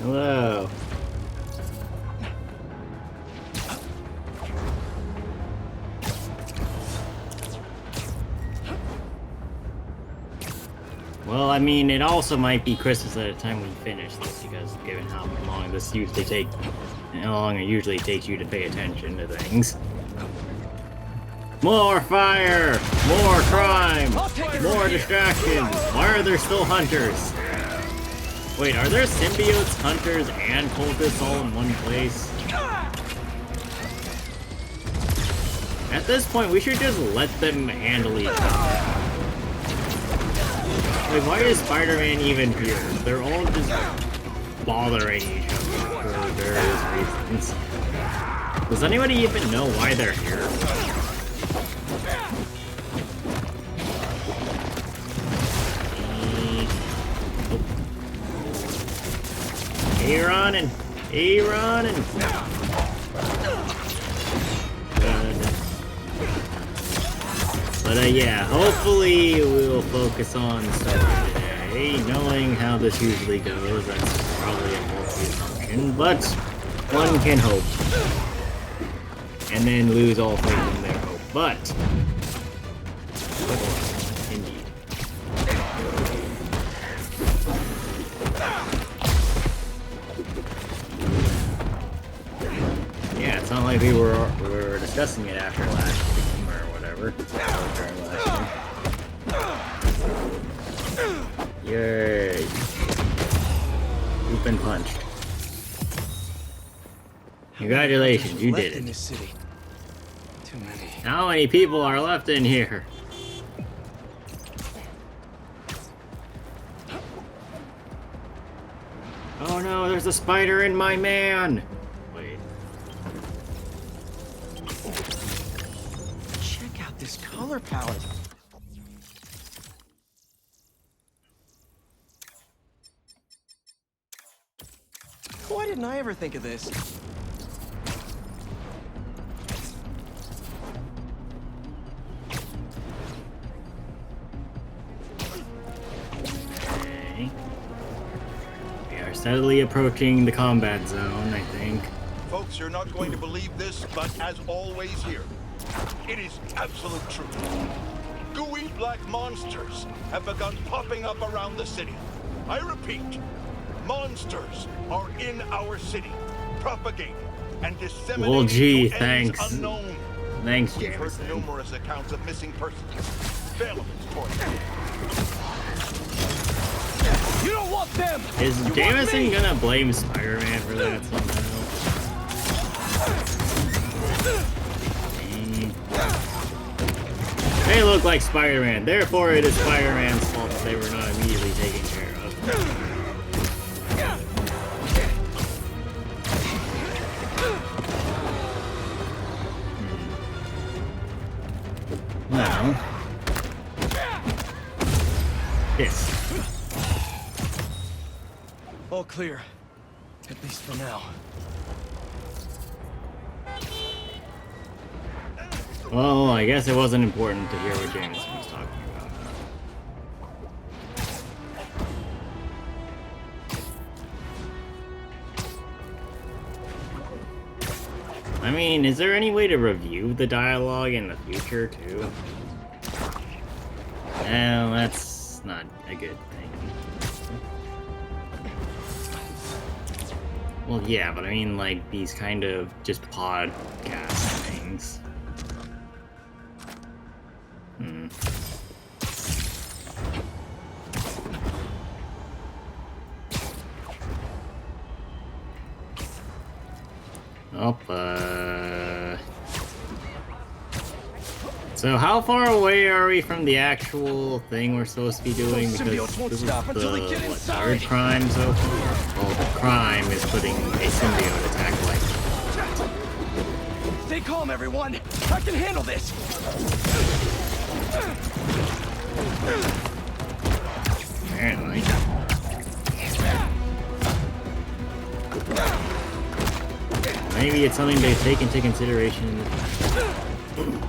Hello. Well, I mean, it also might be Christmas at the time we finish this, because given how long this usually takes, how long it usually takes you to pay attention to things. More fire! More crime! More distractions! Why are there still hunters? Wait, are there symbiotes, hunters, and cultists all in one place? At this point, we should just let them handle each other. Like, why is Spider-Man even here? They're all just bothering each other for various reasons. Does anybody even know why they're here? Aaron and But yeah, hopefully we'll focus on the story today. Knowing how this usually goes, that's probably a faulty assumption, but one can hope. And then lose all faith in their hope. But indeed. Yeah, it's not like we were discussing it after last stream or whatever. Yay! You've been punched. Congratulations, you did it. Too many. How many people are left in here? Oh no, there's a spider in my man! Wait. Check out this color palette. Why didn't I ever think of this? Okay. We are steadily approaching the combat zone, I think. Folks, you're not going to believe this, but as always here, it is absolute truth. Gooey black monsters have begun popping up around the city. I repeat, monsters are in our city, propagating and disseminating Well, gee, to thanks. ends unknown. Thanks, We've heard Jameson. numerous accounts of missing persons, Valiant's torture. You don't want them! Is You Jameson want me? gonna blame Spider-Man for that somehow? They look like Spider-Man, therefore it is Spider-Man's fault that they were not immediately taken care of. Now, this. All clear. At least for now. Well, I guess it wasn't important to hear what Jameson was talking about. I mean, is there any way to review the dialogue in the future, too? Well, that's not a good thing. Well, yeah, but I mean, like, these kind of just podcast things. So how far away are we from the actual thing we're supposed to be doing? Those symbiotes won't This is stop until they the, get what, inside. third crime so far? Well, the crime is putting a symbiote attack like Stay calm, everyone. I can handle this. apparently. Maybe it's something to take into consideration in the future.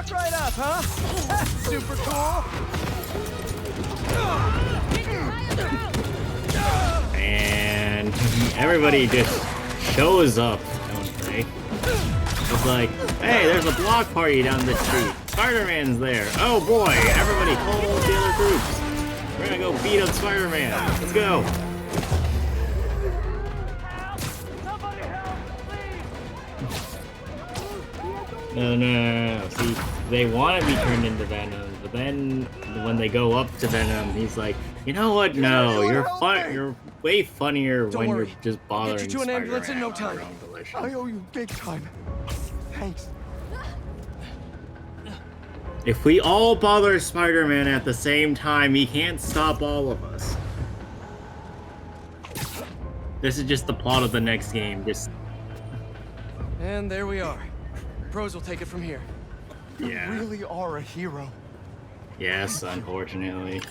Walk right up, huh? That's super cool. And everybody just shows up, don't they? It's like, hey, there's a block party down the street. Spider-Man's there. Oh boy, everybody hold the other groups. We're gonna go beat up Spider-Man. Let's go. No. See, they want to be turned into Venom, but then when they go up to Venom, he's like, you know what? No, you're way funnier when worry. you're just bothering Get you to an ambulance in no Spider-Man time. on your own volition. I owe you big time. Thanks. If we all bother Spider-Man at the same time, he can't stop all of us. This is just the plot of the next game. And there we are. Pros will take it from here. Yeah. You really are a hero. Yes, unfortunately.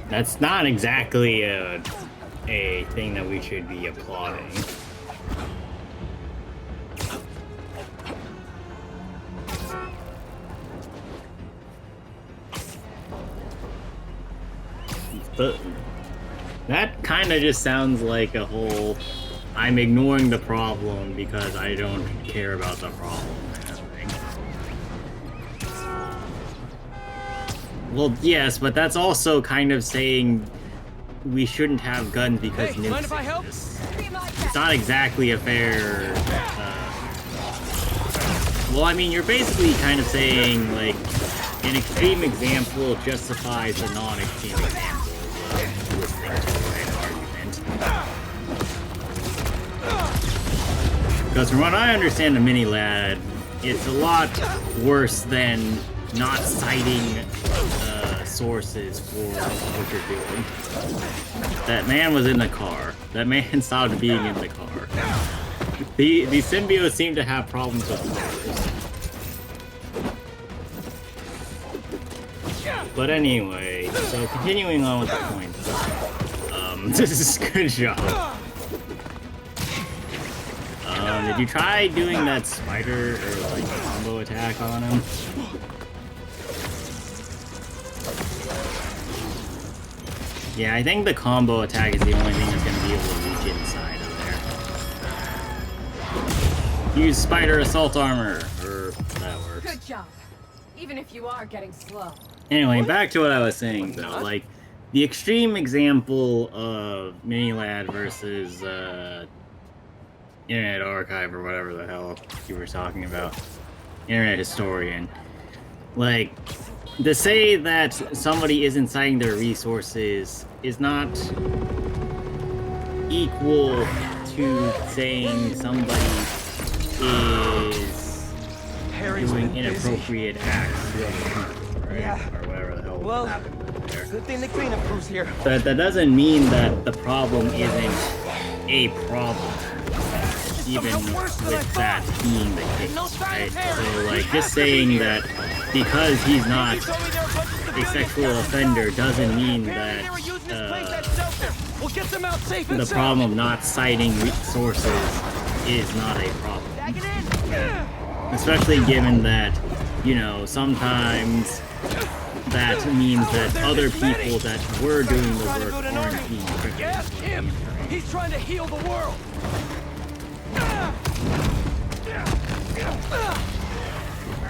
That's not exactly a thing that we should be applauding. But that kind of just sounds like a whole I'm ignoring the problem because I don't care about the problem kind of thing. Well, yes, but that's also kind of saying we shouldn't have guns because Hey, mind if I help? exist. It's not exactly a fair... well, I mean, you're basically kind of saying, like, an extreme example justifies a non-extreme example. Because from what I understand of Mini-Lad, it's a lot worse than not citing sources for what you're doing. That man was in the car. That man stopped being in the car. The symbiotes seem to have problems with cars. But anyway, so continuing on with the point. This is a good job. Did you try doing that spider or like combo attack on him? Yeah, I think the combo attack is the only thing that's going to be able to reach inside of there. Use spider assault armor, or that works. Good job. Even if you are getting slow. Anyway, back to what I was saying though, like, the extreme example of Mini-Lad versus, Internet Archive or whatever the hell you were talking about. Internet Historian. Like, to say that somebody isn't citing their resources is not equal to saying somebody is doing inappropriate acts to other people, right? Yeah. Or whatever the hell happened there. Good thing the cleanup crew's here. But that doesn't mean that the problem isn't a problem. Even with that being the case, right? So, like, just saying that because he's not a sexual offender doesn't mean that the problem of not citing sources is not a problem. Especially given that, you know, sometimes that means that other people that were doing the work aren't being Ask him! He's trying to heal the world!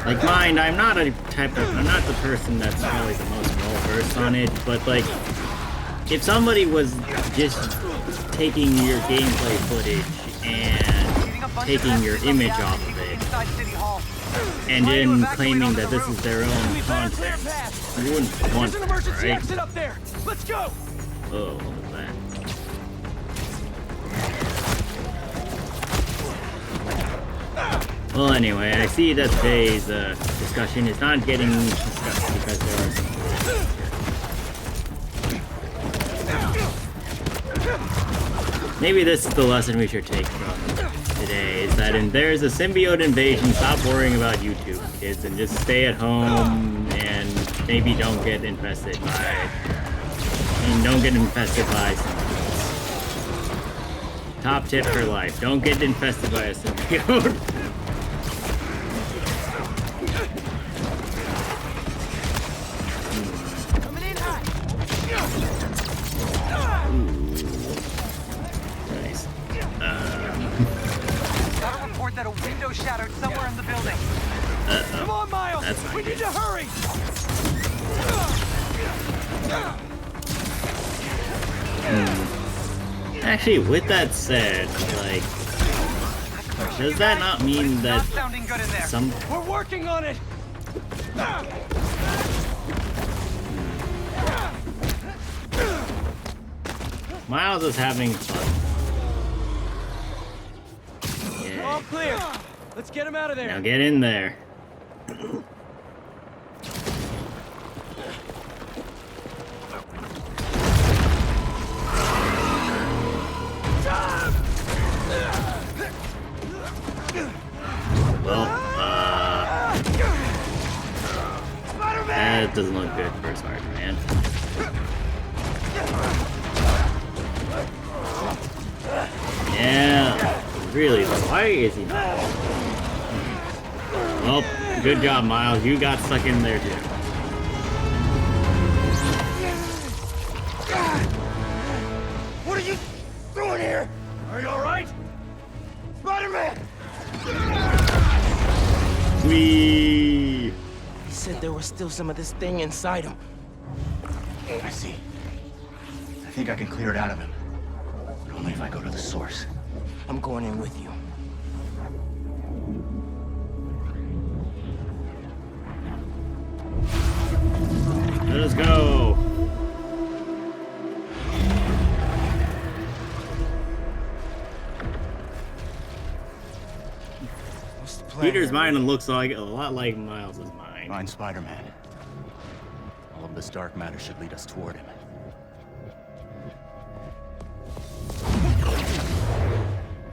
Like, mind, I'm not the person that's probably the most well-versed on it, but, like, if somebody was just taking your gameplay footage and taking your image off of it, and then claiming that this is their own content, you wouldn't want that, right? Let's go! Oh, what was that? Well, anyway, I see that today's discussion is not getting discussed because there are some... Maybe this is the lesson we should take from today is that there's a symbiote invasion, stop worrying about YouTube, kids, and just stay at home and maybe don't get infested by... symbiotes. Top tip for life, don't get infested by a symbiote. Coming in hot. Nice. Got a report that a window shattered somewhere in the building. Come on, Miles. That's not We need to hurry. Actually, with that said, like, does that not mean that Not sounding good in there. some... We're working on it. Miles is having fun. All Yeah. clear. Let's get him out of there. Now get in there. Well, that doesn't look good for Spider-Man. Yeah, really, why is he not? Well, good job, Miles. You got stuck in there, too. What are you doing here? Are you all right? Spider-Man! Whee! He said there was still some of this thing inside him. I see. I think I can clear it out of him. But only if I go to the source. I'm going in with you. Let us go. What's the plan? Peter's mind looks like a lot like Miles's mind. Find Spider-Man. All of this dark matter should lead us toward him.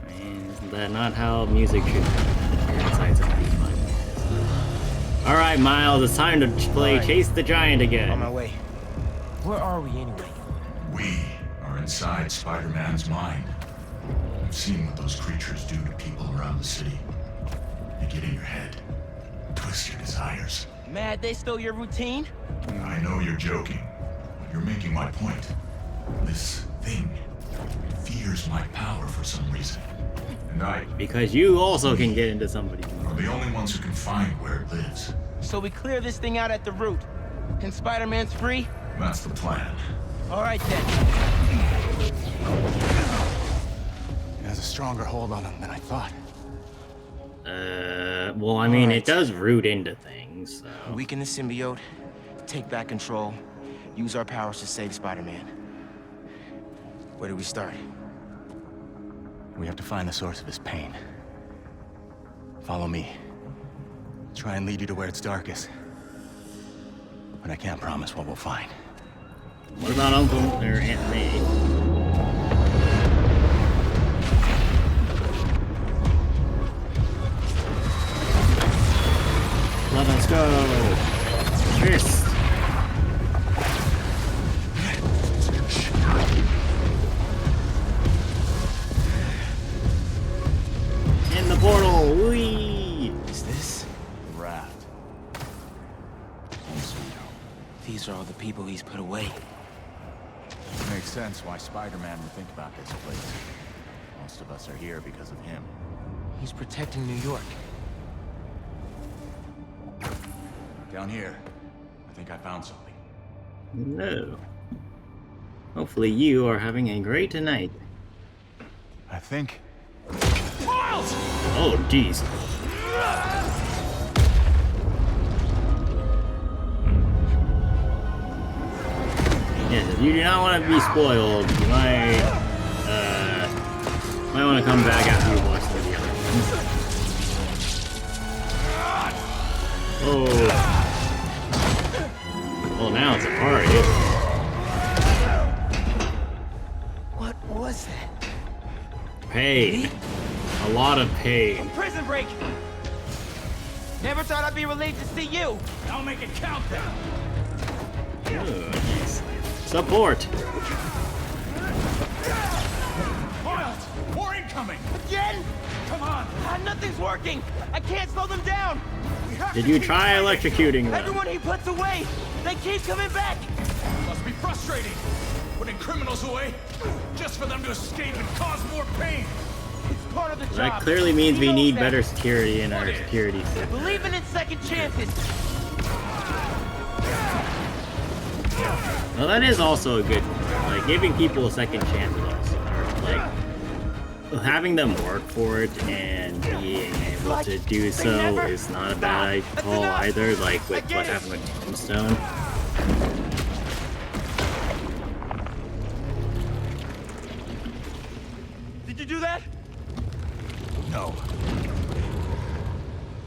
Isn't that not how music should be? Inside somebody's mind. Alright, Miles, it's time to play Alright. Chase the Giant On my again. way. Where are we anyway? We are inside Spider-Man's mind. I've seen what those creatures do to people around the city. They get in your head, twist your desires. Mad they stole your routine? I know you're joking, but you're making my point. This thing fears my power for some reason. And I Because you also can get into somebody's mind. are the only ones who can find where it lives. So we clear this thing out at the root. And Spider-Man's free? That's the plan. All right then. It has a stronger hold on him than I thought. Well, I mean, Alright. it does root into things, so... Weaken the symbiote, take back control, use our powers to save Spider-Man. Where do we start? We have to find the source of his pain. Follow me. Try and lead you to where it's darkest. But I can't promise what we'll find. What about Uncle or Aunt May? Let us go! Fist! In the portal! Whee! Is this? The raft. These are all the people he's put away. Makes sense why Spider-Man would think about this place. Most of us are here because of him. He's protecting New York. Down here, I think I found something. No. Hopefully you are having a great night. I think... Oh, jeez. Yes, if you do not want to be spoiled, you might want to come back after you watch some of the other ones. Oh. Well, now it's a party. What was that? Hey. A lot of pain. Prison break! Never thought I'd be relieved to see you! I'll make it count then. Ugh, nice. Support. Miles, more incoming. Again? Come on. Nothing's working! I can't slow them down! We have Did to you keep try fighting. electrocuting them? Everyone he puts away! They keep coming back! Must be frustrating. Putting criminals away just for them to escape and cause more pain. It's part of the job. That clearly means He we knows need that. better security in our security system. Believing in second chances. Well, that is also a good point. Like, giving people a second chance is also, or, like, having them work for it and being able to do so is not a bad call either, like with what happened with Tombstone. Did you do that? No.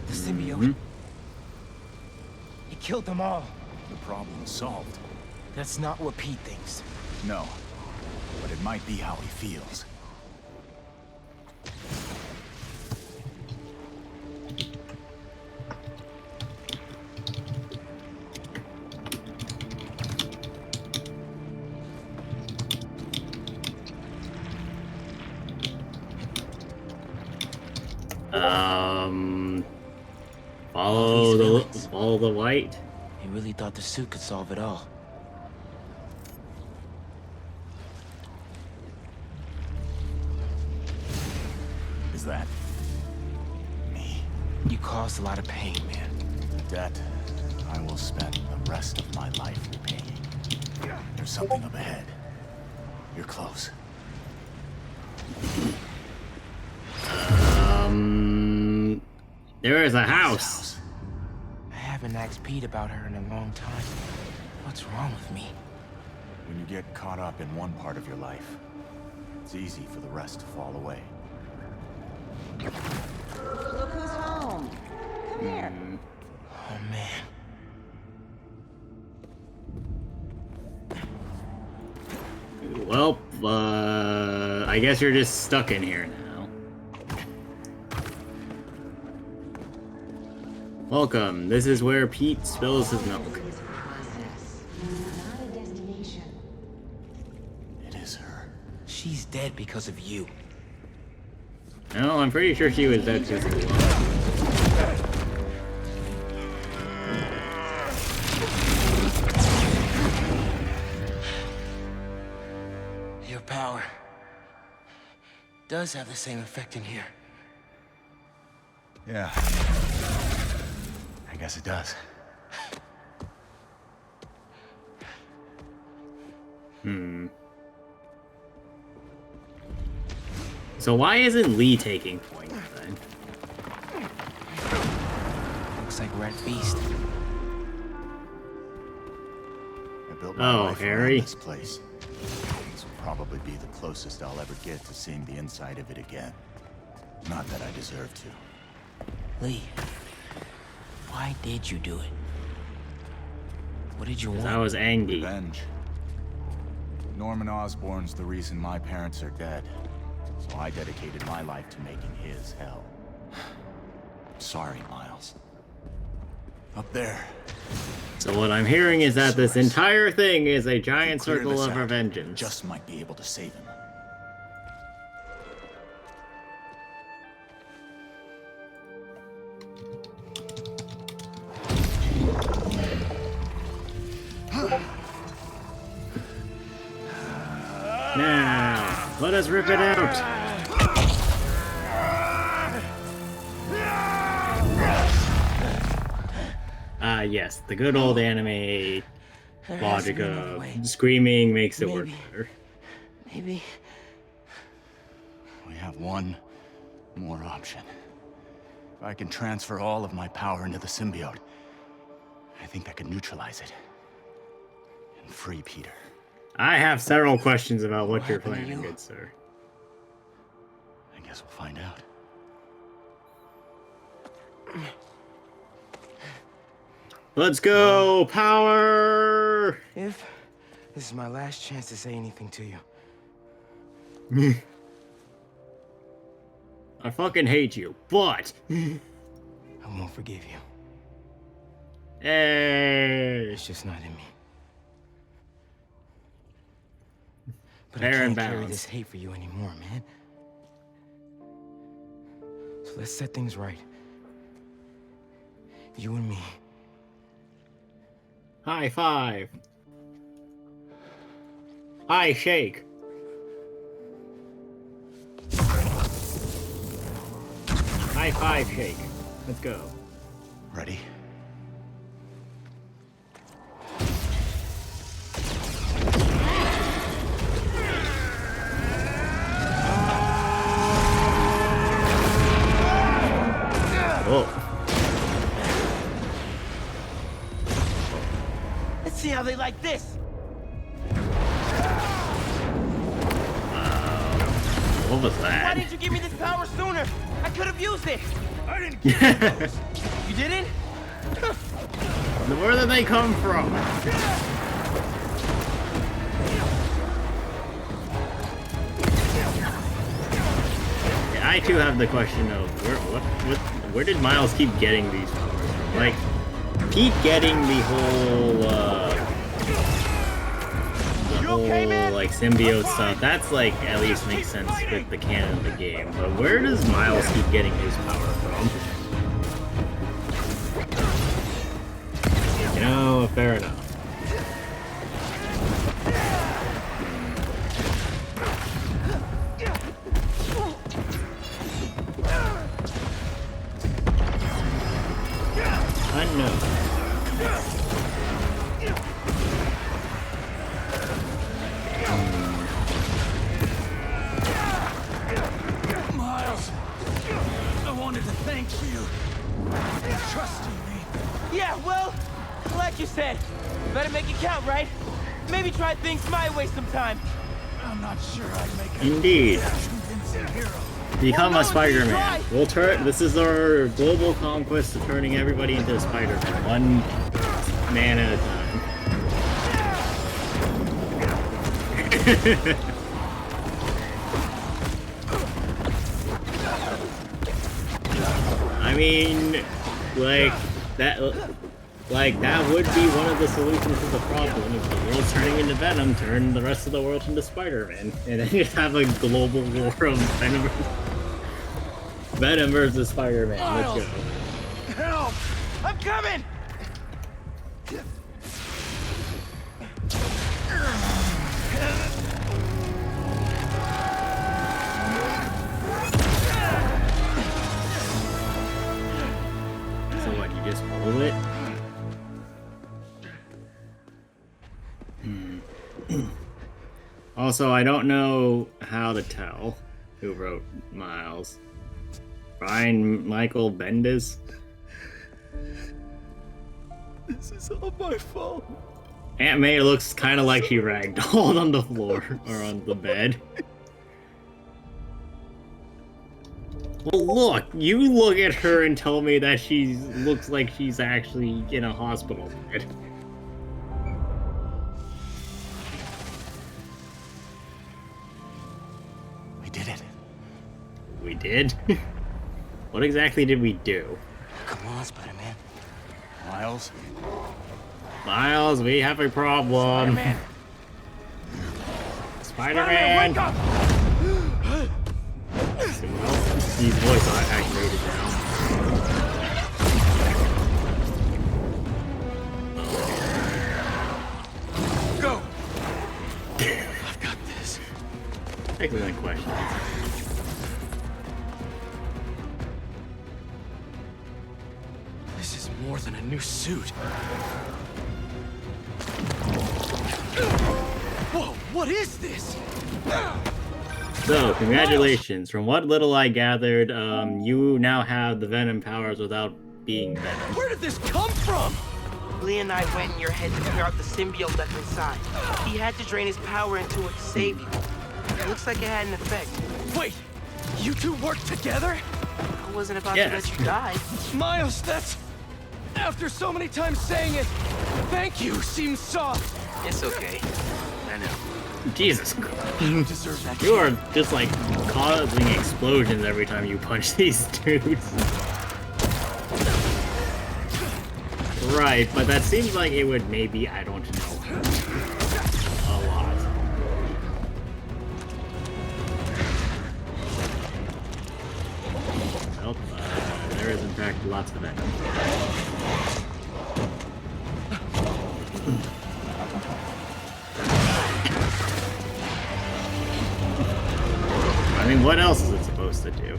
The symbiote. He killed them all. The problem is solved. That's not what Pete thinks. No. But it might be how he feels. Follow the light. He really thought the suit could solve it all. Is that me? You caused a lot of pain, man. A debt I will spend the rest of my life repaying. There's something up ahead. You're close. There is a house. I haven't asked Pete about her in a long time. What's wrong with me? When you get caught up in one part of your life, it's easy for the rest to fall away. Look who's home. Come here. Oh, man. Well, I guess you're just stuck in here now. Welcome. This is where Pete spills his milk. Not a destination. It is her. She's dead because of you. No, I'm pretty sure she was dead because of love. Your power does have the same effect in here. Yeah. I guess it does. So why isn't Lee taking point then? Looks like we're at Feast. I built my life around Harry. this place. This will probably be the closest I'll ever get to seeing the inside of it again. Not that I deserve to. Lee, why did you do it? What did you 'Cause want? I was angry. Revenge. Norman Osborn's the reason my parents are dead. So I dedicated my life to making his hell. Sorry, Miles. Up there. So what I'm hearing is that this entire thing is a giant Clear circle this of out, revengeance. Just might be able to save him. Now, let us rip it out. Yes, the good old anime There has to logic be another of way. screaming makes it work Maybe. better. Maybe. We have one more option. If I can transfer all of my power into the symbiote, I think that could neutralize it. And free Peter. I have several questions about what you're happened to planning, you? good sir. I guess we'll find out. Let's go, power! If this is my last chance to say anything to you. I fucking hate you, but... I won't forgive you. Hey! It's just not in me. But Fair I and can't carry balanced. this hate for you anymore, man. So let's set things right. You and me. High five. High shake. High five shake. Let's go. Ready? Whoa. Let's see how they like this. What was Why that? didn't you give me this power sooner? I could have used it. I didn't get those. You didn't? Where did they come from? Yeah, I too have the question of where did Miles keep getting these powers from? Like, Pete getting the whole like symbiote stuff, that's like at least makes sense with the canon of the game. But where does Miles keep getting his power from? You know, fair enough. Unknown. Miles, I wanted to thank you for trusting me. Yeah, well, like you said, better make it count, right? Maybe try things my way sometime. I'm not sure I'd make a Indeed. convincing hero. Become Well, a no, Spider-Man. try. We'll turn. This is our global conquest of turning everybody into Spider-Man, one man at a time. I mean, like that would be one of the solutions to the problem. If the world's turning into Venom, turn the rest of the world into Spider-Man, and then just have a global war of Venom versus Spider-Man. Let's go. Help! I'm coming! So what? You just hold it? Also, I don't know how to tell who wrote Miles. Brian Michael Bendis? This is all my fault. Aunt May looks kind of like she ragdolled on the floor or on the bed. Well, look, you look at her and tell me that she looks like she's actually in a hospital bed. We did it. We did? What exactly did we do? Come on, Spider-Man. Miles? Miles, we have a problem. Spider-Man. Spider-Man! Wake up! These voice activated now. Go! I've got this. Excellent question. This is more than a new suit. Whoa, what is this? So, congratulations. From what little I gathered, you now have the Venom powers without being Venom. Where did this come from? Lee and I went in your head to clear out the symbiote left inside. He had to drain his power into it to save you. It looks like it had an effect. Wait, you two worked together? I wasn't about Yes. to let you die. Miles, that's... After so many times saying it, thank you seems soft. It's okay. I know. Jesus You deserve that. You are just like causing explosions every time you punch these dudes. Right, but that seems like it would maybe, I don't know, a lot. Well, there is in fact lots of venom. I mean, what else is it supposed to do?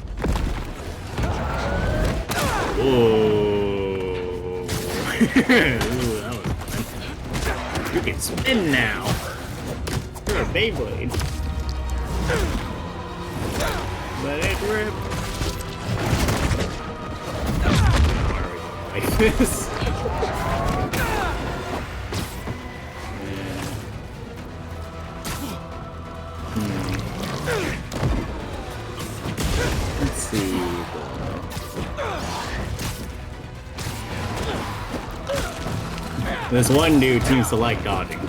Whoa. Ooh, that was fun. You can spin now. You're a Beyblade. Let it rip. Like this. Let's see. This one dude seems to like dodging.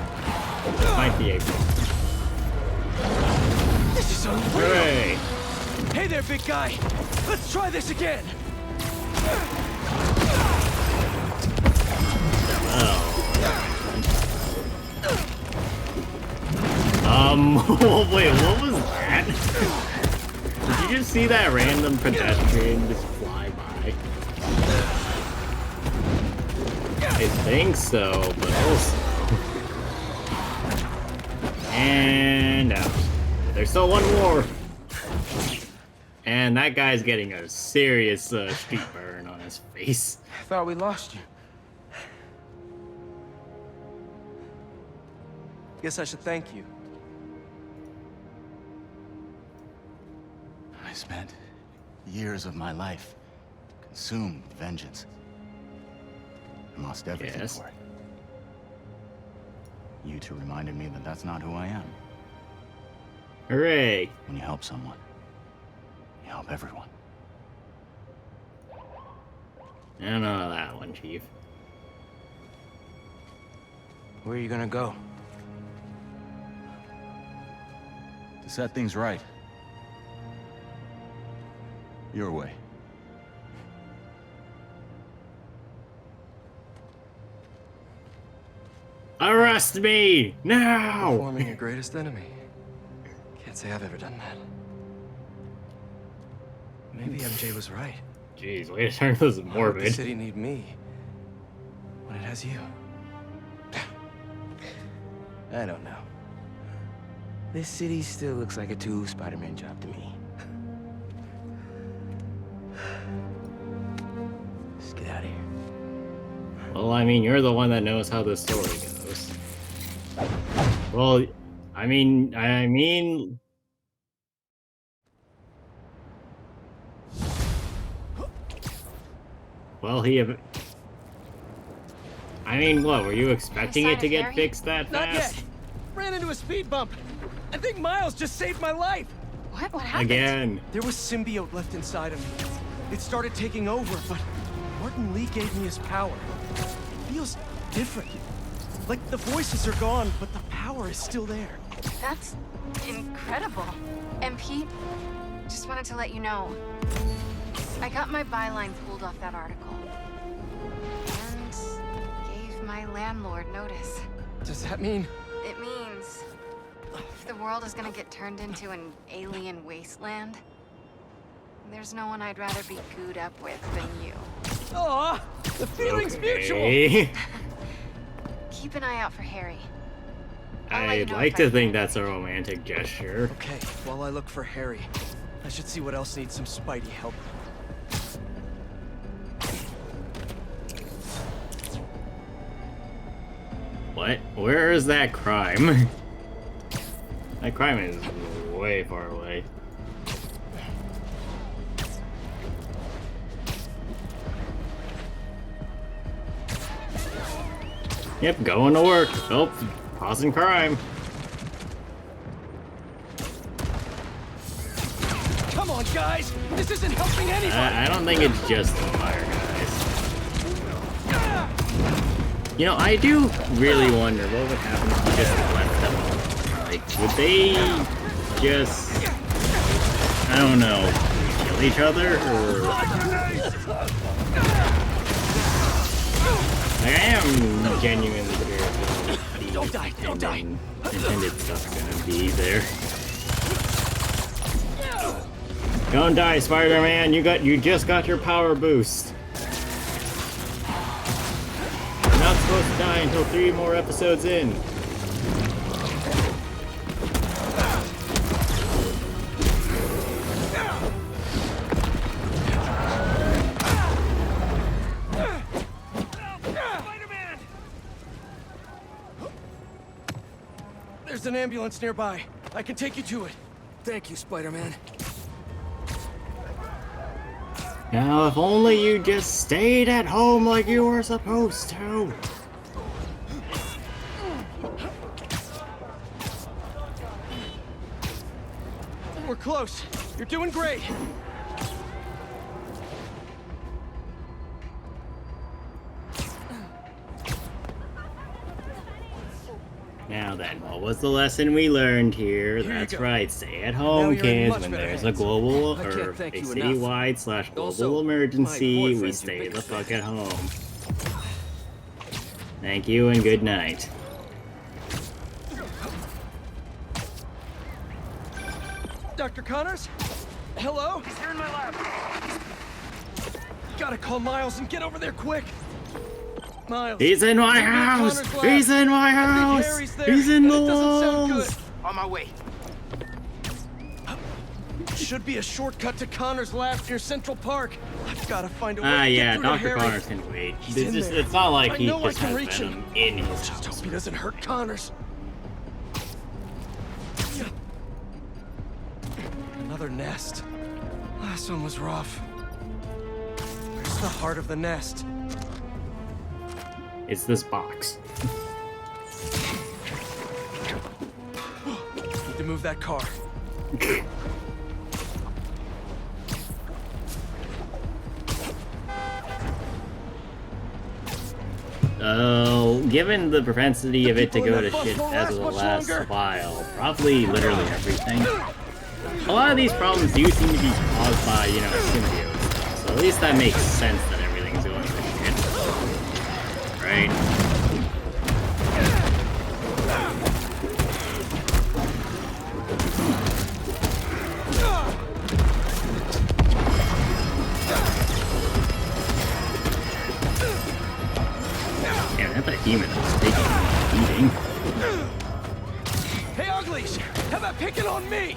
Might be able. This is unreal. Hooray! Hey there, big guy. Let's try this again. Wait, what was that? Did you just see that random pedestrian just fly by? I think so, but also... And out. There's still one more. And that guy's getting a serious street burn on his face. I thought we lost you. Guess I should thank you. I spent years of my life consumed with vengeance. I lost everything Yes. for it. You two reminded me that that's not who I am. Hooray! When you help someone, you help everyone. I don't know that one, Chief. Where are you gonna go? To set things right. Your way. Arrest me! Now! Forming your greatest enemy. Can't say I've ever done that. Maybe MJ was right. Jeez, way to turn this Why would the morbid. city need me when it has you? I don't know. This city still looks like a Spider-Man job to me. Let's get out of here. Well, I mean, you're the one that knows how the story goes. Well, I mean... Well, I mean, what, were you expecting it to get fixed that Not yet. fast? Ran into a speed bump. I think Miles just saved my life. What? What happened? Again. There was symbiote left inside of me. It started taking over, but Martin Lee gave me his power. It feels different. Like the voices are gone, but the power is still there. That's incredible. And Pete, just wanted to let you know, I got my byline pulled off that article. And gave my landlord notice. Does that mean? It means if the world is gonna get turned into an alien wasteland, there's no one I'd rather be gooed up with than you. Aw, the feeling's mutual. Okay. Keep an eye out for Harry. I'll let you I'd know like if I to think find that's a romantic gesture. Okay, while I look for Harry, I should see what else needs some Spidey help. What? Where is that crime? That crime is way far away. Yep, going to work. Oh, causing crime. Come on, guys! This isn't helping anybody! I don't think it's just the fire guys. You know, I do really wonder what would happen if you just left them alone. Like, would they just I don't know, kill each other, or... Like, I am genuinely curious Don't die, don't die. Intended stuff's gonna be there. Don't die, Spider-Man, you just got your power boost. You're not supposed to die until 3 more episodes in. There's an ambulance nearby. I can take you to it. Thank you, Spider-Man. Now, if only you just stayed at home like you were supposed to. We're close. You're doing great. Now then, what was the lesson we learned here? That's right, stay at home, Now you're in kids. much When better there's a hands. global I or can't a thank you citywide/global Also, my emergency, we boyfriend's your stay the biggest fuck fan. at home. Thank you and good night. Dr. Connors? Hello? He's here in my lab. Gotta call Miles and get over there quick. Miles. He's in my meet me at house! Connor's lab. He's in my I think house! Harry's there, He's in and the it doesn't sound walls! good. On my way. Should be a shortcut to Connor's lab near Central Park. I've gotta find a way Ah, to get yeah, through to Dr. Harry. Connors can wait. He's It's, in just, there. it's not like I he know I just can has reach Venom him. in his Just house. hope he doesn't hurt Connors. Another nest. Last one was rough. Where's the heart of the nest? It's this box. Need to move that car. Oh, given the propensity of it to people in go that to bus shit won't as last will much last longer. a while, probably literally everything. A lot of these problems do seem to be caused by, you know, symbiote stuff, so at least that makes sense that everything's going to shit. Right? Damn, that behemoth was taking a beating. Hey, Uglies! How about picking on me?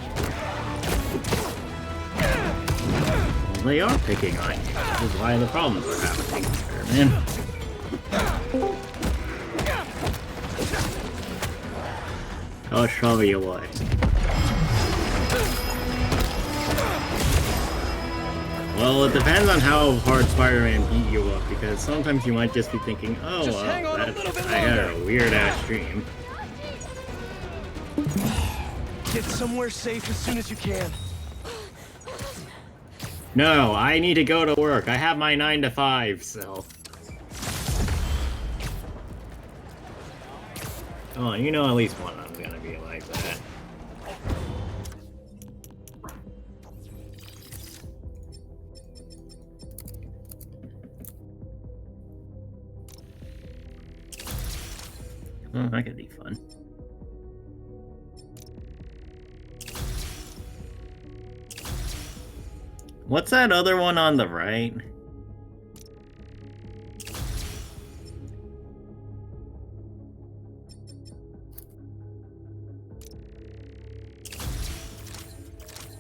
Well, they are picking on you. This is why the problems are happening, Spider-Man. I'll show you what. Well, it depends on how hard Spider-Man beat you up, because sometimes you might just be thinking, oh, Just hang on a that's, little bit I had a longer." weird-ass dream. Get somewhere safe as soon as you can. No, I need to go to work. I have my 9 to 5, so... Oh, you know at least one of them's gonna be like that. Oh, that could be fun. What's that other one on the right?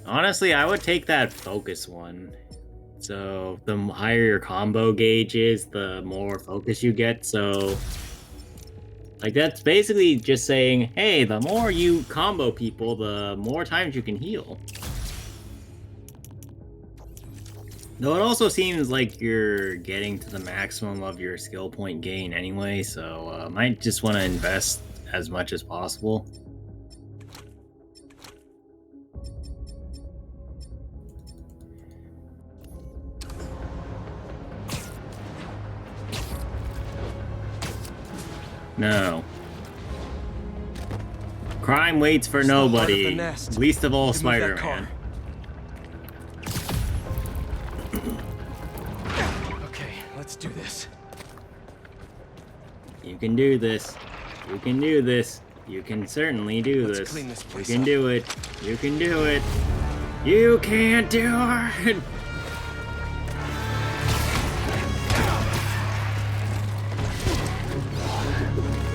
Honestly, I would take that focus one. So, the higher your combo gauge is, the more focus you get, so... Like, that's basically just saying, hey, the more you combo people, the more times you can heal. Though it also seems like you're getting to the maximum of your skill point gain anyway, so might just want to invest as much as possible. No. Crime waits for It's the heart of the nobody, nest. least of all You move that Spider-Man. car. Let's do this. You can do this. You can do this. You can certainly do Let's this. clean this You place can up. do it. You can do it. You can't do it.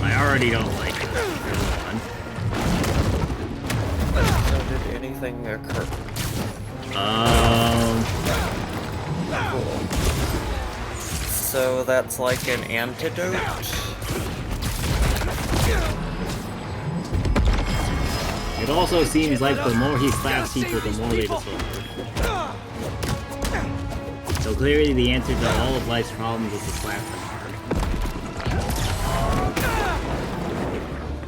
I already don't like it. So did anything occur? Cool. So that's like an antidote? It also seems like the more he slaps people, the more they disorder. So clearly the answer to all of life's problems is to slap them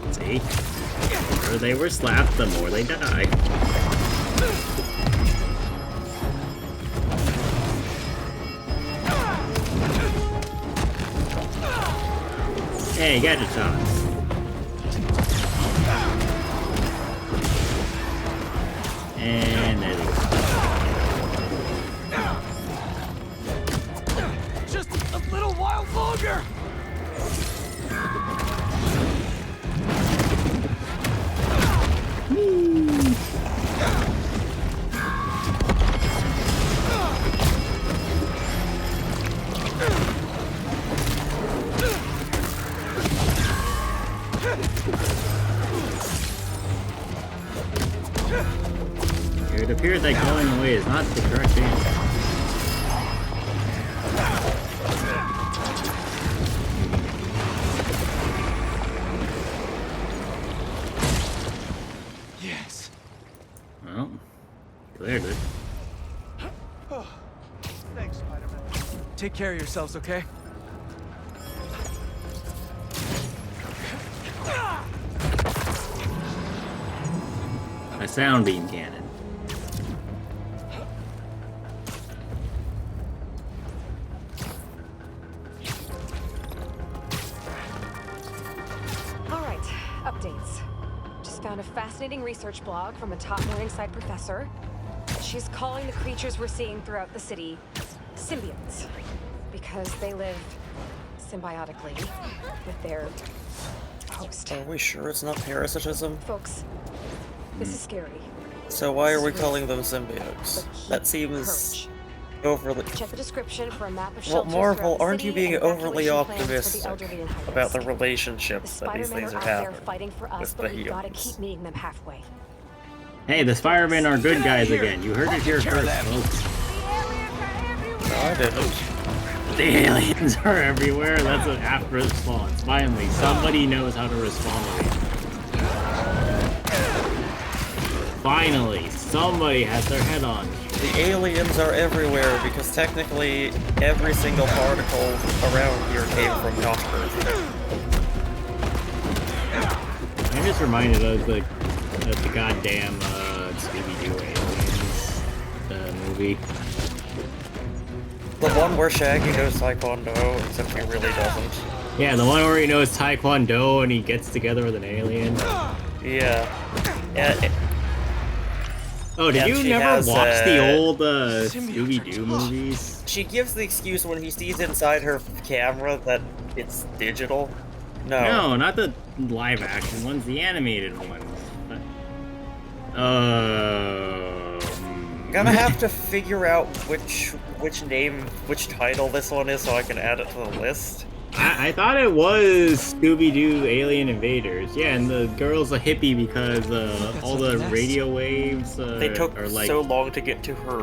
hard. See? The more they were slapped, the more they die. Hey, gadget shots. And there we go. Just a little while longer! It appears that going away is not the correct answer. Yes. Well, cleared it. Thanks, Spider-Man. Take care of yourselves, okay? A sound beam cannon. All right, updates. Just found a fascinating research blog from a top Morningside professor. She's calling the creatures we're seeing throughout the city symbiotes because they live symbiotically with their host. Are we sure it's not parasitism? Folks, this is scary. So why are we calling them symbiotes? That seems overly... Check the description for a map of Well, shelters Marvel, throughout the aren't you city being and overly evacuation plans for the optimistic elderly and high about the risk. relationships that these Spider-Men things are are out there having fighting for us, with but the we gotta humans? keep meeting them halfway. Hey, the Spider-Men are good guys again. You heard it here first, folks. No, I didn't. The aliens are everywhere. That's an apt response. Finally, somebody knows how to respond to it. Finally, somebody has their head on. The aliens are everywhere because technically every single particle around here came from not Earth. I'm just reminded of the goddamn Scooby-Doo aliens movie. The one where Shaggy knows Taekwondo, except he really doesn't. Yeah, the one where he knows Taekwondo and he gets together with an alien. Yeah. Oh, did And you she never has, watch the old Scooby-Doo movies? She gives the excuse when he sees inside her camera that it's digital. No, not the live-action ones, the animated ones. Gonna have to figure out which title this one is so I can add it to the list. I thought it was Scooby-Doo Alien Invaders. Yeah, and the girl's a hippie because all the radio waves They took are like... so long to get to her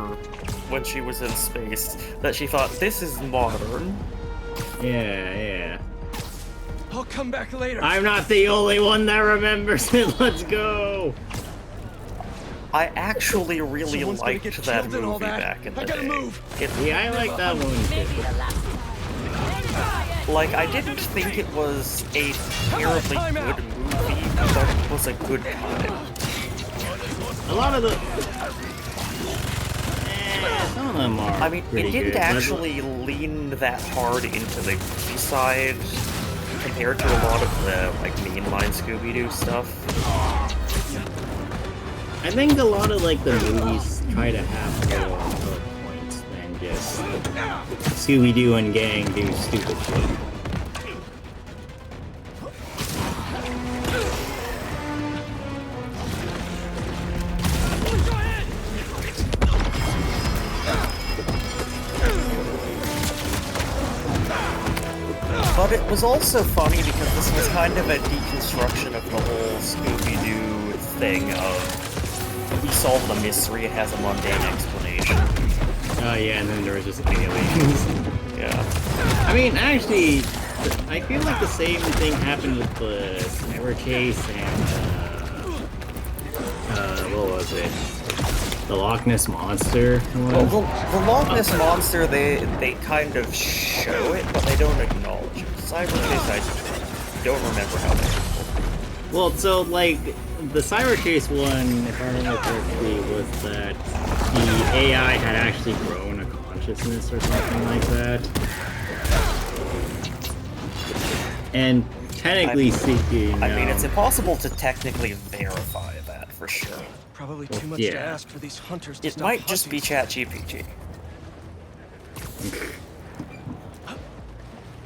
when she was in space that she thought, this is modern. Yeah. I'll come back later. I'm not the only one that remembers it. Let's go. I actually really Someone's gonna liked get that killed and all movie that. back in the I gotta day. move. Yeah, I like that one. Like, I didn't think it was a terribly good movie, but it was a good time. A lot of the... some of them are I mean, pretty it didn't good, actually lean that hard into the goofy side compared to a lot of the, like, mainline Scooby-Doo stuff. I think a lot of, like, the movies try to have more points than just Scooby-Doo and gang do stupid shit. But it was also funny because this was kind of a deconstruction of the whole Scooby-Doo thing of we solve the mystery, it has a mundane explanation. Oh yeah, and then there was just aliens. Yeah. I mean, actually, I feel like the same thing happened with the Cyber Chase and, what was it? The Loch Ness Monster one? Well, the Loch Ness Monster, they kind of show it, but they don't acknowledge it. Cyber Chase, I don't remember how they. Well, so, like, the Cyber Chase one, if I remember correctly, was that the AI had actually grown a consciousness or something like that. And technically speaking, I mean, it's impossible to technically verify that for sure. Probably too much to ask for these hunters to It stop might just be hunting. ChatGPT.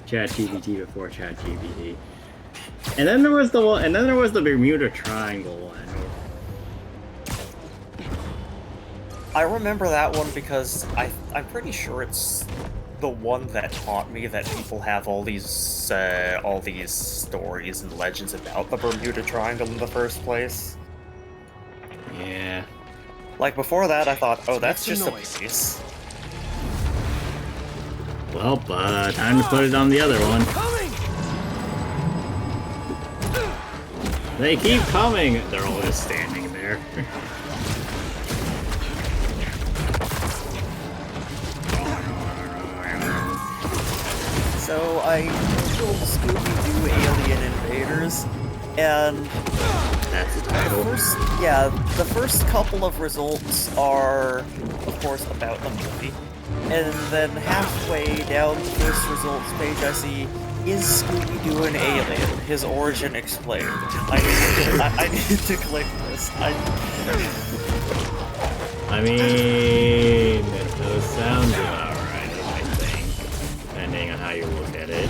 ChatGPT before ChatGPT. And then there was the one, and then there was the Bermuda Triangle one. I remember that one because I'm pretty sure it's the one that taught me that people have all these stories and legends about the Bermuda Triangle in the first place. Yeah. Like before that, I thought, oh, that's just a place. Well, time to put it on the other one. They keep coming! They're all just standing there. So I googled Scooby-Doo Alien Invaders, and that's the title. The first couple of results are, of course, about the movie. And then halfway down the first results page I see, is Scooby-Doo an alien? His origin explained. I need to click this. I mean, those sounds about right, I think, depending on how you look at it.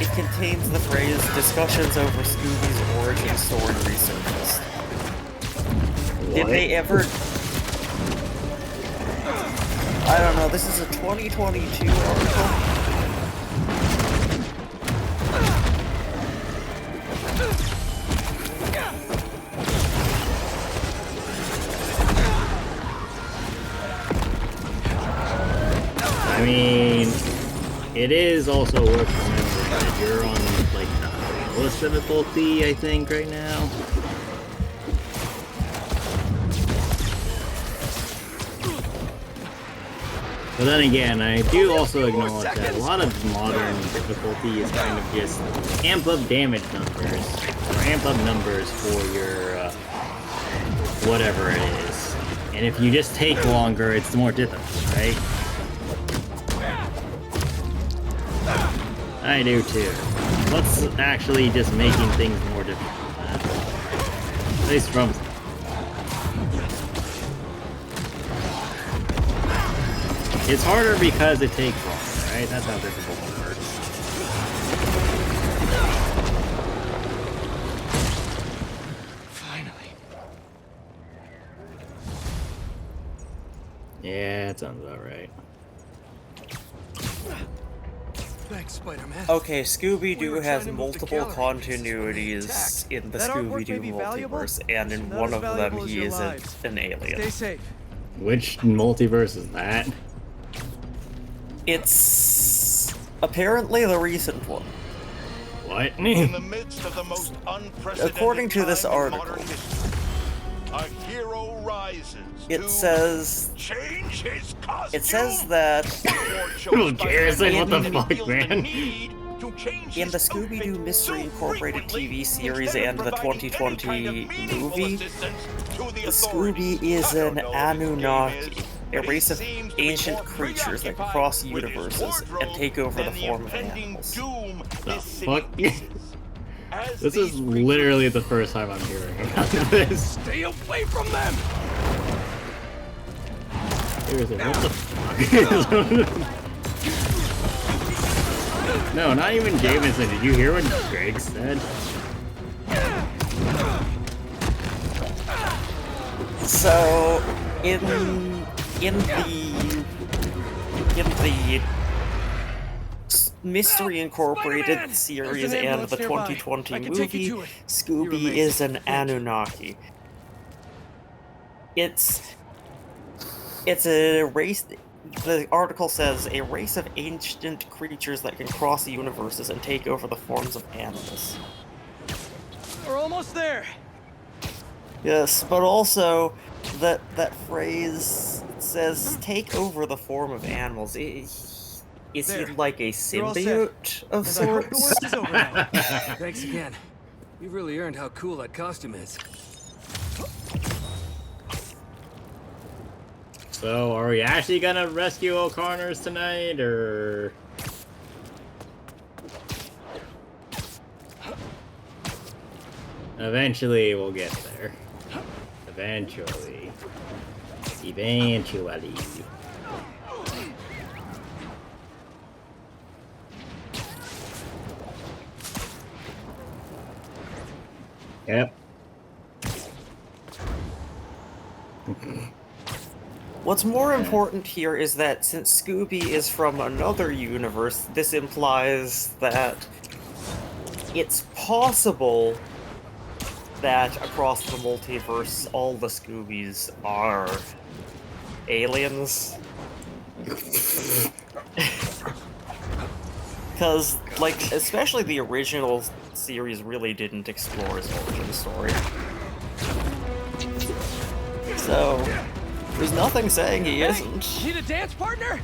It contains the phrase, discussions over Scooby's origin story resurfaced. Did they ever... I don't know, this is a 2022 article. I mean, it is also worth remembering that you're on, like, the lowest difficulty, I think, right now. But then again, I do also acknowledge that a lot of modern difficulty is kind of just amp up damage numbers, or amp up numbers for your, whatever it is. And if you just take longer, it's more difficult, right? I do too. What's actually just making things more difficult? At least from... It's harder because it takes longer, right? That's how difficult it works. Finally. Yeah, that sounds about right. Thanks, Spider-Man. Okay, Scooby-Doo has multiple continuities in the Scooby-Doo multiverse, and in one of them he is an alien. Stay safe. Which multiverse is that? It's apparently the recent one. What? In the midst of the most unprecedented According to this time in article, modern history, a hero rises it to says change his costume. it says that Who cares? Like, what the fuck, man? in the Scooby-Doo Mystery Incorporated TV series and the 2020 movie, Scooby is an Anunnaki, a race of ancient creatures that cross universes and take over the form of animals. The fuck? As This these is literally the first time I'm hearing about this. Stay away from them! Seriously, what the fuck? No, not even Jameson. Did you hear what Greg said? So, in the Mystery Incorporated series and the 2020 movie, Scooby is an Anunnaki. It's a race. The article says a race of ancient creatures that can cross universes and take over the forms of animals. We're almost there. Yes, but also that phrase says take over the form of animals. Is he like a symbiote of And I hope the sorts? worst is over now. Thanks again. You really earned how cool that costume is. So, are we actually gonna rescue O'Connors tonight, or...? Eventually, we'll get there. Eventually. Eventually. Yep. What's more important here is that since Scooby is from another universe, this implies that it's possible that across the multiverse, all the Scoobies are aliens. Because, like, especially the original series really didn't explore his origin story. So, there's nothing saying he isn't. Need a dance partner?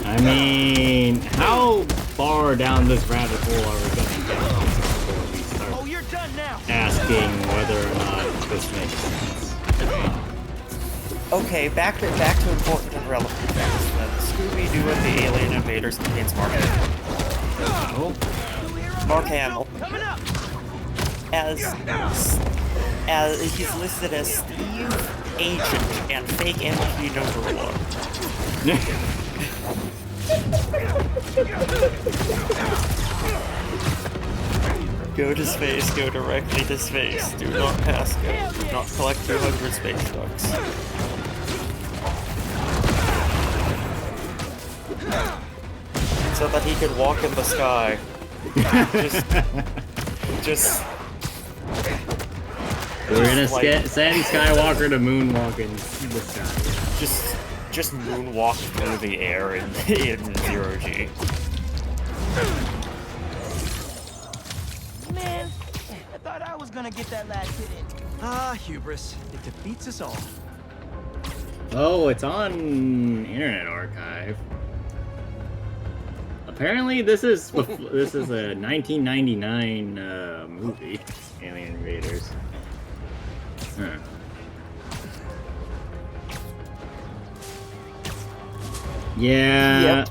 I mean, how far down this rabbit hole are we gonna get before we start asking whether or not this makes sense? Okay, back to important and relevant facts. Scooby-Doo and the Alien Invaders contains Mark Hamill. Mark Hamill. As he's listed as Steve, Agent, and Fake MP #1. Go to space, go directly to space. Do not pass go. Do not collect 200 space ducks. So that he could walk in the sky. just We're gonna like, send Skywalker to moonwalk in the sky. Just moonwalk through the air in 0G. Man, I thought I was gonna get that last hit in. Ah, hubris. It defeats us all. Oh, it's on Internet Archive. Apparently, this is a 1999 movie, Alien Invaders. Huh. Yeah. Yep.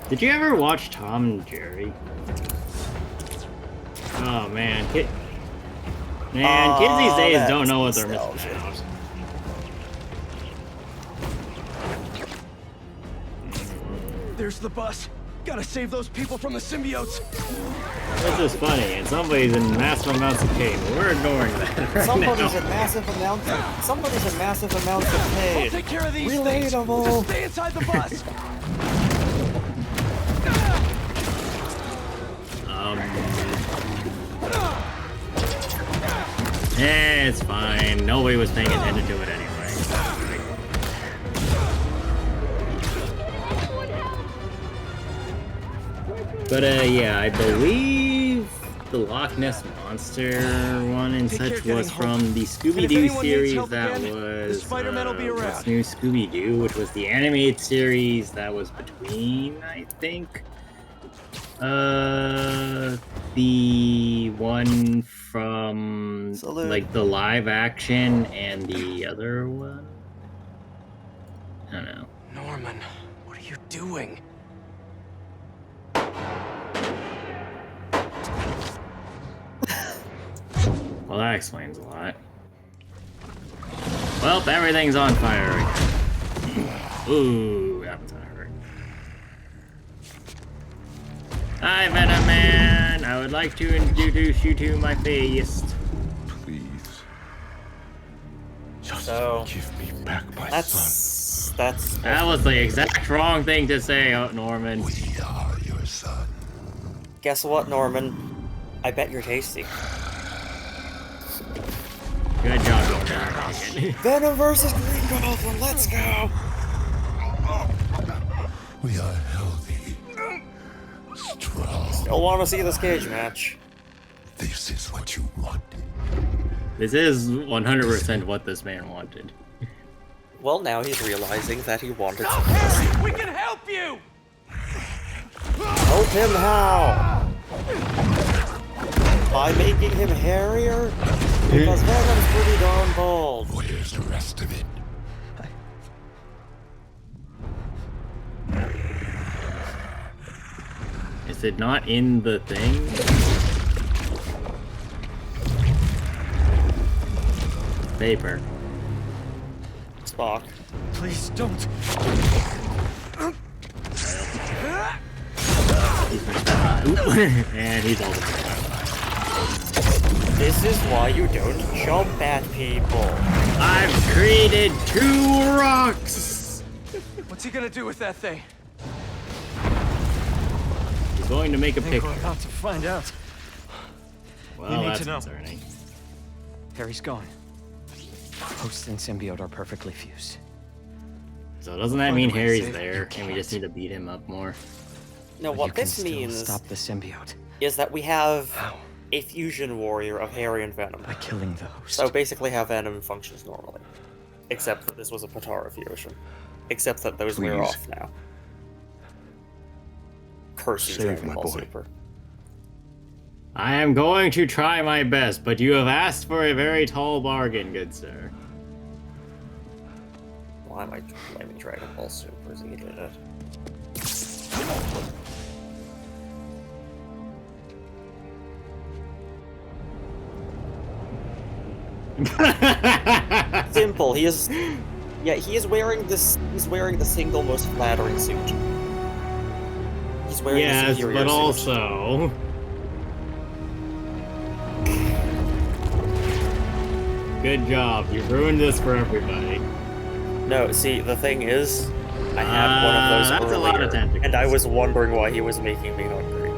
Did you ever watch Tom and Jerry? Oh man, kids these days don't know what they're missing out. There's the bus. Gotta save those people from the symbiotes. This is funny, and somebody's in massive amounts of pain. We're ignoring that right Somebody's now. in massive amounts of pain. I'll take care of these Relatable. things. Just stay inside the bus. It's fine. Nobody was paying attention to it anyway. But yeah, I believe the Loch Ness Monster one and such was from the Scooby-Doo series that was what's new Scooby-Doo, which was the animated series that was between, I think, the one from Salute. like the live action and the other one? I don't know. Norman, what are you doing? Well, that explains a lot. Well, everything's on fire again. Ooh, that was hurt. Hi, Venom Man. I would like to introduce you to my face. Please. Just So, give me back my son. That was the exact wrong thing to say, Norman. We are your son. Guess what, Norman? I bet you're tasty. Good job, Norman. Venom versus Green Goblin, let's go! We are healthy. Strong. Still want to see this cage match. This is what you want. This is 100% what this man wanted. Well, now he's realizing that he wanted Oh, Harry, we can help you! Help him how? By making him hairier? Because Venom's pretty darn bald. Where's the rest of it? Is it not in the thing? Paper. Spock. Please don't. And he's all This is why you don't jump at people. I've created 2 rocks! What's he gonna do with that thing? He's going to make a I think picture. we're about to find out. Well, we need that's to know. concerning. Harry's gone. Host and symbiote are perfectly fused. So doesn't that Find mean a way to Harry's save it. there You and we just can't. need to beat him up more? No, But what you can this still means stop the symbiote is that we have How? a fusion warrior of Harry and Venom. by killing the host. So basically how Venom functions normally. Except that this was a Patara fusion. Except that those wear Please. off now. Curse you, Save Dragon my Ball boy. Super. I am going to try my best, but you have asked for a very tall bargain, good sir. Why am I blaming Dragon Ball Super as he did it? Simple. He is. Yeah, he is wearing this. He's wearing the single most flattering suit. He's wearing the Yes, superior but suit. also... Good job, you ruined this for everybody. No, see, the thing is, I had one of those that's earlier, a lot of tentacles. and I was wondering why he was making me hungry.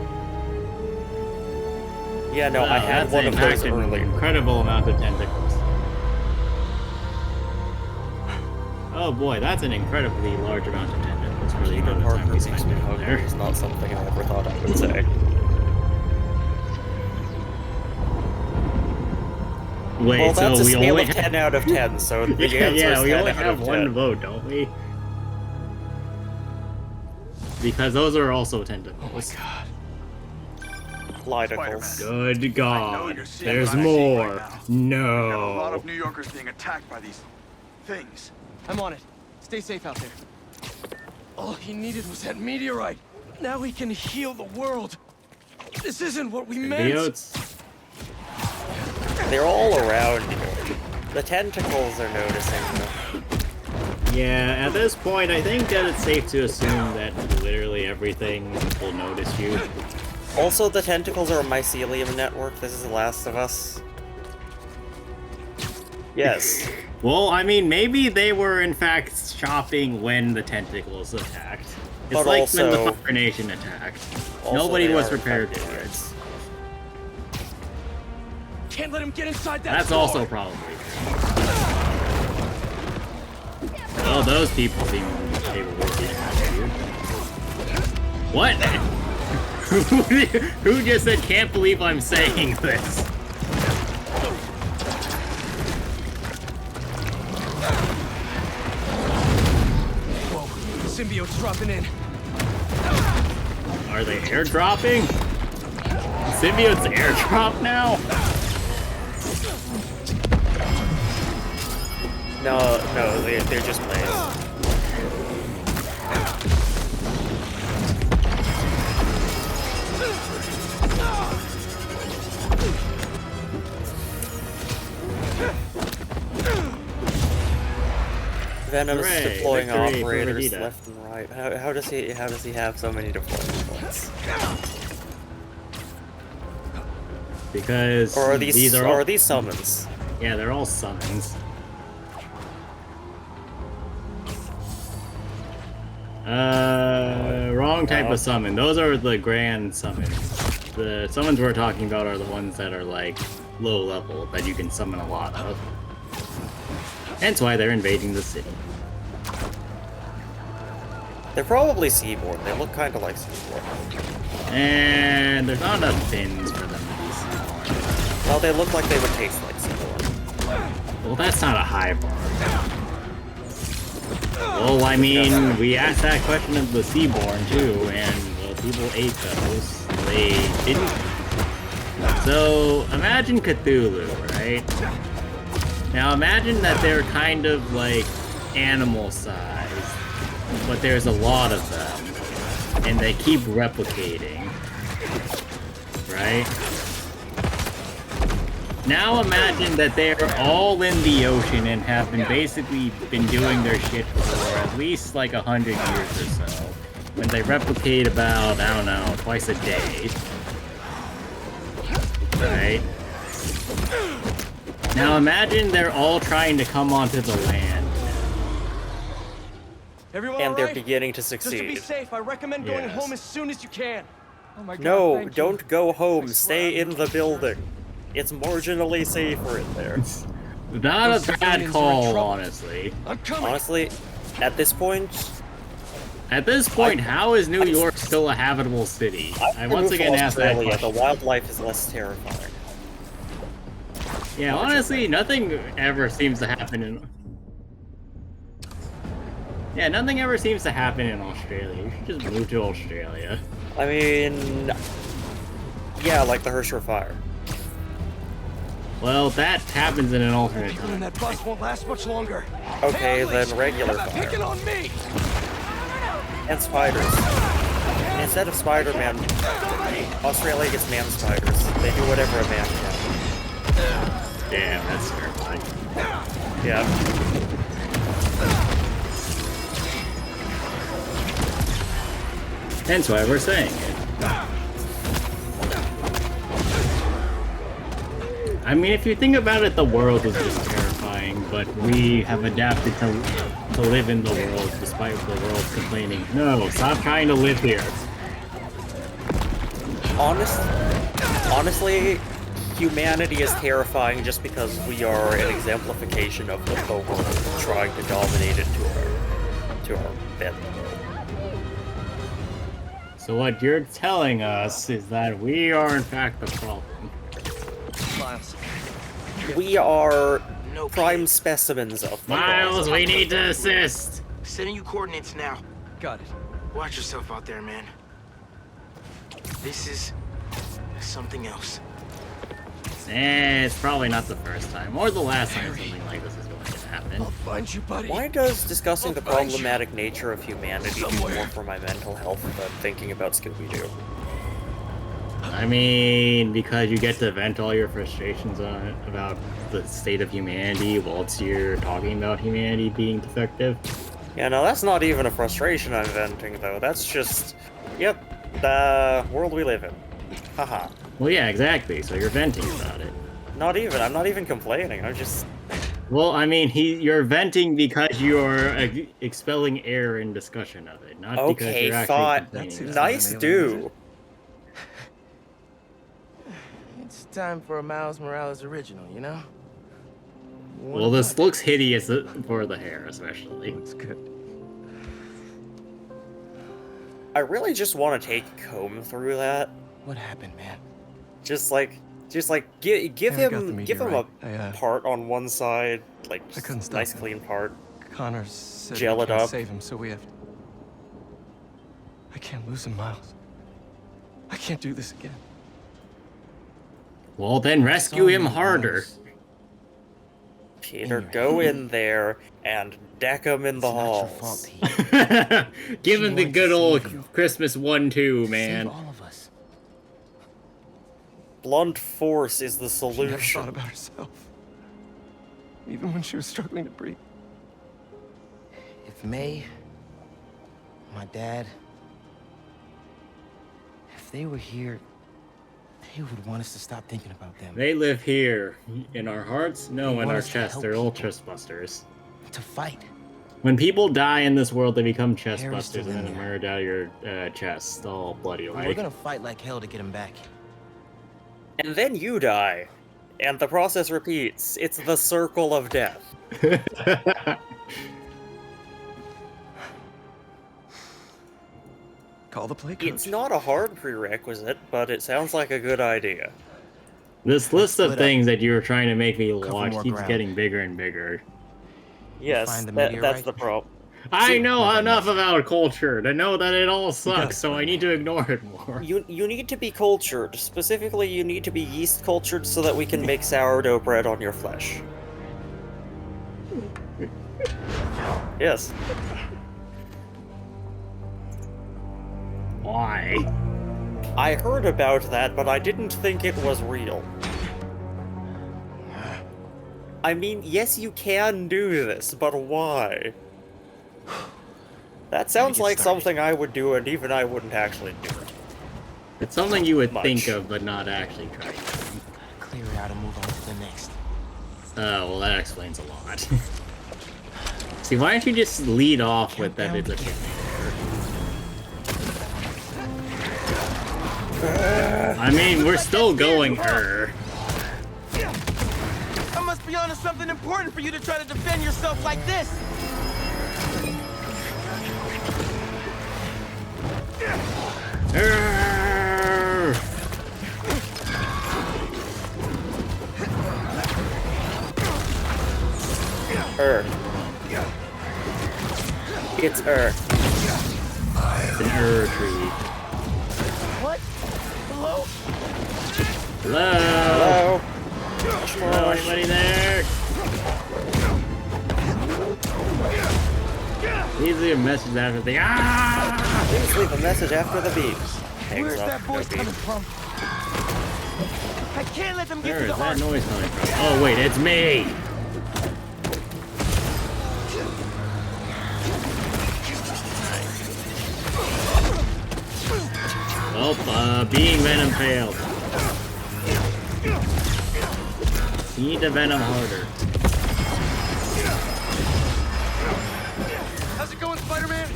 Yeah, no, I Wow, had that's one in of those fact an earlier. incredible amount of tentacles. Oh boy, that's an incredibly large amount of tentacles for the Peter amount of time Parker we makes spent me down hungry there. is not something I ever thought I would say. Wait, Well, that's so a we scale only of have... 10 out of 10, so the answer yeah, is we 10 only out have of one 10. vote, don't we? Because those are also tentacles. God. Lidicles. Good God. you're seeing There's what I see more. right now. We have a lot No. of New Yorkers being attacked by these things. I'm on it. Stay safe out there. All he needed was that meteorite. Now he can heal the world. This isn't what we meant. Symbiotes. They're all around you. The tentacles are noticing them. Yeah, at this point, I think that it's safe to assume that literally everything will notice you. Also, the tentacles are a mycelium network. This is The Last of Us. Yes. Well, I mean, maybe they were in fact shopping when the tentacles attacked. It's But like also- when the Fire Nation attacked. Also, Nobody they was are prepared for infected it. units. Can't let him get inside that That's door. also probably true. Oh, those people seem capable of being attached. What? Who just said, can't believe I'm saying this? Whoa, symbiote's dropping in. Are they airdropping? symbiotes airdrop now? No, they're just playing. Venom's Hooray, deploying victory for operators Vegeta. left and right. How does he have so many deployment points? Because Or are these all, these summons? yeah, they're all summons. Wrong type of summon. Those are the grand summons. The summons we're talking about are the ones that are like low level that you can summon a lot of. Hence why they're invading the city. They're probably Seaborn. They look kind of like Seaborn. And there's not enough fins for them to be Seaborn. Well, they look like they would taste like Seaborn. Well, that's not a high bar. Well, I mean, we asked that question of the Seaborn too, and well, people ate those. They didn't. So imagine Cthulhu, right? Now imagine that they're kind of like animal sized, but there's a lot of them, and they keep replicating, right? Now imagine that they're all in the ocean and have basically been doing their shit for at least like 100 years or so, when they replicate about, I don't know, twice a day, right? Now imagine they're all trying to come onto the land. Everyone And they're alright? beginning to Just to be succeed. safe, I recommend going Yes. home as soon as you can. Oh my God, No, thank you. don't go home. Stay in the building. It's marginally safer in there. Not Those a bad civilians are in call, trouble. honestly. I'm coming. Honestly, at this point, How is New York still a habitable city? I once again ask that Australia, question. the wildlife is less terrifying. Yeah, honestly, nothing ever seems to happen in... Yeah, nothing ever seems to happen in Australia. You should just move to Australia. I mean, yeah, like the Hershey Fire. Well, that happens in an alternate People in time. that bus won't last much longer. Okay, Families, then regular they're not picking fire. on me. And spiders. And instead of Spider-Man, Australia gets man spiders. They do whatever a man can. Damn, that's terrifying. Yeah. Hence why we're saying it. I mean, if you think about it, the world is just terrifying, but we have adapted to live in the world despite the world complaining, no, stop trying to live here. Honestly, humanity is terrifying just because we are an exemplification of the world trying to dominate it to our bed. So what you're telling us is that we are in fact the problem. Miles. We are No prime kids. specimens of the Miles, world. we need to assist! Sending you coordinates now. Got it. Watch yourself out there, man. This is something else. It's probably not the first time, or the last time something like this is going to happen. I'll find you, buddy. Why does discussing the I'll find you. problematic nature of humanity do Somewhere. more for my mental health than thinking about Scooby-Doo? I mean, because you get to vent all your frustrations on about the state of humanity whilst you're talking about humanity being defective. Yeah, no, that's not even a frustration I'm venting, though. That's just, yep, the world we live in. Haha. Well, yeah, exactly. So you're venting about it. Not even. I'm not even complaining. I'm just... Well, I mean, you're venting because you're expelling air in discussion of it, not because Okay, you're actually thought. complaining. Nice do. It's time for a Miles Morales original, you know? Well, this looks hideous for the hair, especially. Looks good. I really just want to take a comb through that. What happened, man? Just like give Yeah, I got the him meteorite. a part on one side, like I couldn't stop nice him. clean part. Connor said Gel we it can't up. save him, so we have. I can't lose him, Miles. I can't do this again. Well, then rescue him harder. Peter, go in there and deck him in the halls. Give him the good old Christmas 1-2, man. Save all of us. Blunt force is the She never thought solution. about herself. Even when she was struggling to breathe. If May, my dad, if they were here, they would want us to stop thinking about them. They live here. In our hearts? No, They in want our us to chests. help They're all people. chestbusters. To fight. When people die in this world, they become chestbusters Harry's still and then in there. emerge out of your chest, all bloody We're like. gonna fight like hell to get him back. And then you die. And the process repeats. It's the circle of death. Call the play coach. It's not a hard prerequisite, but it sounds like a good idea. This list of split up. things that you were trying to make me Cover watch more keeps ground. getting bigger and bigger. Yes, find the that's meteorite? the problem. I know enough about culture to know that it all sucks, so I need to ignore it more. You need to be cultured. Specifically, you need to be yeast cultured so that we can make sourdough bread on your flesh. Yes. Why? I heard about that, but I didn't think it was real. I mean, yes, you can do this, but why? That sounds get like started. something I would do, and even I wouldn't actually do it. It's something you would Much. think of, but not actually try. Clear it out and move on to the next. Oh, well, that explains a lot. See, why don't you just lead off with that it's a I mean, we're still going her. I must be onto something important for you to try to defend yourself like this. Her. Her. It's her. It's an tree. What? Hello? Hello? Hello? Hello, anybody there? Please leave a message after the Please leave a message after the beep. Where's Hangs up, that voice no beep. coming from? I can't let them get Where to is the that heart. noise coming from? Oh wait, it's me! Oh, being Venom failed. You need to Venom harder. How's it going, Spider-Man? I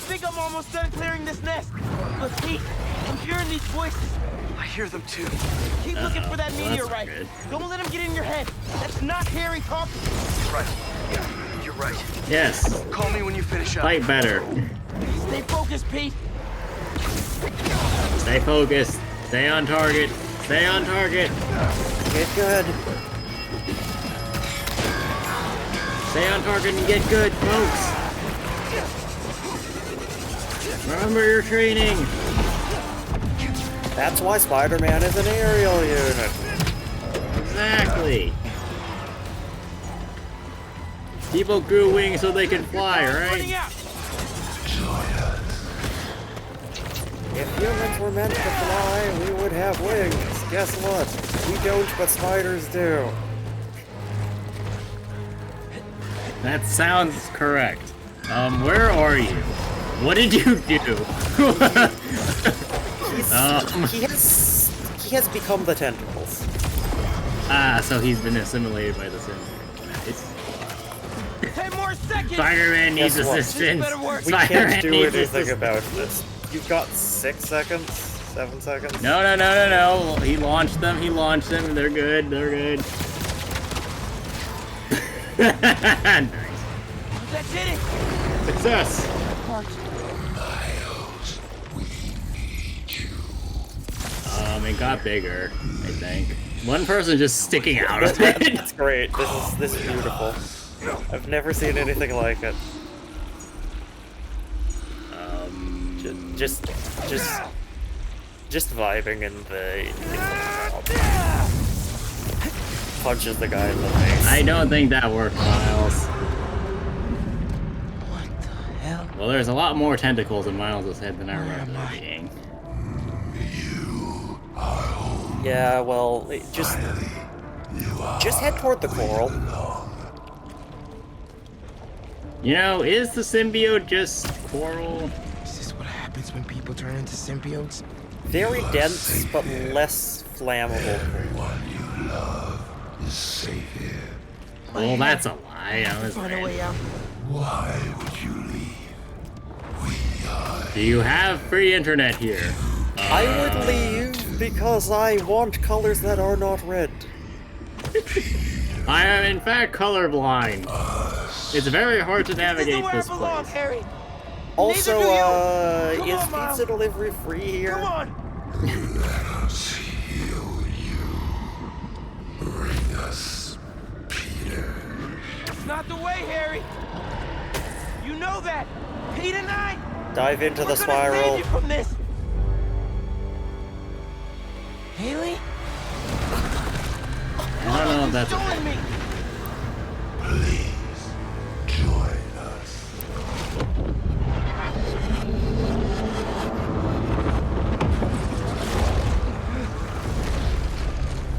think I'm almost done clearing this nest. But Pete, I'm hearing these voices. I hear them too. Keep looking for that well, that's meteorite. good. Don't let him get in your head. That's not Harry talking. Right. You're right. Yes, Call me when you finish up. fight better. Stay focused, Pete. Stay focused. Stay on target. Stay on target. Get good. Stay on target and get good, folks. Remember your training. That's why Spider-Man is an aerial unit. Exactly. People grew wings so they can fly, Running right? out. If humans were meant to fly, we would have wings. Guess what? We don't, but spiders do. That sounds correct. Where are you? What did you do? He has become the tentacles. So he's been assimilated by the symbiote. Nice. 10 more seconds. Spider-Man needs Guess what? assistance. This better work. We can't Spider-Man do needs anything assistance. about this. You've got 6 seconds? 7 seconds? No. He launched them. They're good. Nice. That did it. Success. Miles, we need you. It got bigger, I think. One person just sticking out of it. That's great. This is beautiful. I've never seen anything like it. Just vibing in the punches the guy in the face. I don't think that worked, Miles. What the hell? Well, there's a lot more tentacles in Miles' head than I remember there being. Yeah, well, just head toward the coral. You know, is the symbiote just coral? Is this what happens when people turn into symbiotes? Very dense, but less flammable. You love is safe here. Well, that's a lie. I was Find a right. way out. Why would you leave? Do you have free internet here? I would leave because I want colors that are not red. I am in fact colorblind. It's very hard to navigate this belong, place. Harry. Also, Come is on, Miles. pizza delivery free here? Come on. Let us heal you. Bring us Peter. It's not the way, Harry. You know that. Pete and I. Dive into the We're gonna spiral. save you from this. Haley? I don't know if that's Join me. Please join us.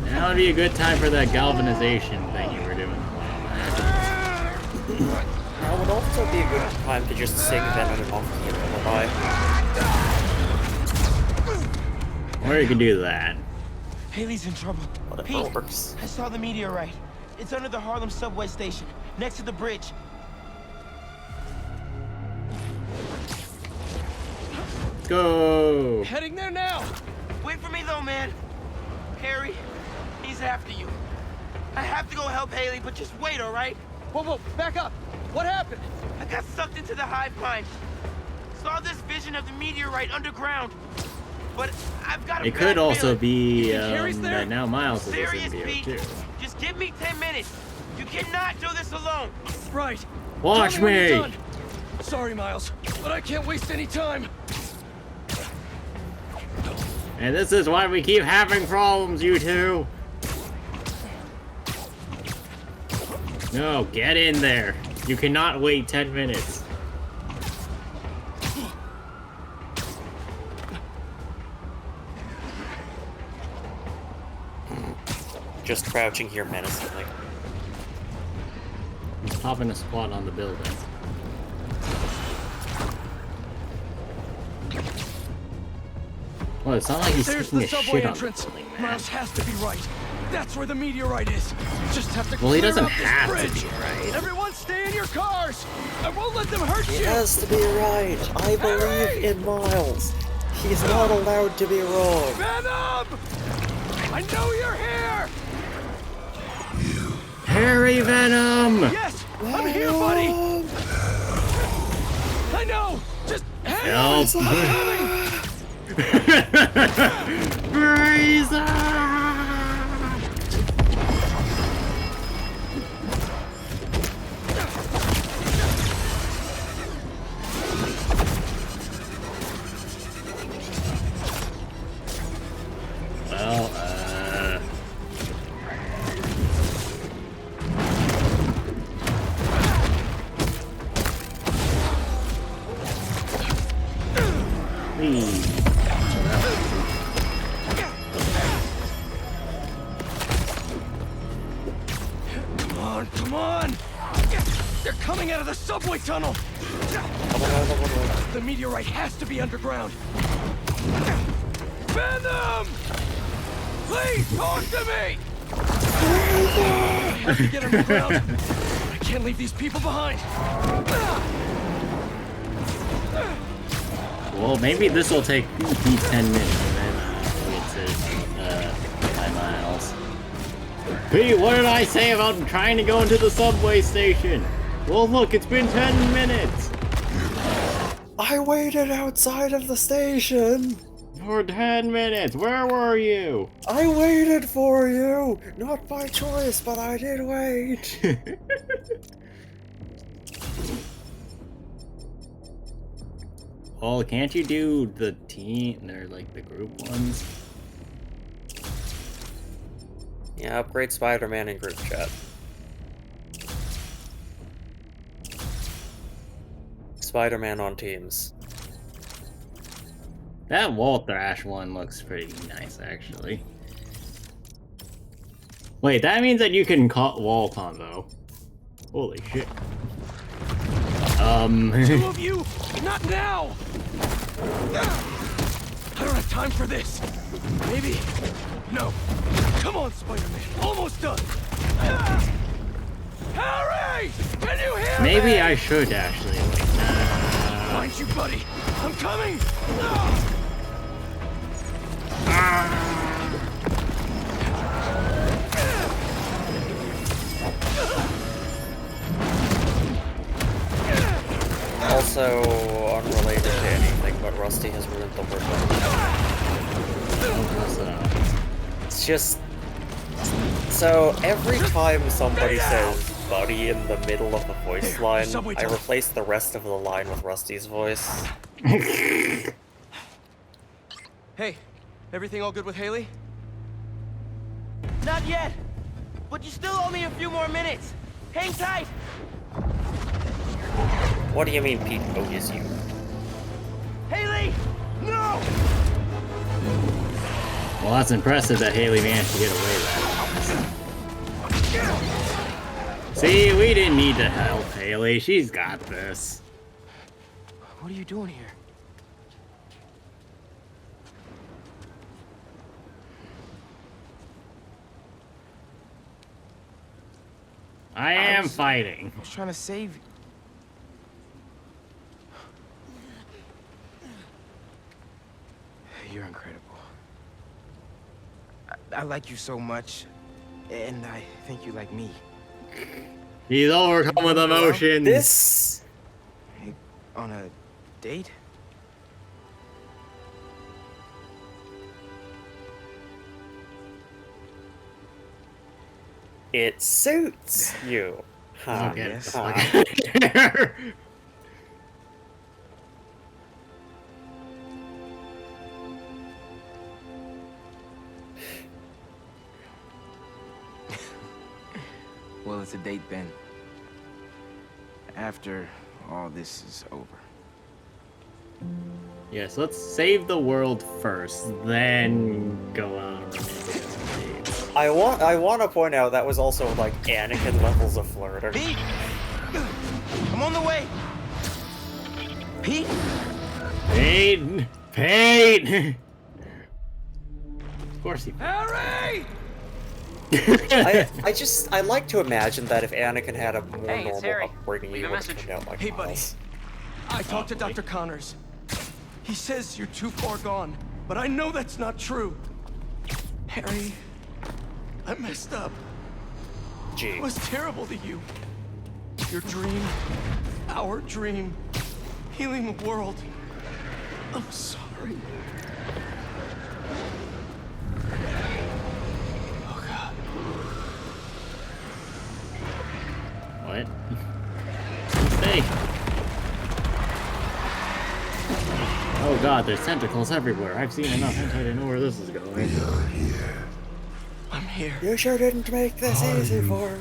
Now would be a good time for that galvanization thing you were doing. That would also be a good time to just sing Venom off the lullaby. Or you can do that. Haley's in trouble. Whatever Pete, works. I saw the meteorite. It's under the Harlem subway station, next to the bridge. Go! Heading there now. Wait for me though, man. Harry, he's after you. I have to go help Haley, but just wait, all right? Whoa, back up. What happened? I got sucked into the hive mind. Saw this vision of the meteorite underground. But I've got a It could bad also feeling. be Harry's there? that now Miles is a Serious, symbiote Pete. too. Just give me 10 minutes. You cannot do this alone. Right. Watch Tell me when you're me! done. Sorry, Miles, but I can't waste any time. And this is why we keep having problems, you two. No, get in there. You cannot wait 10 minutes. Just crouching here menacingly. He's popping a squat on the building. Well, it's not like he's There's taking the a subway shit on the entrance. building, man. Miles has to be right. That's where the meteorite is. Just have to Well, he clear doesn't out this have to bridge. be right. Everyone stay in your cars. I won't let them hurt He you. has to be right. I believe in Miles. He's not allowed to be wrong. Venom! I know you're here. Harry Venom! Yes, I'm here, buddy. I know. Just hang on. Help! I'm coming. Brazen! Well, Come on. They're coming out of the subway tunnel. The meteorite has to be underground. Venom! Please talk to me! I have to get underground. I can't leave these people behind. well, maybe this will take Pete 10 minutes, and then it's by Miles. Pete, what did I say about trying to go into the subway station? Well, look, it's been 10 minutes. I waited outside of the station. For 10 minutes. Where were you? I waited for you. Not by choice, but I did wait. Well, can't you do the team or like the group ones? Yeah, upgrade Spider-Man in group chat. Spider-Man on Teams. That wall thrash one looks pretty nice, actually. Wait, that means that you can wall combo. Holy shit. Two of you! Not now! I don't have time for this. Maybe. No. Come on, Spider-Man. Almost done. Harry! Can you hear me? Maybe I should actually. Find you, buddy. I'm coming. Also, unrelated to anything, but Rusty has ruined the word. It's just... So, every time somebody says buddy in the middle of the voice line, I replace the rest of the line with Rusty's voice. Hey, everything all good with Haley? Not yet, but you still owe me a few more minutes. Hang tight. What do you mean Pete owes you? Haley! No! Well, that's impressive that Haley managed to get away with that. See, we didn't need to help Haley. She's got this. What are you doing here? I am fighting. I was trying to save you. You're incredible. I like you so much, and I think you like me. He's overcome with emotions. This... Hey, on a date? It suits you. Huh. Yes. Well, it's a date then. After all this is over. Yes, let's save the world first, then go out on I want to point out that was also like Anakin levels of flirting. Pete! I'm on the way! Pete? Pete! Of course he... Harry! I like to imagine that if Anakin had a more normal upbringing, he would have turned out like Hey, Miles. buddy. I talked to Dr. Connors. He says you're too far gone, but I know that's not true. Harry, I messed up. Gee. It was terrible to you. Your dream, our dream, healing the world. I'm sorry. Oh, God. What? Mistake. Oh god, there's tentacles everywhere. I've seen enough hentai to know where this is going. I'm here. You sure didn't make this easy for me.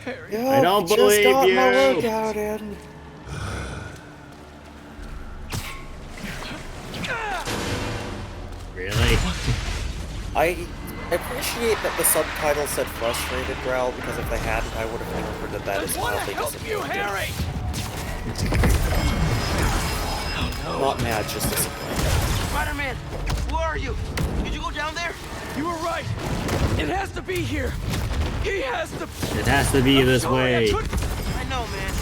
Harry. Yo, I don't believe just got you. my workout in. Really? I appreciate that the subtitle said frustrated growl, because if they hadn't, I would have interpreted that as mildly disappointed. Not mad, just disappointed. Spider-Man, who are you? Did you go down there? You were right. It has to be here. He has to. It has to be this way. I know, man.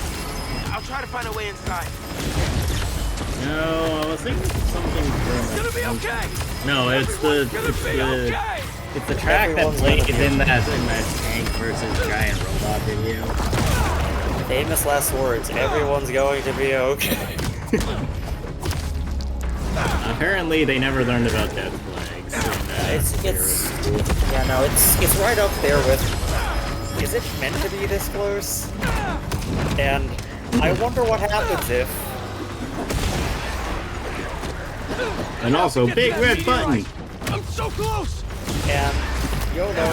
I'll try to find a way inside. No, I was thinking something It's gonna be from... okay. No, it's the track that plays in that tank versus giant robot video. Famous last words, everyone's going to be okay. Apparently they never learned about death flags. It's right up there with, is it meant to be this close? And I wonder what happens if... And also, big red button! I'm so close! And YOLO.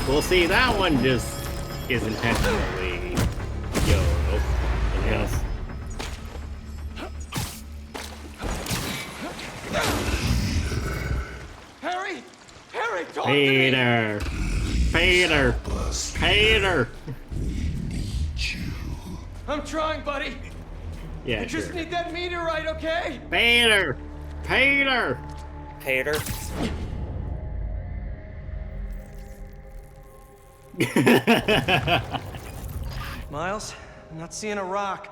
Well, see, that one just is intentionally YOLO. Yes. Harry! Harry, talk Peter! Peter! Peter! I'm trying, buddy. Yeah, I just sure. need that meteorite, okay? Peter! Peter! Peter. Miles, I'm not seeing a rock.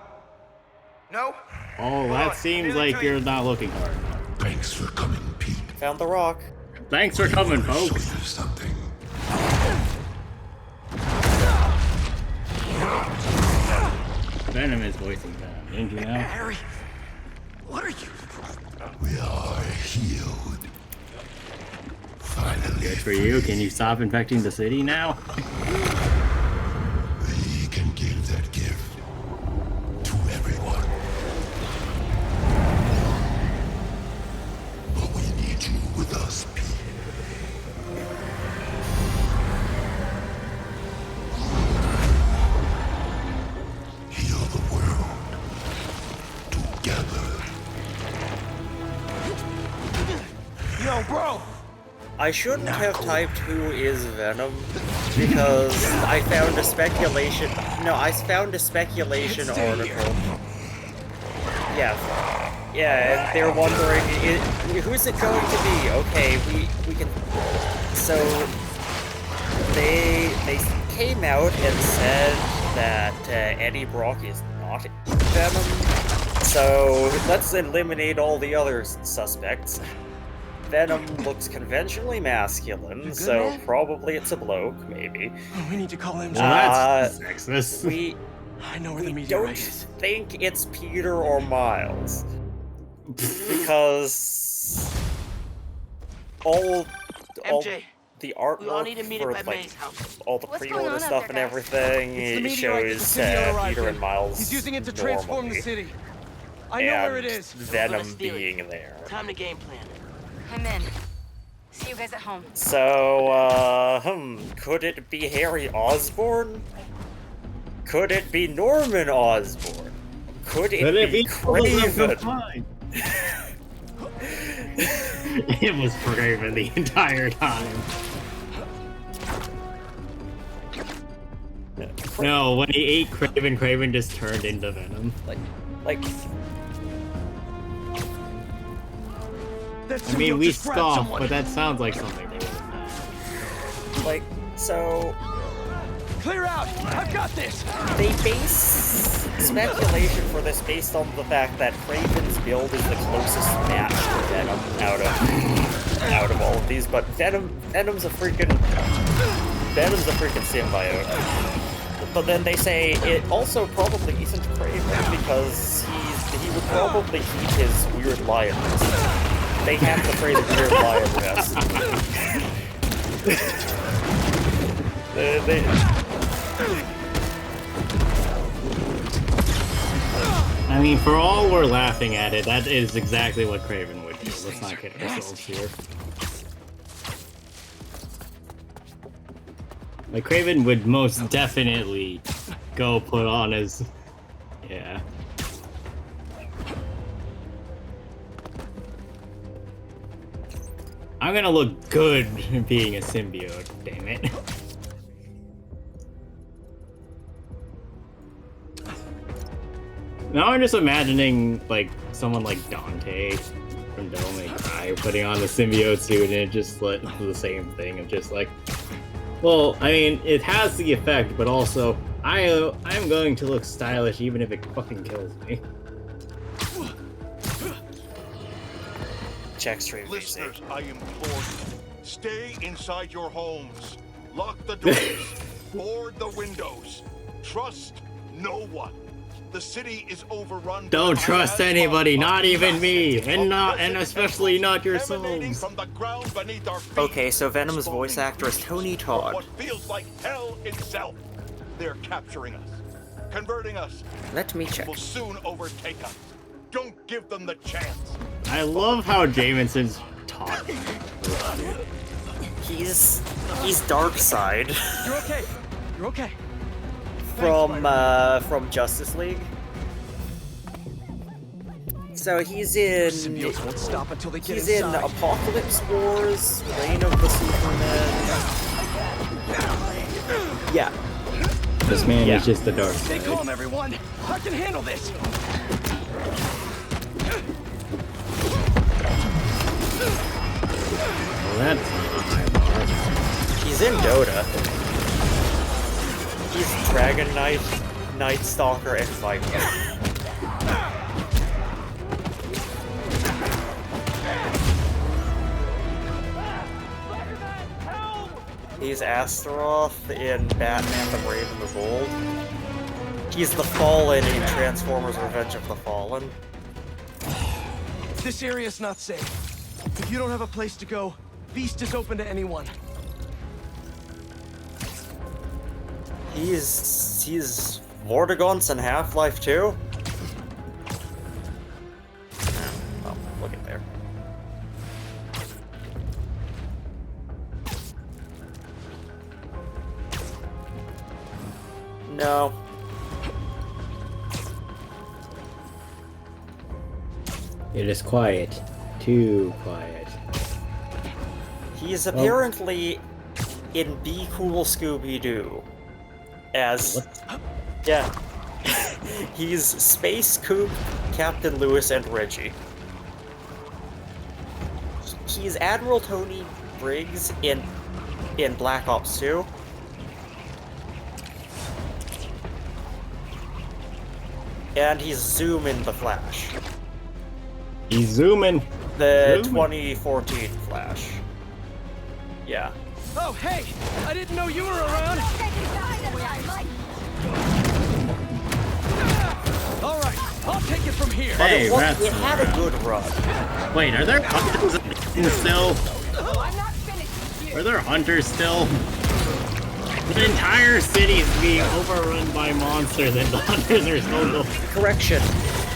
No? Oh, that seems like you're not looking hard. Thanks for coming, Pete. Found the rock. Thanks for coming, folks. Show you something. Venom is voicing Venom, didn't you know? Harry, what are you? We are healed. Finally. Good for you. Can you stop infecting the city now? We can give that gift to everyone. But we need you with us, Pete. Heal the world together. Yo, bro! I shouldn't have typed who is Venom because I found a speculation. No, I found a speculation article. Yeah, yeah, and they're wondering who's it going to be. Okay, we can. So they came out and said that Eddie Brock is not Venom. So let's eliminate all the other suspects. Venom looks conventionally masculine, so man? probably it's a bloke, maybe. We need to call him. Well, that's sexist. I know where the We meteorite don't is. think it's Peter or Miles. Because all MJ, the we all artwork need to meet for up at like May's house. all the What's going pre-order on out stuff there, and guys? everything, It's the it meteorite that the shows symbiote arrived Peter in. and Miles He's using it to transform the normally, city. I know where it and is. Venom steal it. being there. Time to game plan. I'm in. See you guys at home. So, could it be Harry Osborn? Could it be Norman Osborn? Could it be Kraven? It was Kraven the entire time. No, when he ate Kraven, Kraven just turned into Venom. Like. I mean, we scoff, but that sounds like something they would have done. Like, so. Clear out! I've got this! They base speculation for this based on the fact that Kraven's build is the closest match to Venom out of all of these, but Venom's a freaking symbiote. But then they say it also probably isn't Kraven because he would probably keep his weird lion vest. They have to trade the weird lion vest. I mean, for all we're laughing at it, that is exactly what Kraven would do. Let's not kid ourselves here. Like, Kraven would most definitely go put on his... Yeah. I'm gonna look good being a symbiote, damn it. Now I'm just imagining, like, someone like Dante from Devil May Cry putting on the symbiote suit and it just like the same thing of just like, well, I mean, it has the effect, but also I'm going to look stylish even if it fucking kills me. Check stream. Listeners, I implore you, stay inside your homes. Lock the doors. Board the windows. Trust no one. The city is overrun. Don't trust anybody, not even me, and especially not yourselves. From the ground beneath our feet. Okay, so Venom's voice actor is Tony Todd. What feels like hell itself. They're capturing us, converting us. Let me check. Will soon overtake us. Don't give them the chance. I love how Jameson's talking He's Darkseid You're okay. You're okay. from Justice League. So he's in. Symbiotes won't stop until they get He's in inside. Apocalypse Wars, Reign of the Superman. Yeah. This man Yeah. is just the dark Stay side. calm, everyone. I can handle this. Well, that's not a high bar. He's in Dota. He's Dragon Knight, Night Stalker, and Viper. He's Astaroth in Batman the Brave and the Bold. He's the Fallen in Transformers Revenge of the Fallen. This area's not safe. If you don't have a place to go, Beast is open to anyone. He's Vortigaunts in Half-Life 2? Oh, look at there. No. It is quiet. Too quiet. He's apparently in Be Cool Scooby-Doo. As... Yeah. He's Space Coop, Captain Lewis, and Reggie. He's Admiral Tony Briggs in Black Ops 2. And he's Zoom in The Flash. He's zooming. The Zooming. 2014 Flash. Yeah. Oh, hey! I didn't know you were around! Alright, I'll take it from here! Hey, But that's it had a good run. Wait, are there hunters still? I'm not finished. Are there hunters still? The entire city is being overrun by monsters and the hunters are still Correction.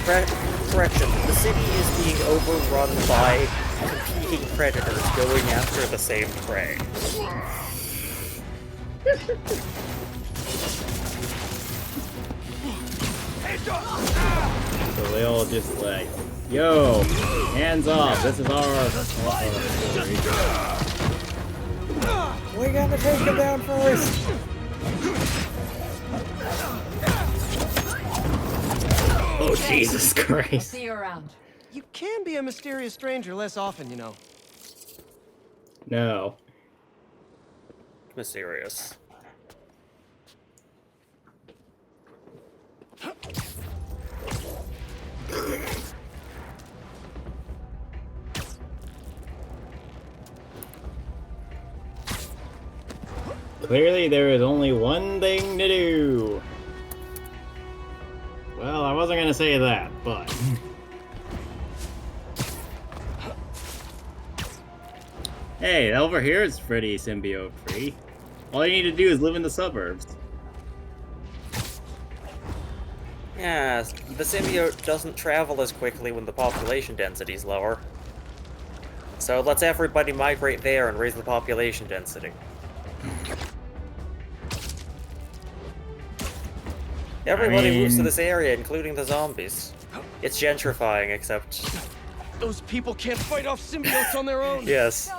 Correction. The city is being overrun by competing predators going after the same prey. So they all just like, yo, hands off, this is our... We gotta take him down first! Oh, Jesus Christ. See you around. You can be a mysterious stranger less often, you know. No. Mysterious. Clearly there is only one thing to do. Well, I wasn't gonna say that, but... Hey, over here it's pretty symbiote free. All you need to do is live in the suburbs. Yeah, the symbiote doesn't travel as quickly when the population density is lower. So let's everybody migrate there and raise the population density. Everybody moves to this area, including the zombies. It's gentrifying, except... Those people can't fight off symbiotes on their own! Yes.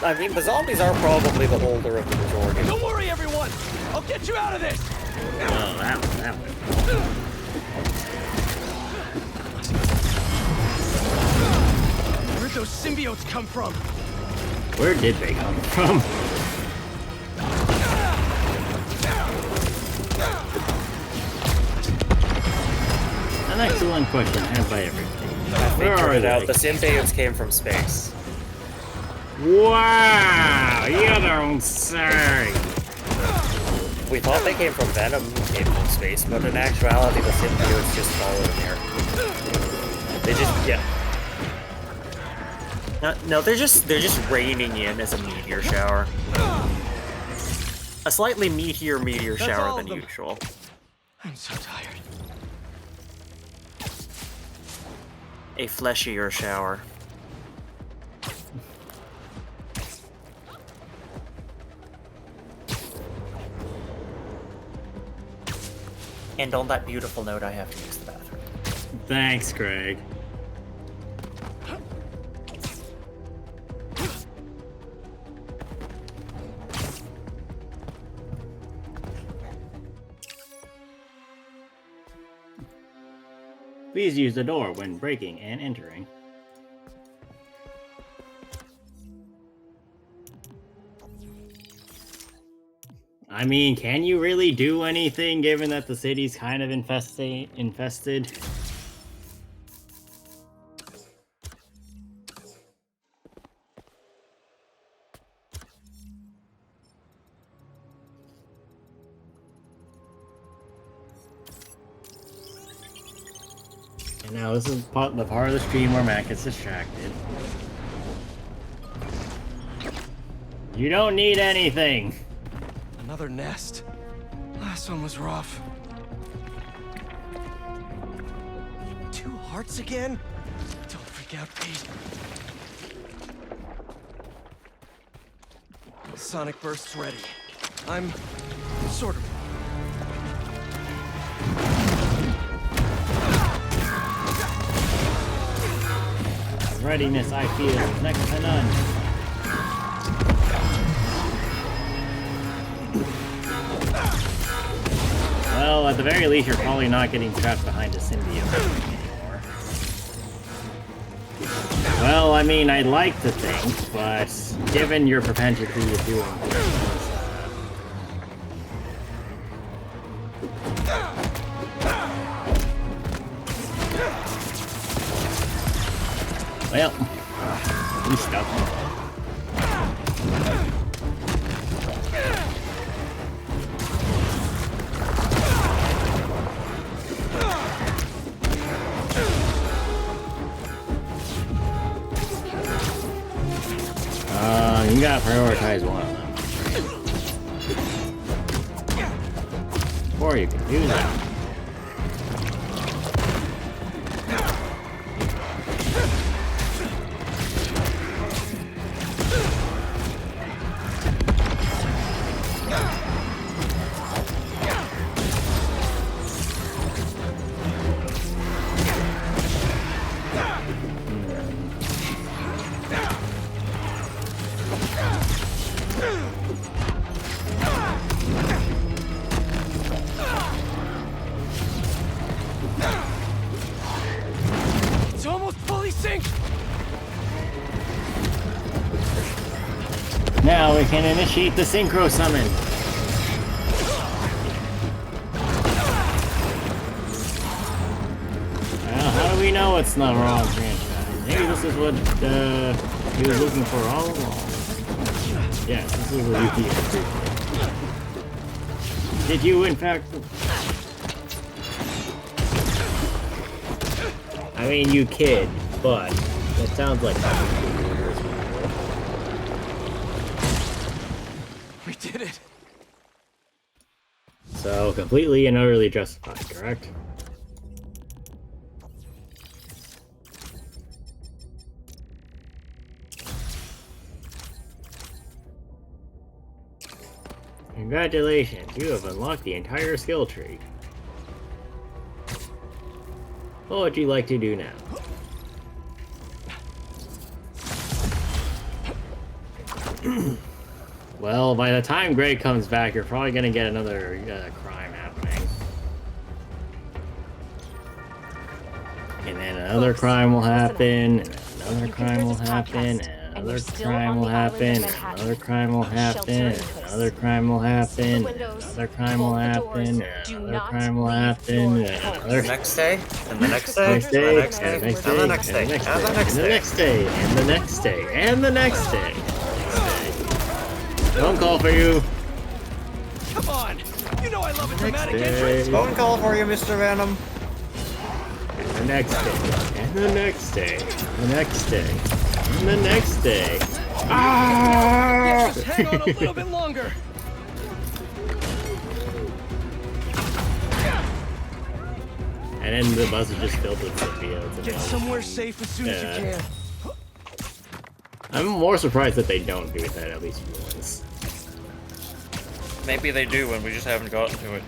I mean, the zombies are probably the holder of the majority. Don't worry, everyone! I'll get you out of this! Oh, that one. Where'd those symbiotes come from? Where did they come from? An excellent question, asked by everybody. Where are It out. they? The symbiotes came from space. Wow, you don't say. We thought they came from Venom, came from space, but in actuality, the symbiotes just followed here. They just, yeah. No, they're just raining in as a meteor shower. A slightly meteor shower than usual. I'm so tired. A fleshier shower. And on that beautiful note, I have to use the bathroom. Thanks, Greg. Please use the door when breaking and entering. I mean, can you really do anything given that the city's kind of infested? And now this is the part of the stream where Matt gets distracted. You don't need anything! Another nest. Last one was rough. 2 hearts again? Don't freak out, Pete. Sonic Burst's ready. I'm sort of. Readiness, I feel, is next to none. Well, at the very least, you're probably not getting trapped behind a symbiote anymore. Well, I mean, I'd like to think, but given your propensity to doing things, well, he's stuck. You gotta prioritize one of them. Before you can do that. Now we can initiate the Synchro Summon. Well, how do we know it's not wrong franchise? Maybe this is what he was looking for all along. Yes, this is what he did. Did you, in fact... I mean, you kid, but it sounds like that. We did it. So, completely and utterly justified, correct? Congratulations, you have unlocked the entire skill tree. What would you like to do now? Well, by the time Greg comes back, you're probably gonna get another crime happening. And then another crime will happen, and another crime will happen, and another crime will happen, and another crime will happen, and another crime will happen, and another crime will happen, and another crime will happen, and another... Next day, and the next day, next day, and the next day, and the next day, and the next day, and the next day, and the next day. Phone call for you. Come on! You know I love a dramatic entrance! Phone call for you, Mr. Venom. And the next day. And the next day. And the next day. And the next day. Ah! Yeah, just hang on a little bit longer! And then the bus is just filled with symbiotes. Get somewhere safe as soon as you can. I'm more surprised that they don't do that at least once. Maybe they do, and we just haven't gotten to it.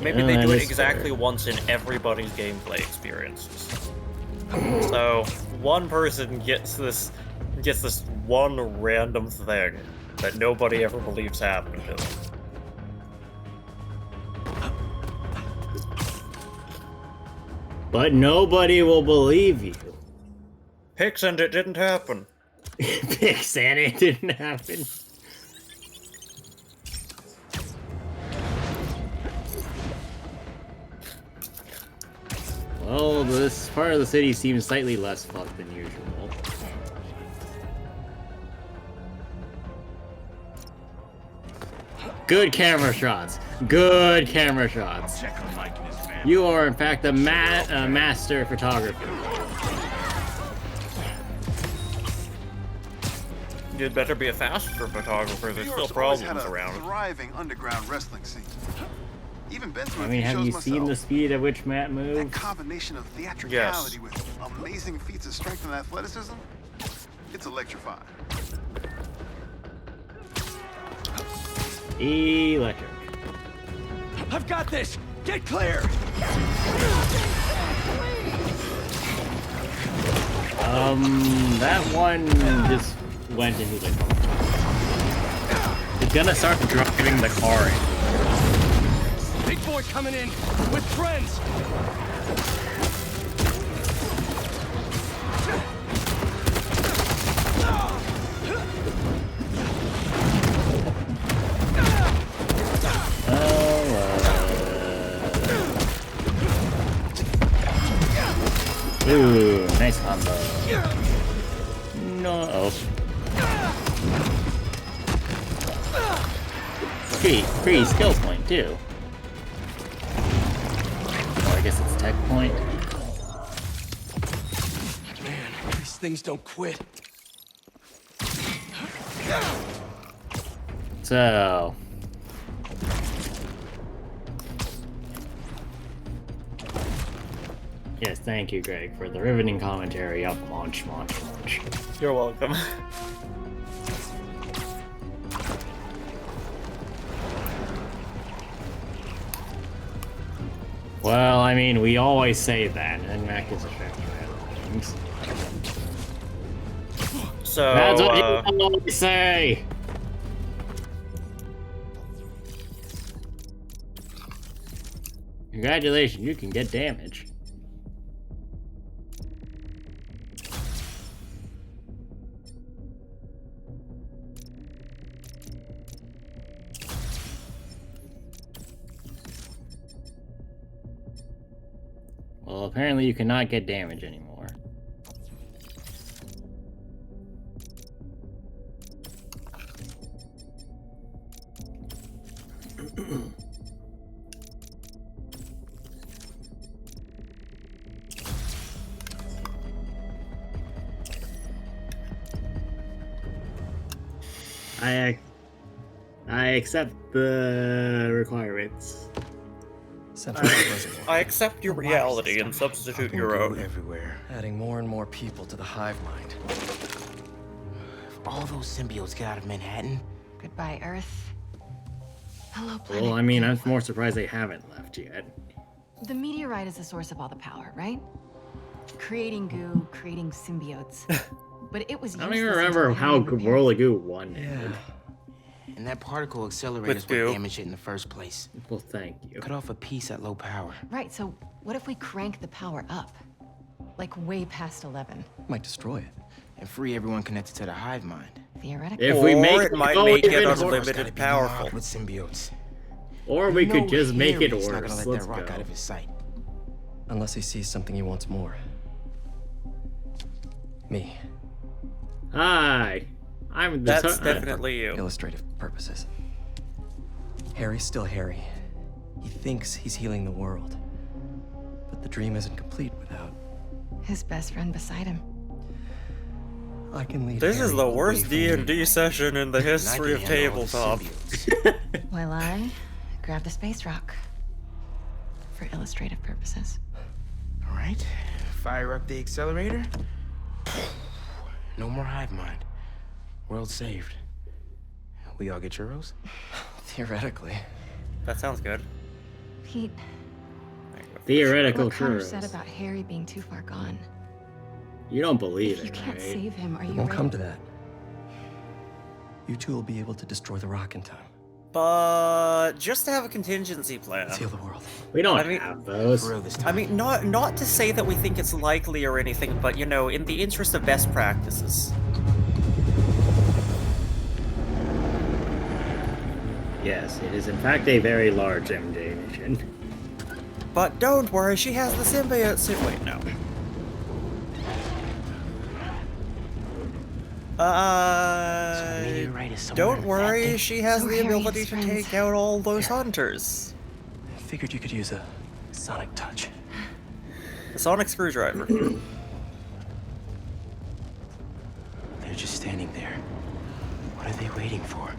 Maybe Yeah, they do that it is exactly fair. once in everybody's gameplay experiences. So one person gets this one random thing that nobody ever believes happened to them. But nobody will believe you. Pixand, it didn't happen. Pixan, it didn't happen. Well, this part of the city seems slightly less fucked than usual. Good camera shots. Good camera shots. You are, in fact, a master photographer. You'd better be a faster photographer. There's still New York's always problems had a around. thriving underground wrestling scene. Even been through I a mean, few have shows you myself. seen the speed at which Matt moves? That combination of theatricality with amazing feats of strength and athleticism, it's electrifying. Electric. I've got this! Get clear! That one just went into the car. It's gonna start driving the car in. Big boy coming in with friends! Ooh, nice combo. No. Oh. Free skills point too. Oh, I guess it's tech point. Man, these things don't quit. So. Yes, thank you, Greg, for the riveting commentary of Munch. You're welcome. Well, I mean, we always say that, and Mac is a factor of things. So, that's what you always say! Congratulations, you can get damage. Well, apparently you cannot get damage anymore. I accept the requirements. I accept your reality and substitute your own. Everywhere. Adding more and more people to the hive mind. If all those symbiotes get out of Manhattan, Goodbye, Earth. Hello, planet. Well, I mean, I'm more surprised they haven't left yet. The meteorite is the source of all the power, right? Creating goo, creating symbiotes. But it was I don't even remember how Whirl of Goo 1 ended. and that particle accelerator is what damaged it in the first place. Well, thank you. Cut off a piece at low power. Right, so what if we crank the power up? Like way past 11? Might destroy it. And free everyone connected to the hive mind. Theoretically. If we make it might go make it even unlimited powerful. With symbiotes. Or we could just make it Harry's worse. not gonna let Let's that rock go. out of his sight. Unless he sees something he wants more. Me. Hi. I'm the That's definitely you. Illustrative purposes. Harry's still Harry. He thinks he's healing the world. But the dream isn't complete without his best friend beside him. I can lead This is Harry the away worst from D&D session in the history of tabletop. While I grab the space rock for illustrative purposes. All right, fire up the accelerator. No more hive mind. World saved. We all get churros? Theoretically. That sounds good. Pete, Theoretical what Connor churros. said about Harry being too far gone. You don't believe If you it, can't right? save him, are you It won't ready? come to that. You two will be able to destroy the rock in time. But just to have a contingency plan. Let's heal the world. We don't I mean- have those. For real this I time. mean, not to say that we think it's likely or anything, but you know, in the interest of best practices. Yes, it is in fact a very large MJ mission. But don't worry, she has the symbiote suit. Wait, no. meteorite is somewhere Don't in that worry, thing. she has So the Harry ability has to friends. take out all those hunters. I figured you could use a sonic touch. The sonic screwdriver. They're just standing there. What are they waiting for?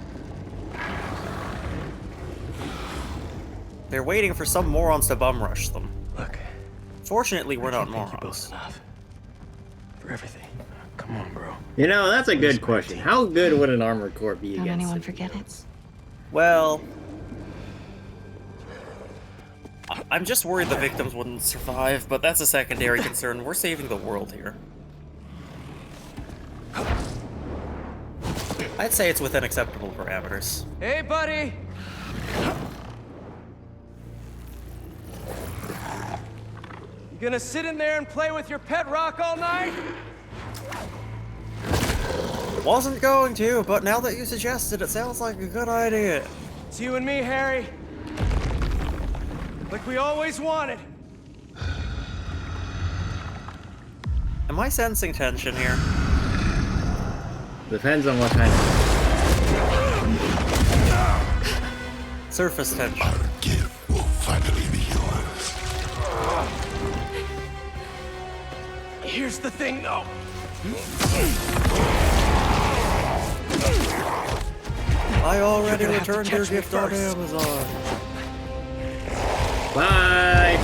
They're waiting for some morons to bum rush them. Look, Fortunately, we're not I can't thank you morons. both enough for everything. Come on, bro. You know, that's a good question. How good would an armored core be Don't against anyone forget it. symbiotes? Well, I'm just worried the victims wouldn't survive, but that's a secondary concern. We're saving the world here. I'd say it's within acceptable parameters. Hey, buddy! You gonna sit in there and play with your pet rock all night? Wasn't going to, but now that you suggested it, sounds like a good idea. It's you and me, Harry. Like we always wanted. Am I sensing tension here? Depends on what kind of... Surface tension. Our gift will finally be yours. Here's the thing, though. I already You're gonna have to returned your catch me gift on first. Amazon. Bye!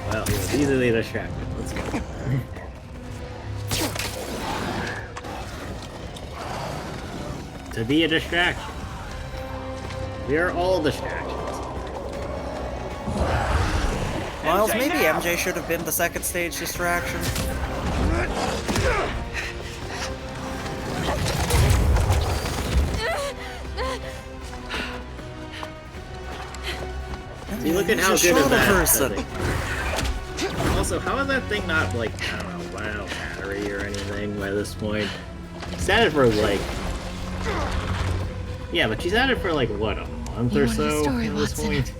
Well, he was easily distracted. Let's go. To be a distraction. We are all distractions. Miles, maybe MJ should have been the second stage distraction. See, look at You how just good shot of a that person. thing. Also, how is that thing not like, I don't know, wow battery or anything by this point? She's had it for like... Yeah, but she's had it for like, what, a month or so at this point?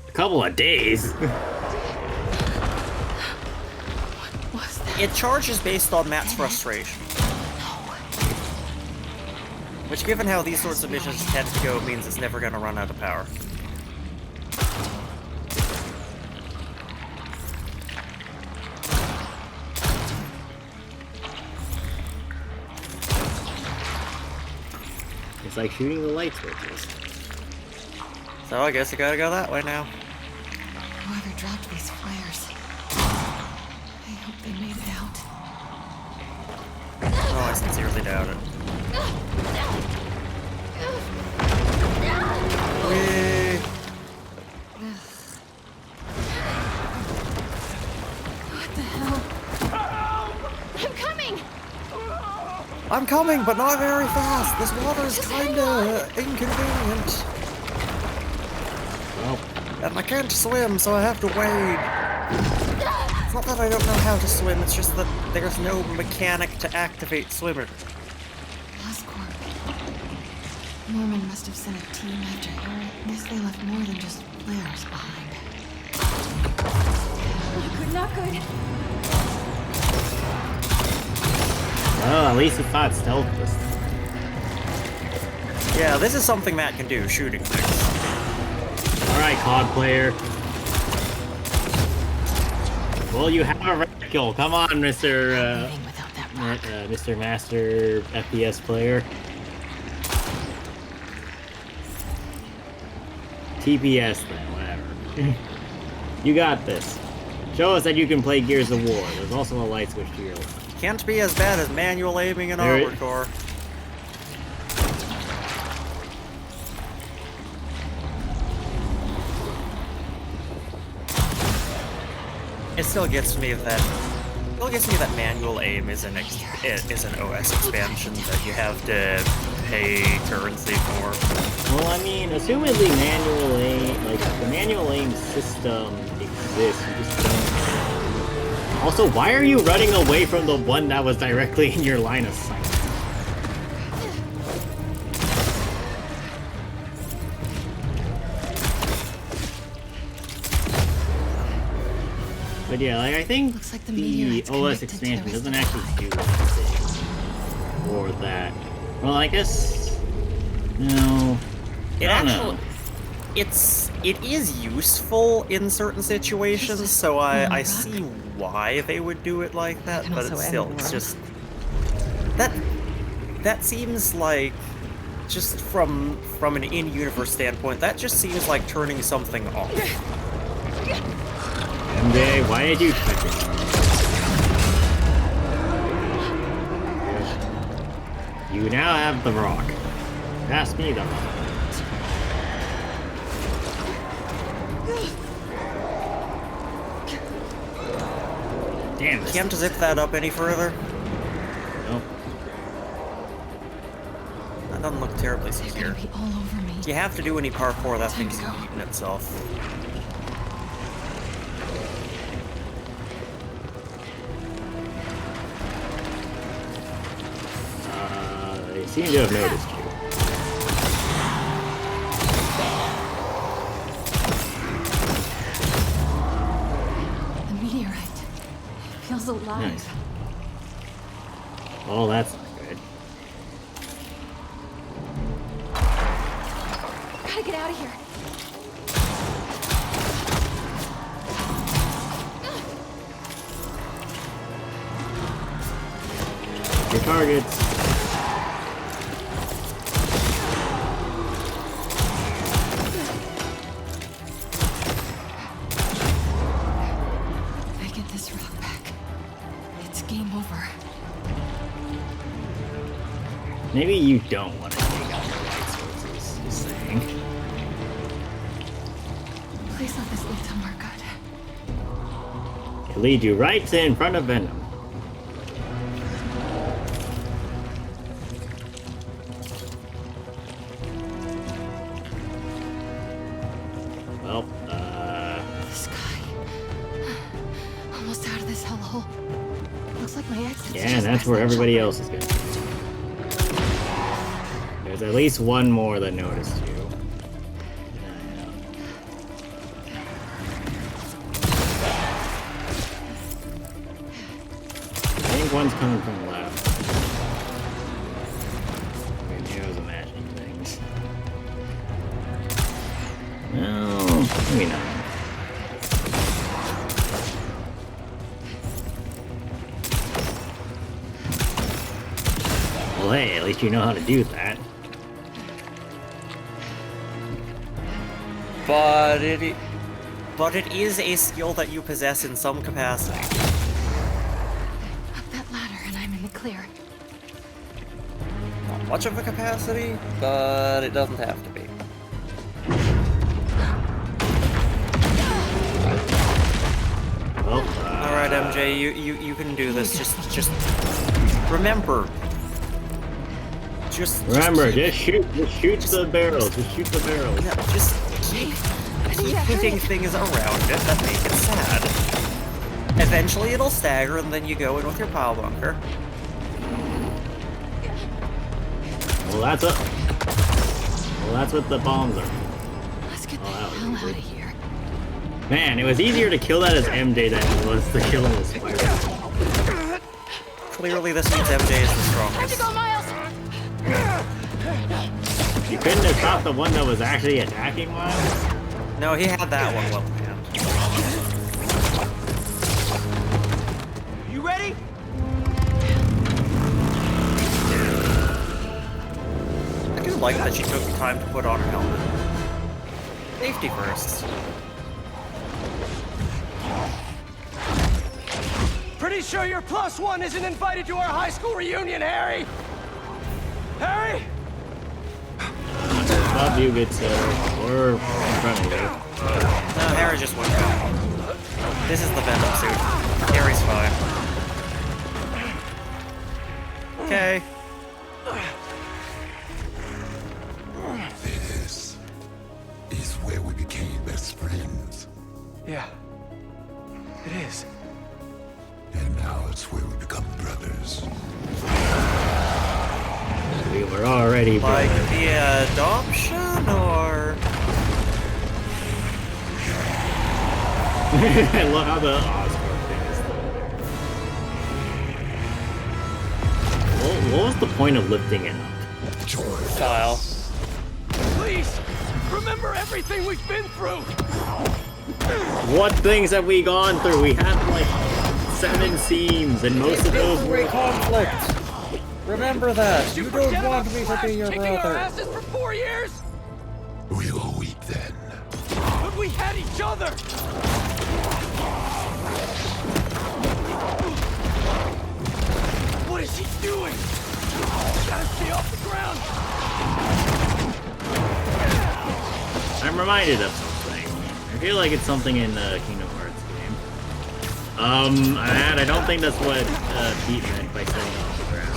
A couple of days. It charges based on Matt's frustration. Which, given how these sorts of missions tend to go, means it's never gonna run out of power. It's like shooting the light switches. So I guess you gotta go that way now. Whoever dropped these flares. I hope they made it out. Oh, I sincerely doubt it. Whee! What the hell? I'm coming! I'm coming, but not very fast. This water is kinda inconvenient. Well, And I can't swim, so I have to wade. It's not that I don't know how to swim, it's just that there's no mechanic to activate swimming. Oscorp. Norman must have sent a team after Harry. Guess they left more than just flares behind. Not good, not good. oh, at least it's not stealth this time. Yeah, this is something Matt can do, shooting things. Alright, COD player. Well, you have a reticle. Come on, Mr. Mr. Master FPS player. TPS then, whatever. You got this. Show us that you can play Gears of War. There's also a light switch to your left. Can't be as bad as manual aiming in There it- Armored Core. It still gets me that manual aim is an OS expansion that you have to pay currency for. Well, I mean, assumedly manual aim, like the manual aim system exists. You just don't. Also, why are you running away from the one that was directly in your line of sight? But yeah, like I think like the OS expansion doesn't actually do anything for that. Well, I guess no. It is useful in certain situations, so I see why they would do it like that. But it's still, it's just that seems like, just from an in-universe standpoint, that just seems like turning something off. MJ, why did you touch it? You now have the rock. Pass me the rock. Damn it. Can't zip that up any further? Nope. That doesn't look terribly severe. Do you have to do any parkour? That thing's eating itself. They seem to have noticed you. The meteorite feels alive. Nice. Oh, that's not good. Gotta get out of here. Your targets. Maybe you don't want to take out the light sources, just saying. Please let this lead somewhere good. It'll lead you right to in front of Venom. Well, This guy. Almost out of this hellhole. Looks like my exit's yeah, just and that's past where that everybody shop. else is going. There's at least one more that noticed you. I think one's coming from the left. Maybe I was imagining things. No, maybe not. Well, hey, at least you know how to do that. But it is a skill that you possess in some capacity. Up that ladder and I'm in the clear. Not much of a capacity, but it doesn't have to be. Well, alright, MJ, you can do this. Just remember. Just shoot the barrels. Just shoot the barrels. Yeah, just keep hitting things around it that make it sad. Eventually it'll stagger and then you go in with your pow bunker. Well, that's what the bombs are. Let's get the hell out of here. Man, it was easier to kill that as MJ than it was to kill him as Spider-Man. Clearly this means MJ is the strongest. Time to go, Miles! You couldn't have stopped the one that was actually attacking Miles? No, he had that one well in hand. You ready? I do like that she took the time to put on her helmet. Safety first. Pretty sure your +1 isn't invited to our high school reunion, Harry! Harry! Above you gets or in front of you. No, Harry just went down. This is the Venom suit. Harry's fine. Okay. This is where we became best friends. Yeah. It is. And now it's where we become brothers. We were already Like brothers. the adoption, or? Look how the Oscorp thing is still there. What was the point of lifting it up? Kyle. Please, remember everything we've been through. What things have we gone through? We had like 7 scenes, and most of those were conflict. Remember that. You don't Forget want about me to Flash be your kicking our brother. asses for 4 years. We were weak then. But we had each other. What is he doing? Gotta stay off the ground. I'm reminded of something. I feel like it's something in the Kingdom Hearts game. And I don't think that's what Pete meant by staying off the ground.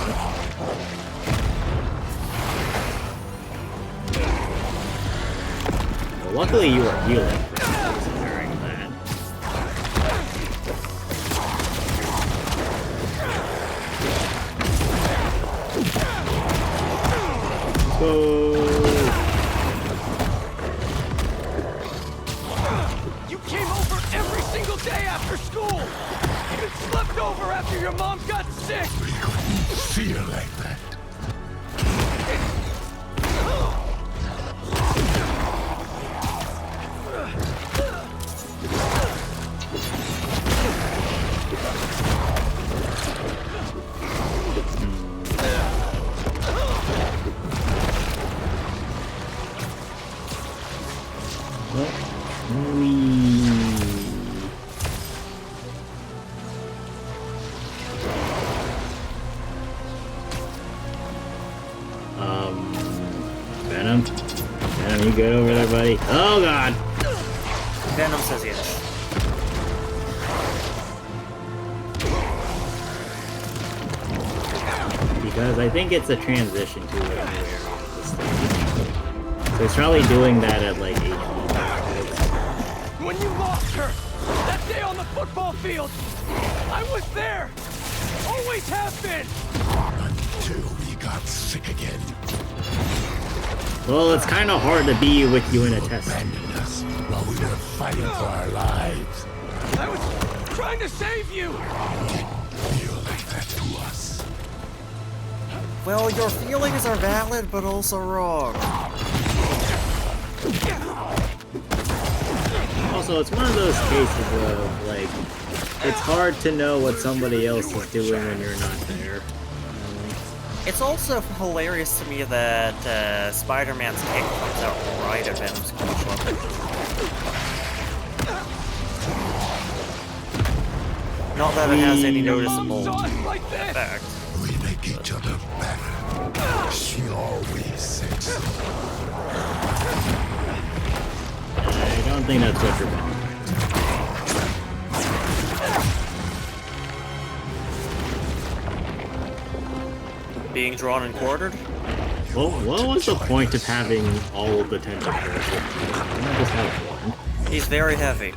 Well, luckily you were healing during that. You came over every single day after school. Even slept over after your mom got sick. We couldn't feel like that. Venom? Venom, you good over there, buddy? Oh god! Venom says yes. Because I think it's a transition to it anywhere on this thing. So it's probably doing that at like 8. When you lost her, that day on the football field, I was there. Always have been. Until we got sick again. Well, it's kind of hard to be with you in a test. Abandoned us while we were fighting for our lives. I was trying to save you. Feel like that to us. Well, your feelings are valid, but also wrong. Also, it's one of those cases of, like, it's hard to know what somebody else is doing when you're not there. It's also hilarious to me that Spider-Man's kick comes out right at Venom's commercial. Not that it has any noticeable effect. We make each other better. She always said so. I don't think that's what you're about. Being drawn and quartered? Well, what was the point of having all of the tentacles? Why not just have one? He's very heavy.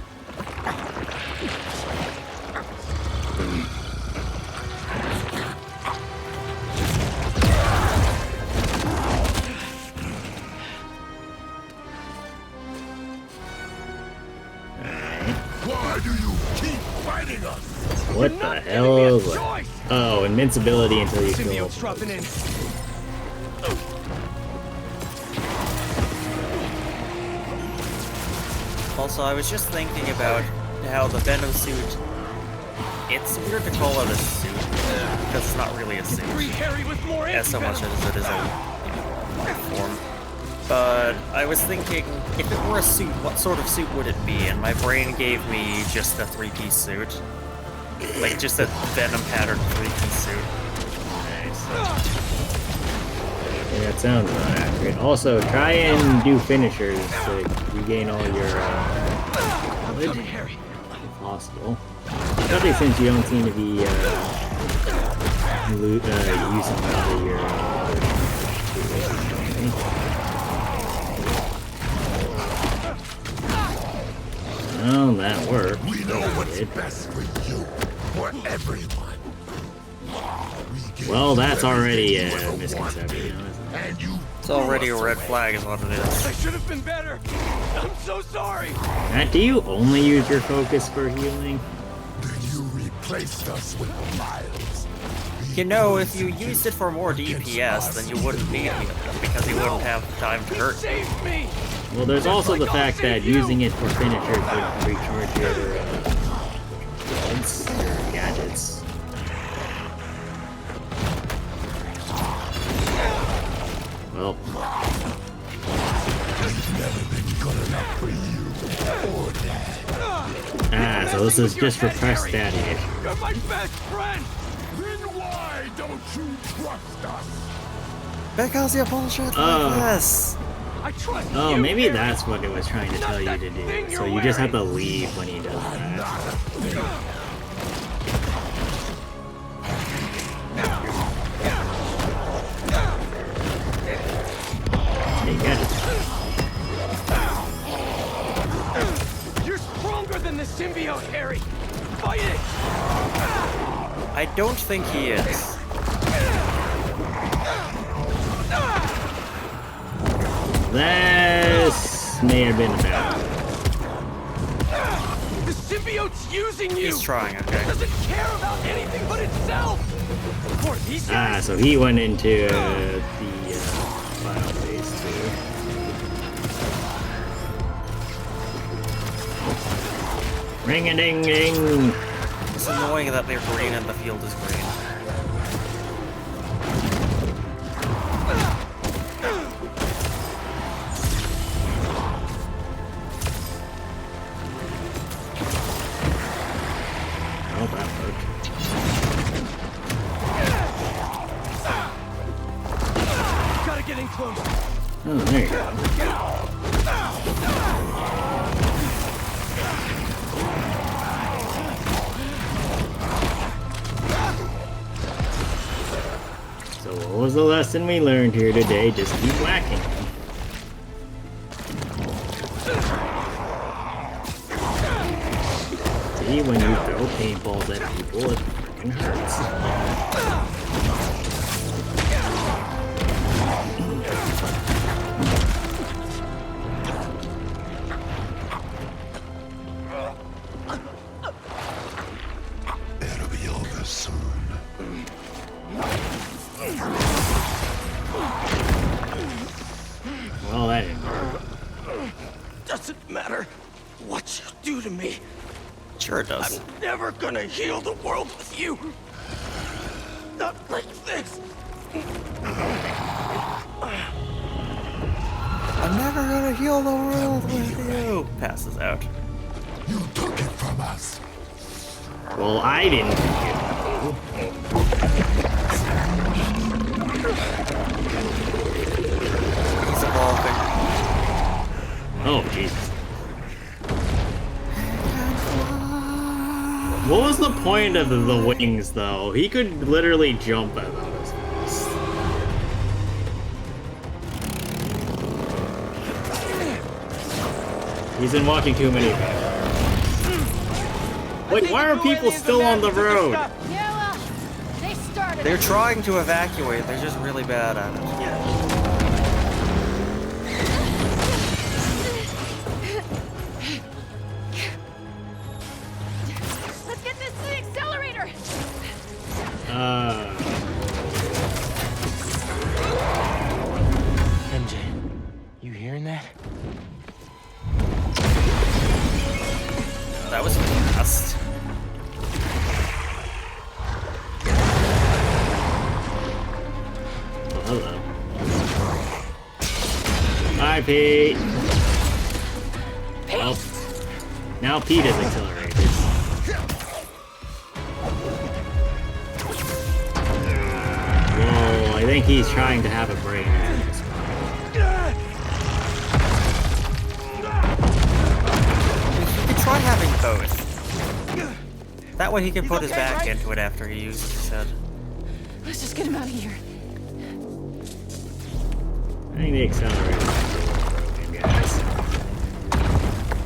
Why do you keep fighting us? What the hell? Like, oh, invincibility until you kill. Symbiote's dropping in. Also, I was just thinking about how the Venom suit... It's weird to call it a suit, because it's not really a suit, as so much as it is a form. But I was thinking, if it were a suit, what sort of suit would it be? And my brain gave me just a 3-piece suit. Like, just a Venom-patterned 3-piece suit. Yeah, that sounds about accurate. Also, try and do finishers to regain all your knowledge. possible. Especially since you don't seem to be using a lot of your well, that worked. We know what's best for you, for everyone. Well, that's already a misconception, isn't it? It's already a red flag is what it is. I should have been better. I'm so sorry. Matt, do you only use your focus for healing? You replaced us with Miles. You know, if you used it for more DPS, then you wouldn't need it, because you wouldn't have time to hurt. Save me. Well, there's also the fact that using it for finishers would recharge your guns, your gadgets. Well, Never been good enough for you or Dad. so this is just repressed daddy. You're my best friend. Then why don't you trust us? Because you bullshit like this. I trust Oh, you, maybe Harry. that's what it was trying to tell you to do. So you just have to leave when he does that. Hey, gadgets. You're stronger than the symbiote, Harry. Fight it. I don't think he is. This may have been bad. The symbiote's using you. He's trying, okay? It doesn't care about anything but itself. Poor these guys. So he went into the file phase too. Ring-a-ding-ding! It's annoying that they're green and the field is green. Oh, that worked. Gotta get in close. Oh, there you go. So what was the lesson we learned here today? Just keep whacking them. See, when you throw paintballs at people, it fucking hurts. It'll be over soon. Well, that didn't work. Doesn't matter what you do to me. Sure it does. I'm never gonna heal the world with you. Not like this. I'm never gonna heal the world with you. Passes out. You took it from us. Well, I didn't think it. He's evolving. Oh, Jesus. What was the point of the wings, though? He could literally jump out of his face. He's been watching too many videos. Wait, why are people still on the road? Yeah, well, they started. They're trying to evacuate, they're just really bad at it. Let's get this to the accelerator. MJ, you hearing that? That was fast. Oh, hello. Hi, Pete. Well, now Pete is accelerated. Whoa, I think he's trying to have a brain at this point. You could try having both. That way he can put his okay, back right? into it after he uses his head. Let's just get him out of here. I think the accelerator might be a little broken, guys.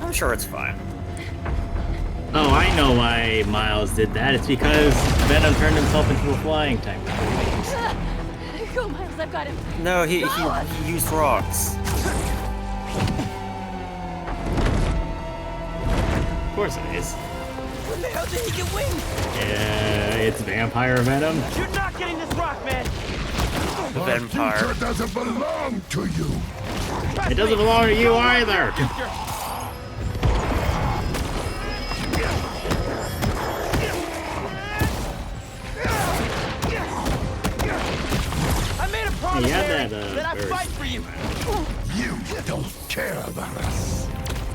I'm sure it's fine. Oh, I know why Miles did that. It's because Venom turned himself into a flying type. Go, Miles, I've got him. No, he used rocks. Of course it is. When the hell did he get wings? Yeah, it's vampire Venom. You're not getting this rock, man. The vampire. doesn't belong to you. It doesn't belong to you either. I made a promise, had Harry, that, that I bird. fight for you. You don't care about us.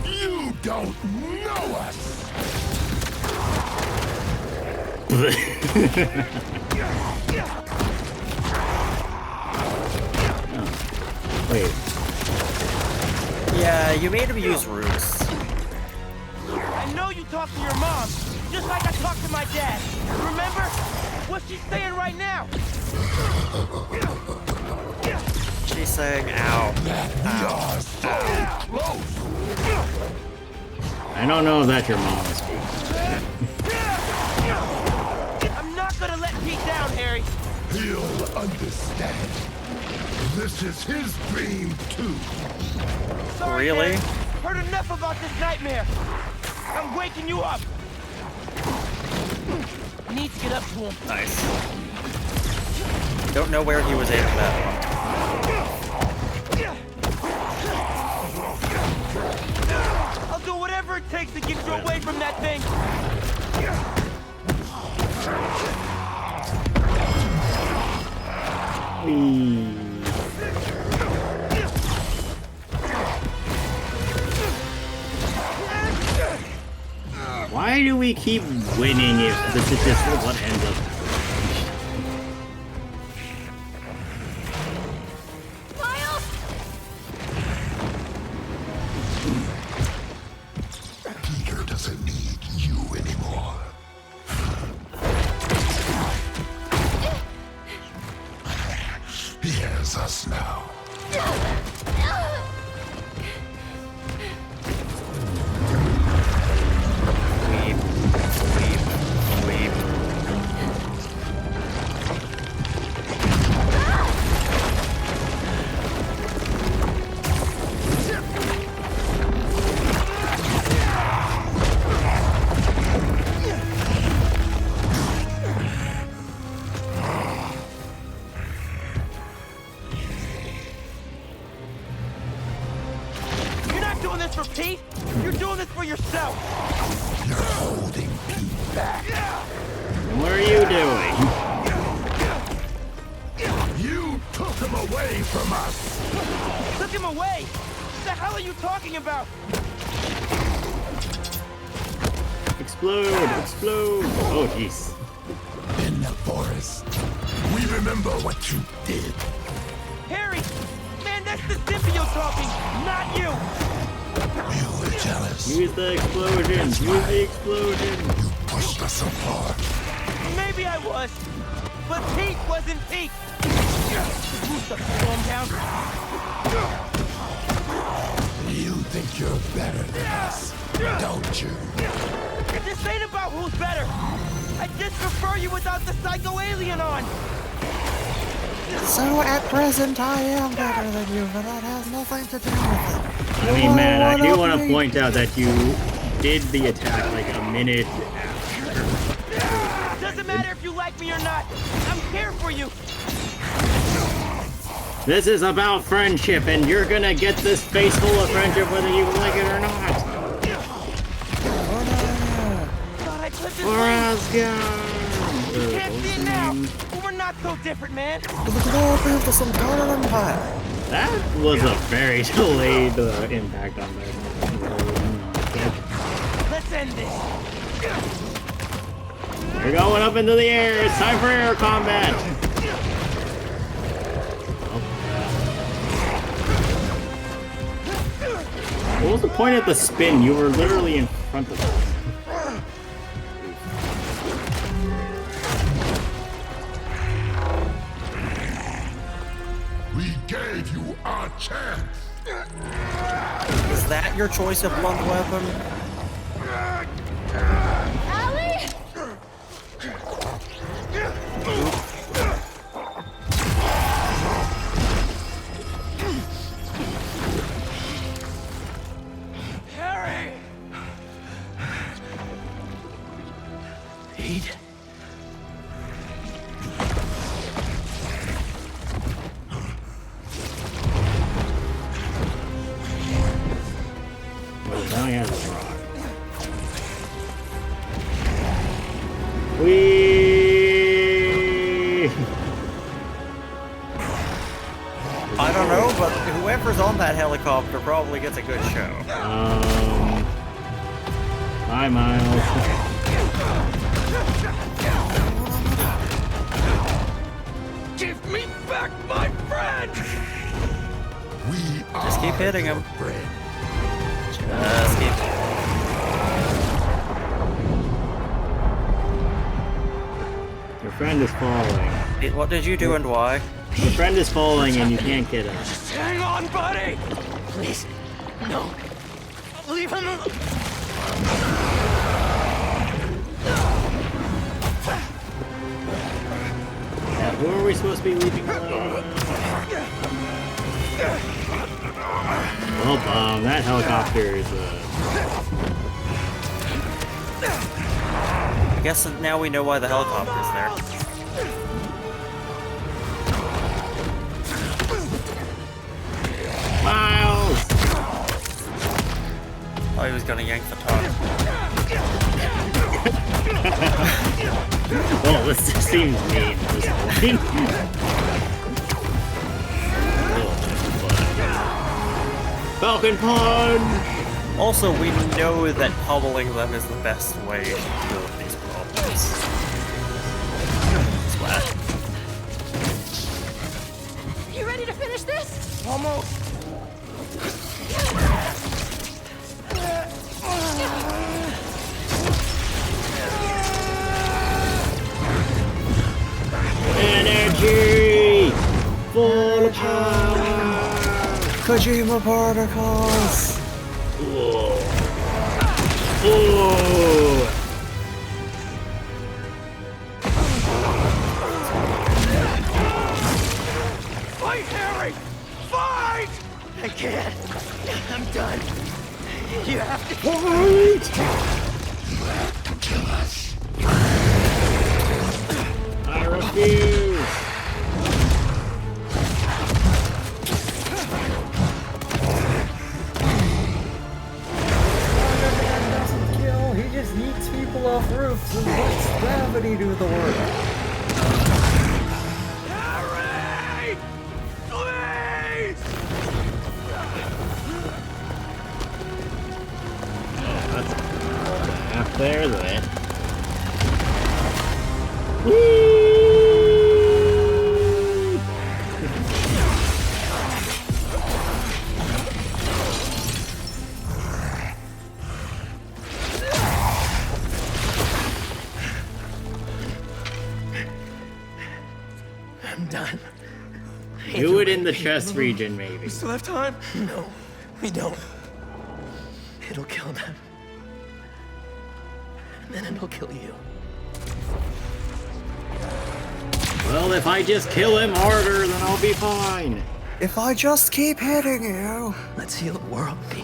You don't know us. Wait. Yeah, you made him use roots. I know you talked to your mom, just like I talked to my dad. Remember? What's she saying right now? She's saying, ow. I don't know if that's your mom speaking. I'm not gonna let Pete down, Harry. He'll understand. This is his dream, too. Sorry, Really? Dad. Heard enough about this nightmare. I'm waking you up. Need to get up to him. Nice. Don't know where he was aiming that one. I'll do whatever it takes to get you away from that thing. Why do we keep winning if this is just what ends up happening? Peter doesn't need you anymore. He has us now. Weep. Weep. Weep. You're not doing this for Pete. You're doing this for yourself. You're holding Pete back. What are you doing? You took him away from us. Took him away. What the hell are you talking about? Explode! Explode! Oh, jeez. In the forest. We remember what you did. Harry, man, that's the symbiote talking, not you. You were jealous. Use the explosion! Use the explosion! You pushed us apart. Maybe I was, but Pete wasn't Pete. Calm down. You think you're better than us, don't you? This ain't about who's better. I just prefer you without the psycho alien on. So at present I am better than you, but that has nothing to do with it. I mean, man, I do want to point out that you did the attack like a minute after. Doesn't matter if you like me or not. I'm here for you. This is about friendship, and you're gonna get this face full of friendship whether you like it or not. Thought I clipped his For wings. Asgard! You can't see it now, but we're not so different, man. That was a very delayed impact on that. Let's end this. You're going up into the air. It's time for air combat. What was the point of the spin? You were literally in front of us. Is that your choice of blunt weapon? Allie! Harry! Pete? Well, now he has a rock. Whee! I don't know, but whoever's on that helicopter probably gets a good show. Bye, Miles. Give me back my friend! Just keep hitting him. Just keep. Your friend is falling. What did you do and why? Your friend is falling and you can't get him. Just hang on, buddy! Please. No. Leave him alone. Yeah, who are we supposed to be leaving alone? Well, that helicopter is I guess now we know why the helicopter's there. Miles! Oh, he was gonna yank the top. Well, this just seems mean at this point. Falcon Punch! Also, we know that pummeling them is the best way to deal with these problems. Splat. You ready to finish this? Almost. Energy! Full power! Kojima particles! Whoa. Whoa. Fight, Harry! Fight! I can't. I'm done. You have to fight! You have to kill us. I refuse! He just yeets people off roofs and lets gravity do the work. Harry! Please! That's half there then. Whee! I'm done. Do it in the chest region, maybe. We still have time? No, we don't. It'll kill them. And then it'll kill you. Well, if I just kill him harder, then I'll be fine. If I just keep hitting you. Let's heal the world, Pete.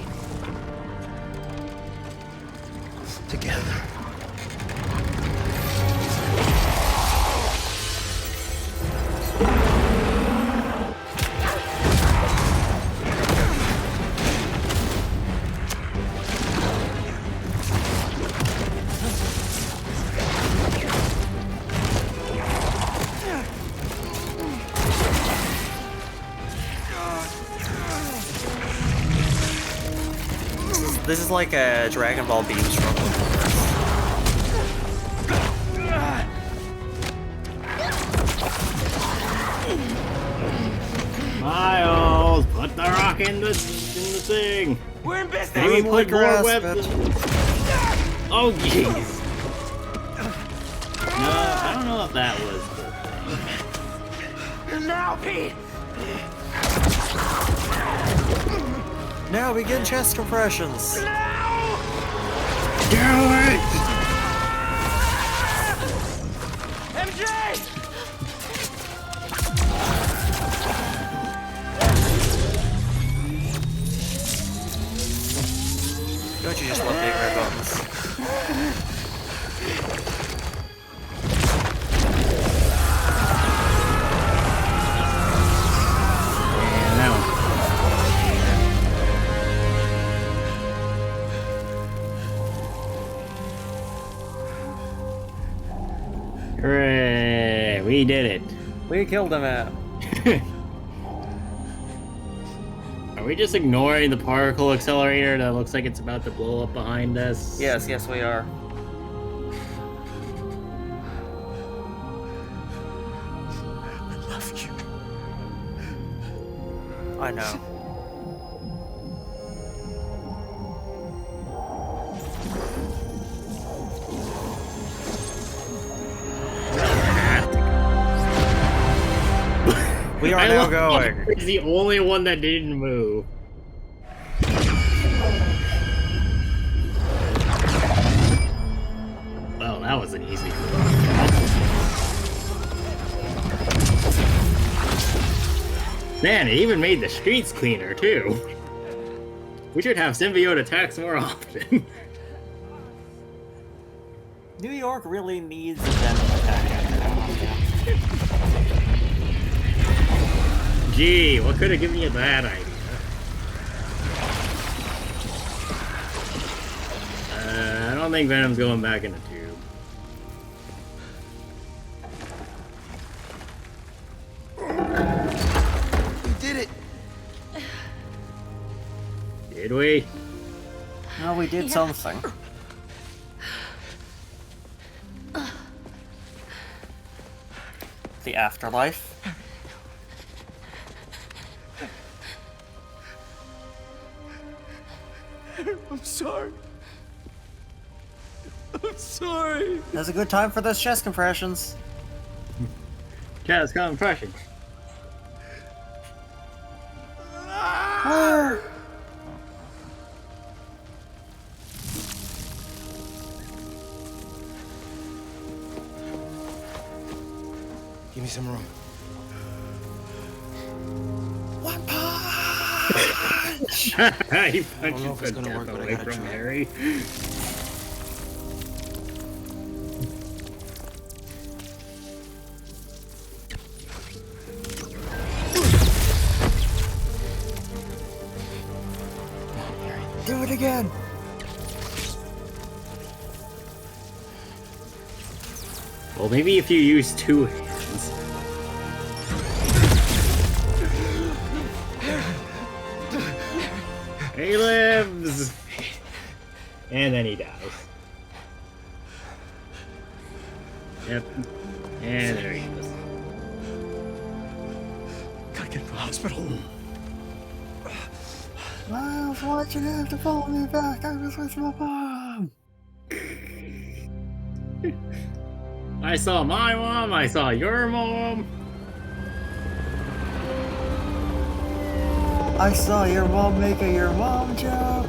Together. This is like a Dragon Ball beam struggle. Miles, put the rock in the thing. We're in business. Maybe put more grass, weapons. Oh jeez. No, I don't know if that was. Now, Pete. Now begin chest compressions. Do it! MJ! Don't you just love big red buttons? And that one. Hooray! We did it. We killed him out. Are we just ignoring the particle accelerator that looks like it's about to blow up behind us? Yes, yes, we are. I love you. I know. We are now going. He's the only one that didn't move. Well, that was an easy one. Man, it even made the streets cleaner, too. We should have symbiote attacks more often. New York really needs a venom attack. Gee, what could have given you that idea? I don't think Venom's going back in the tube. We did it! Did we? No, we did something. The afterlife. I'm sorry. I'm sorry. That's a good time for those chest compressions. Chest compression. Give me some room. One punch! He punches the death away from Harry. Do it again! Well, maybe if you use two hands. He lives! And then he dies. Yep. And there he goes. Gotta get to the hospital. Miles, why'd you have to follow me back? I was with my mom! I saw my mom, I saw your mom. I saw your mom make a your mom joke.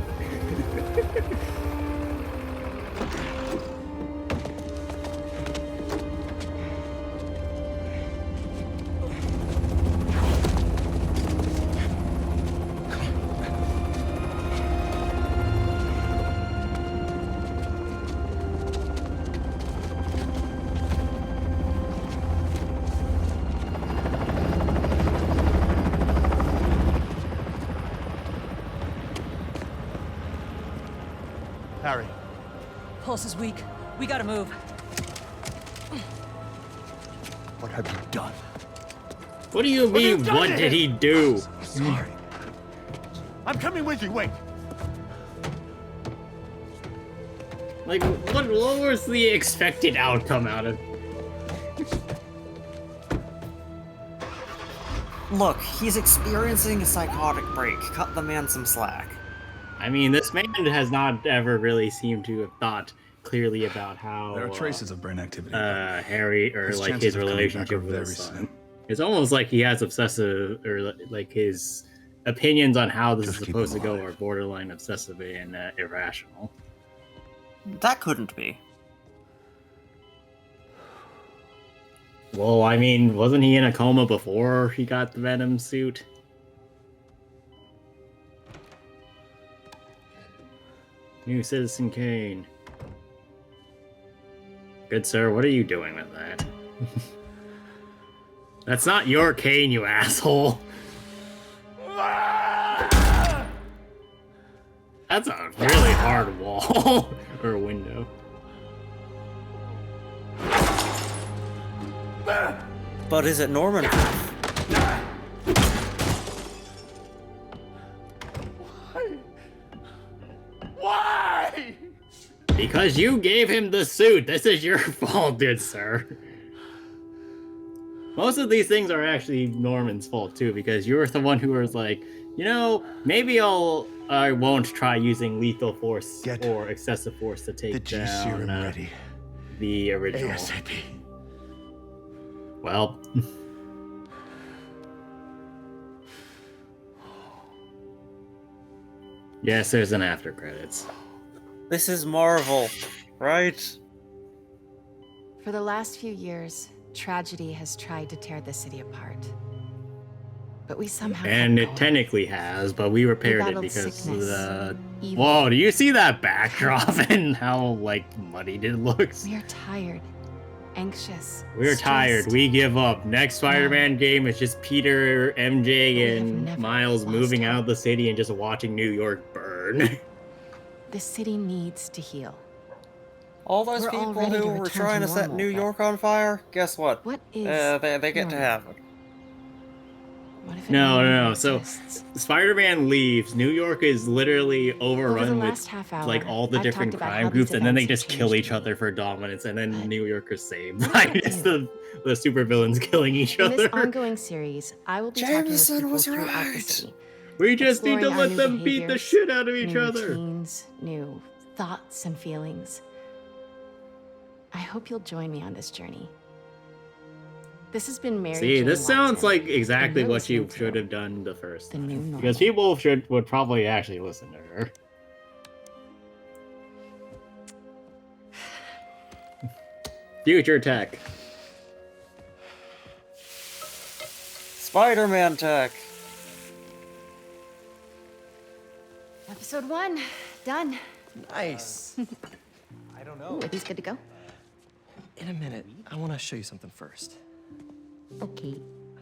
Harry. Pulse is weak. We gotta move. What have you done? What do you mean, what did he do? Sorry. I'm coming with you, wait. Like, what was the expected outcome out of? Look, he's experiencing a psychotic break. Cut the man some slack. I mean, this man has not ever really seemed to have thought clearly about how There are traces of brain activity. Harry, or His like chances his of coming back relationship are with very his son. slim. It's almost like he has obsessive, or like his opinions on how this is supposed to go are borderline obsessive and irrational. That couldn't be. Well, I mean, wasn't he in a coma before he got the Venom suit? New Citizen Kane. Good sir, what are you doing with that? That's not your cane, you asshole. That's a really hard wall. Or window. But is it Norman proof? Why? Because you gave him the suit. This is your fault, good sir. Most of these things are actually Norman's fault too, because you were the one who was like, you know, maybe I won't try using lethal force or excessive force to take down the original. ASAP. Well. Yes, there's an after credits. This is Marvel, right? For the last few years, tragedy has tried to tear the city apart. But we somehow And it technically has, but we repaired it battled because sickness, evil. Whoa, do you see that backdrop and how, like, muddied it looks? We are tired, anxious. We're tired. stressed. We give up. Next Spider-Man game is just Peter, MJ, and Miles moving out of the city and just watching New York burn. The city needs to heal. All those We're all people ready to who were return trying to to set normal, New but York on fire, guess what? What is they get to have it. No. So Spider-Man leaves. New York is literally overrun with last half hour, like all the I've different talked about crime how groups, these and then they events just have kill changed each other for dominance, and then New York is saved by just the supervillains killing each In this other. ongoing series, I will be talking with Jameson people was throughout the right. city. We just need to Exploring our let new them beat the behaviors, shit out of each new other. routines, new thoughts and feelings. I hope you'll join me on this journey. This has been Mary See, Jane this sounds Watson, like and exactly you're what you listening to should have done the first the new time. normal. Because people would probably actually listen to her. Future tech. Spider-Man tech. Episode 1, done. Nice. I don't know. Ooh, are these good to go? In a minute, I want to show you something first. Okay.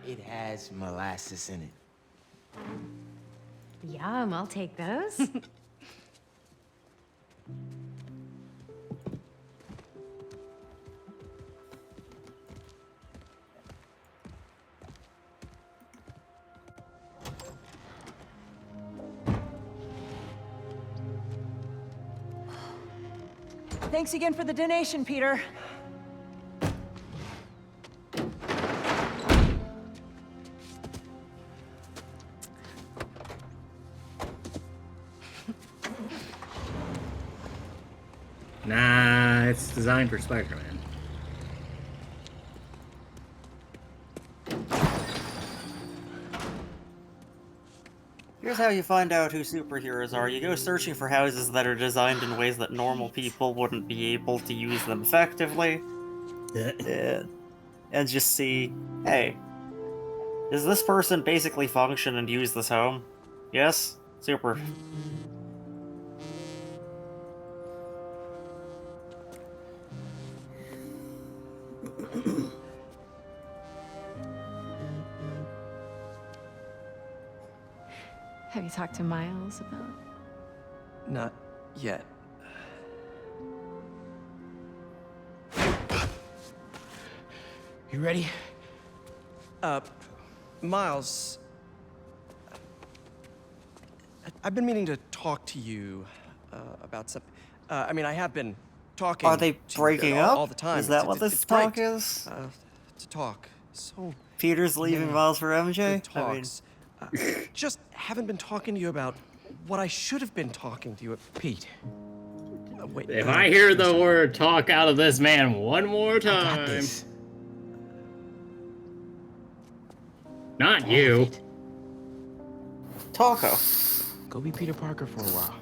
It has molasses in it. Yum, I'll take those. Thanks again for the donation, Peter. Nah, it's designed for Spider-Man. Here's how you find out who superheroes are. You go searching for houses that are designed in ways that normal people wouldn't be able to use them effectively. And just see, hey, does this person basically function and use this home? Yes? Super. Have you talked to Miles about? Not yet. You ready? Miles. I've been meaning to talk to you about something. I mean, I have been talking. Are they to you breaking all up? the time. Is that It's- what it's this great, talk is? To talk. So. Peter's leaving many Miles for MJ? good talks. Just haven't been talking to you about what I should have been talking to you about. Pete. Wait. If I hear the word talk out of this man one more time. Not you. Taco. Go be Peter Parker for a while.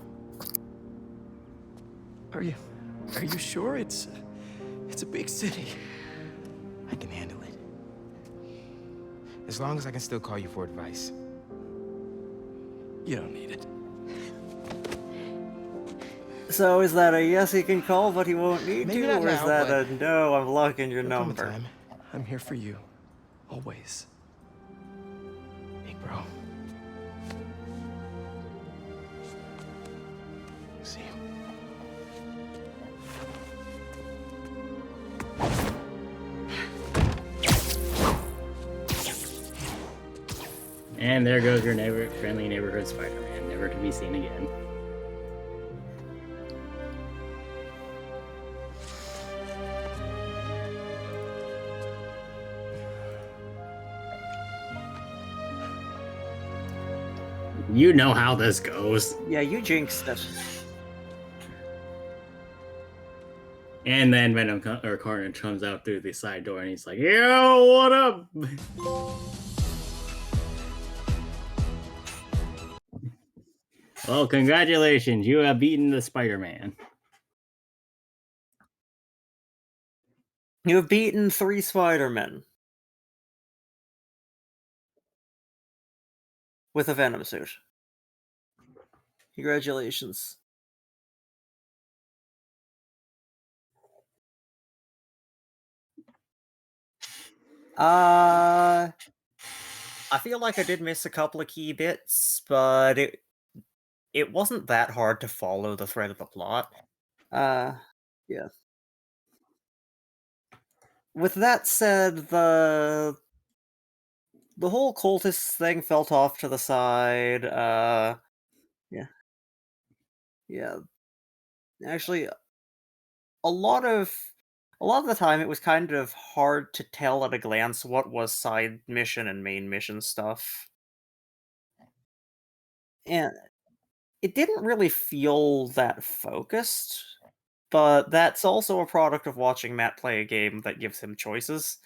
Are you sure? It's a big city. I can handle it. As long as I can still call you for advice. You don't need it. So is that a yes he can call, but he won't need Maybe to, not or is now, that but a no, I'm blocking your there'll come a number? time. I'm here for you. Always. Big bro. See you. And there goes your friendly neighborhood Spider-Man, never to be seen again. You know how this goes. Yeah, you jinxed it. And then Carnage comes out through the side door and he's like, yo, what up? Well, congratulations, you have beaten the Spider-Man. You have beaten 3 Spider-Men. With a Venom suit. Congratulations. I feel like I did miss a couple of key bits, but it wasn't that hard to follow the thread of the plot. Yeah. With that said, the whole cultist thing felt off to the side. Yeah. Yeah. Actually, a lot of the time it was kind of hard to tell at a glance what was side mission and main mission stuff. And it didn't really feel that focused, but that's also a product of watching Matt play a game that gives him choices.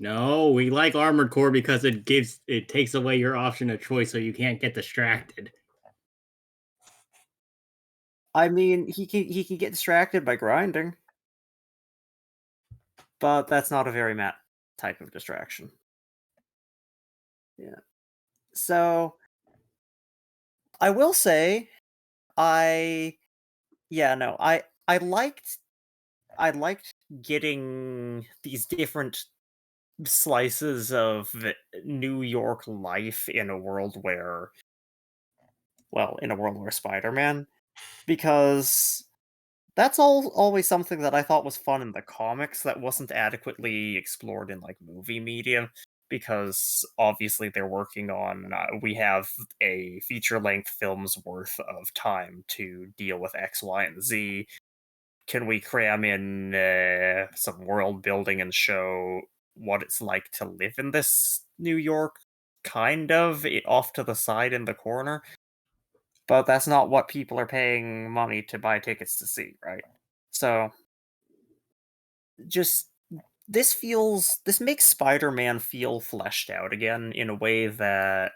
No, we like Armored Core because it takes away your option of choice so you can't get distracted. I mean, he can get distracted by grinding. But that's not a very Matt type of distraction. Yeah. So I will say I liked getting these different slices of New York life in a world where Spider-Man, because that's always something that I thought was fun in the comics that wasn't adequately explored in like movie media, because obviously they're working on we have a feature-length film's worth of time to deal with X, Y, and Z. Can we cram in some world building and show what it's like to live in this New York, kind of off to the side in the corner? But that's not what people are paying money to buy tickets to see, right? So, just this makes Spider-Man feel fleshed out again in a way that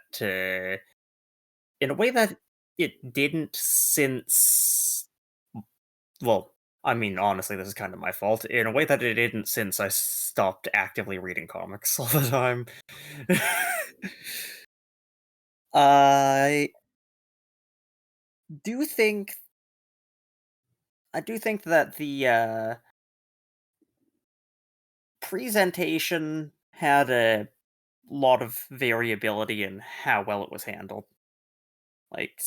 it didn't since. Well, I mean, honestly, this is kind of my fault. In a way that it didn't since I stopped actively reading comics all the time. I do think that the presentation had a lot of variability in how well it was handled. Like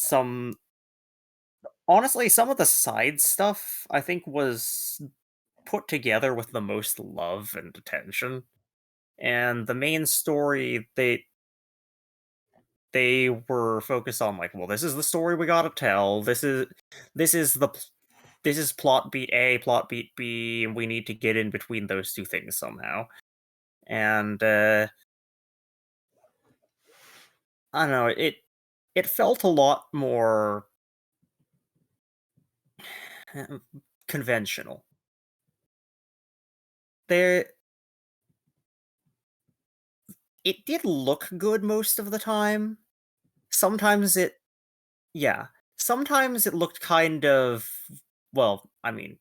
honestly, some of the side stuff I think was put together with the most love and attention. And the main story, they were focused on like, well, this is the story we gotta tell. This is plot beat A, plot beat B, and we need to get in between those two things somehow. And I don't know, it felt a lot more conventional. it did look good most of the time. Sometimes it yeah. Sometimes it looked kind of well, I mean,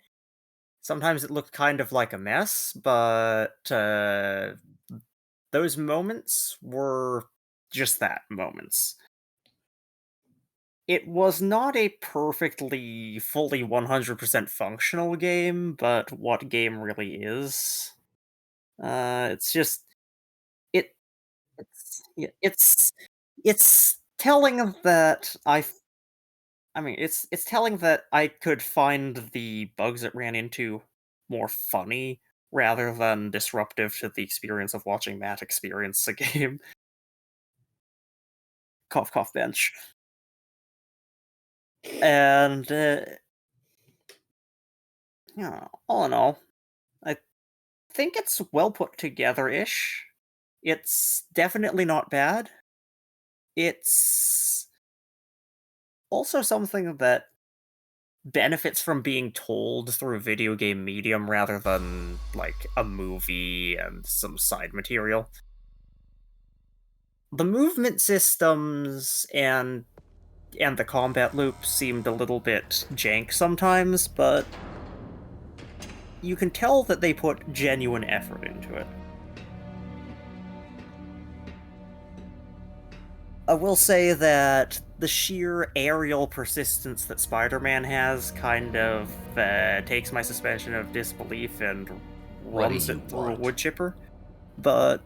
sometimes it looked kind of like a mess, but, those moments were just that, moments. It was not a perfectly, fully 100% functional game, but what game really is? It's just it it's telling that I mean, it's telling that I could find the bugs it ran into more funny rather than disruptive to the experience of watching Matt experience a game. Cough, cough, bench. And, yeah, all in all, I think it's well put together-ish. It's definitely not bad. It's also something that benefits from being told through a video game medium rather than, like, a movie and some side material. The movement systems and the combat loop seemed a little bit jank sometimes, but you can tell that they put genuine effort into it. I will say that the sheer aerial persistence that Spider-Man has kind of takes my suspension of disbelief and runs it through a wood chipper. But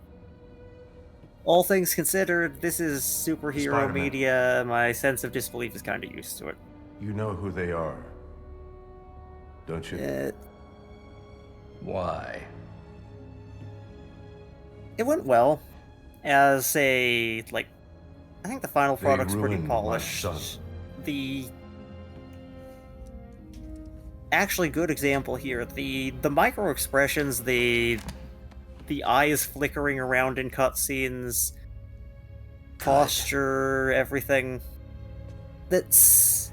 all things considered, this is superhero Spider-Man. media. My sense of disbelief is kind of used to it. You know who they are, don't you? Why? It went well. As a, like, I think the final They product's pretty ruined my polished. son. The actually good example here, the micro expressions, the eyes flickering around in cutscenes, posture, everything. That's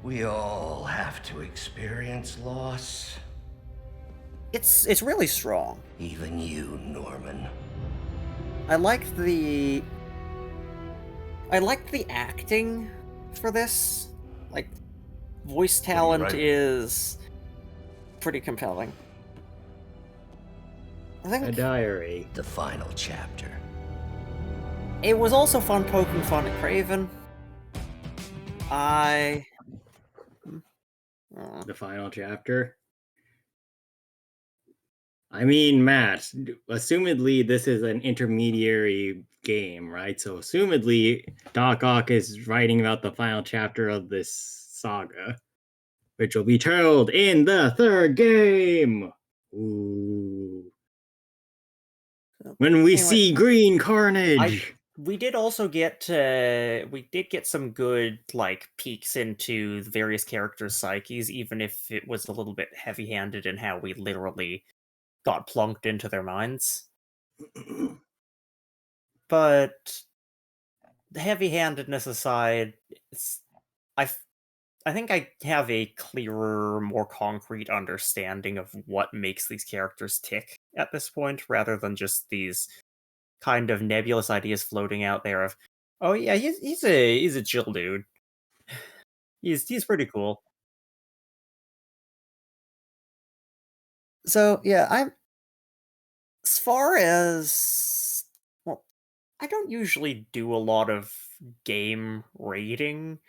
We all have to experience loss. it's really strong. Even you, Norman. I liked the acting for this. Like, voice talent right. is pretty compelling. I think A diary. The final chapter. it was also fun poking fun at Craven. The final chapter. I mean, Matt, assumedly this is an intermediary game, right? So assumedly Doc Ock is writing about the final chapter of this saga, which will be told in the third game. Ooh. When we Anyway, see green carnage. we did also get some good, like, peeks into the various characters' psyches, even if it was a little bit heavy-handed in how we literally got plunked into their minds. But the heavy-handedness aside, I think I have a clearer, more concrete understanding of what makes these characters tick at this point, rather than just these kind of nebulous ideas floating out there of, oh yeah, he's a chill dude. He's pretty cool. So yeah, as far as, well, I don't usually do a lot of game rating.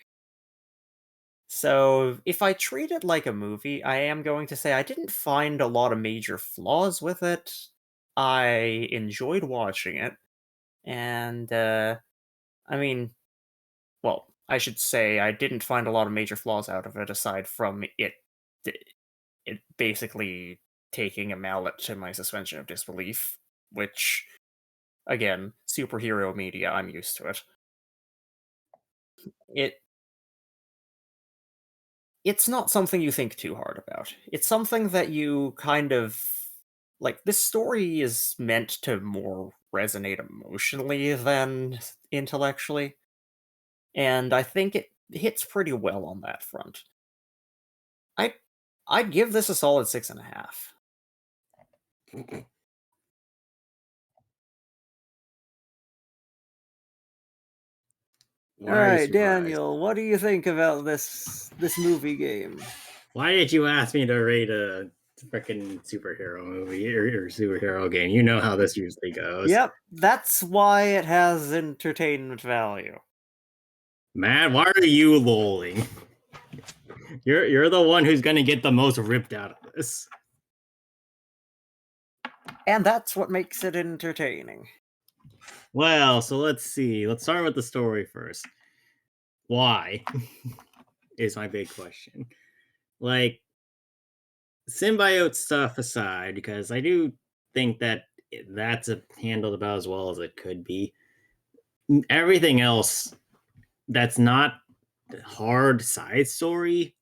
So if I treat it like a movie, I am going to say I didn't find a lot of major flaws with it. I enjoyed watching it. And I mean, well, I should say I didn't find a lot of major flaws out of it aside from it basically taking a mallet to my suspension of disbelief, which, again, superhero media, I'm used to it. It's not something you think too hard about. It's something that you kind of, like, this story is meant to more resonate emotionally than intellectually, and I think it hits pretty well on that front. I'd give this a solid 6.5. All right, Daniel, what do you think about this movie game? Why did you ask me to rate a freaking superhero movie or superhero game? You know how this usually goes. Yep, that's why it has entertainment value. Matt, why are you lolling? You're the one who's gonna get the most ripped out of this. And that's what makes it entertaining. Well, so let's see. Let's start with the story first. Why? Is my big question. Like, symbiote stuff aside, because I do think that that's handled about as well as it could be. Everything else that's not hard side story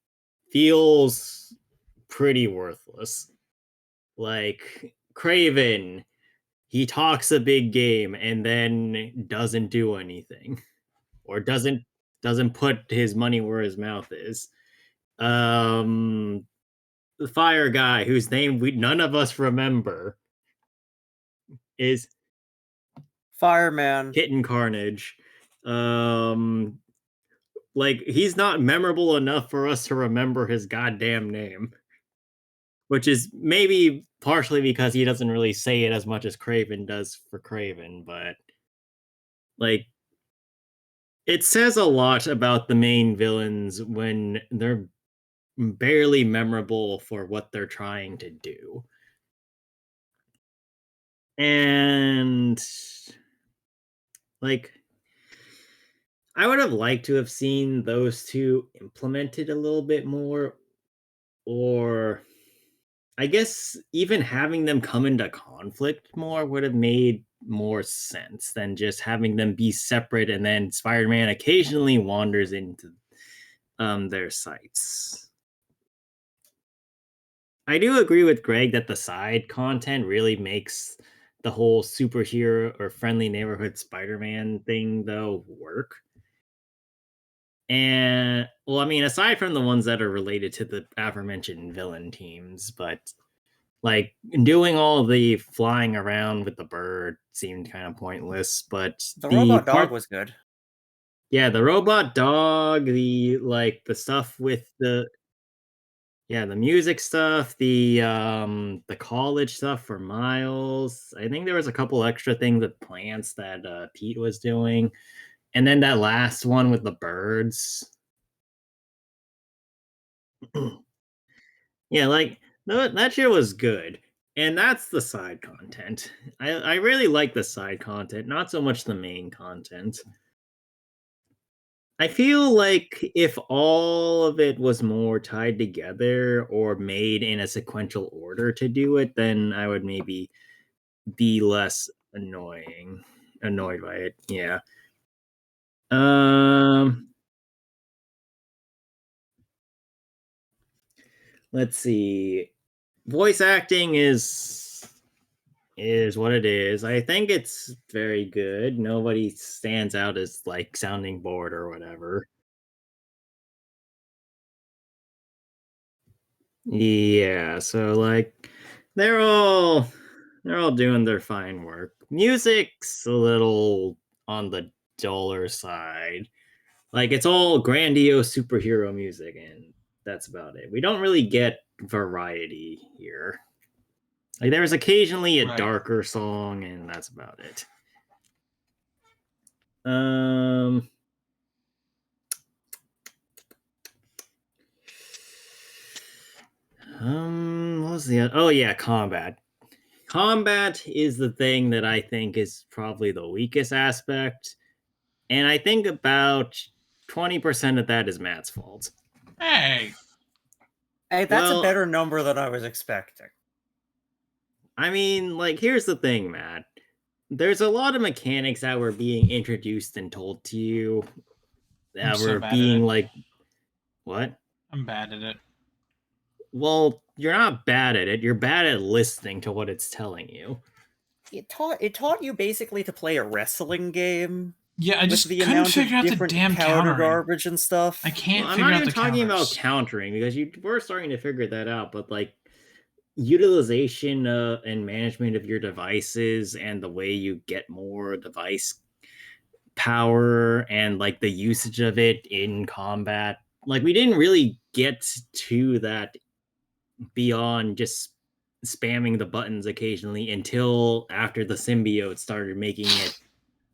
feels pretty worthless. Like, Kraven, he talks a big game and then doesn't do anything, or doesn't put his money where his mouth is. The fire guy, whose name none of us remember, is Fireman Kitten Carnage. Like, he's not memorable enough for us to remember his goddamn name, which is maybe partially because he doesn't really say it as much as Kraven does for Kraven, but like, it says a lot about the main villains when they're barely memorable for what they're trying to do. And like, I would have liked to have seen those two implemented a little bit more, or I guess even having them come into conflict more would have made more sense than just having them be separate and then Spider-Man occasionally wanders into their sights. I do agree with Greg that the side content really makes the whole superhero or friendly neighborhood Spider-Man thing, though, work. And, well, I mean, aside from the ones that are related to the aforementioned villain teams, but like doing all the flying around with the bird seemed kind of pointless, but the robot dog was good. Yeah, the robot dog, the stuff with the music stuff, the college stuff for Miles. I think there was a couple extra things with plants that Pete was doing. And then that last one with the birds. Yeah, like that shit was good. And that's the side content. I really like the side content, not so much the main content. I feel like if all of it was more tied together or made in a sequential order to do it, then I would maybe be less annoyed by it. Yeah. Let's see. Voice acting is what it is. I think it's very good. Nobody stands out as like sounding bored or whatever. Yeah, so like they're all doing their fine work. Music's a little on the duller side. Like, it's all grandiose superhero music, and that's about it. We don't really get variety here. Like, there's occasionally a darker song, and that's about it. What was the other? Oh yeah, combat. Combat is the thing that I think is probably the weakest aspect, and I think about 20% of that is Matt's fault. Hey, that's a better number than I was expecting. I mean, like, here's the thing, Matt. There's a lot of mechanics that were being introduced and told to you that were being like, what? I'm bad at it. Well, you're not bad at it. You're bad at listening to what it's telling you. It taught you basically to play a wrestling game. Yeah, I just couldn't figure out the damn counter garbage and stuff. I can't figure out the I'm not even talking about countering, because you were starting to figure that out, but like utilization and management of your devices and the way you get more device power and like the usage of it in combat. Like we didn't really get to that beyond just spamming the buttons occasionally until after the symbiote started making it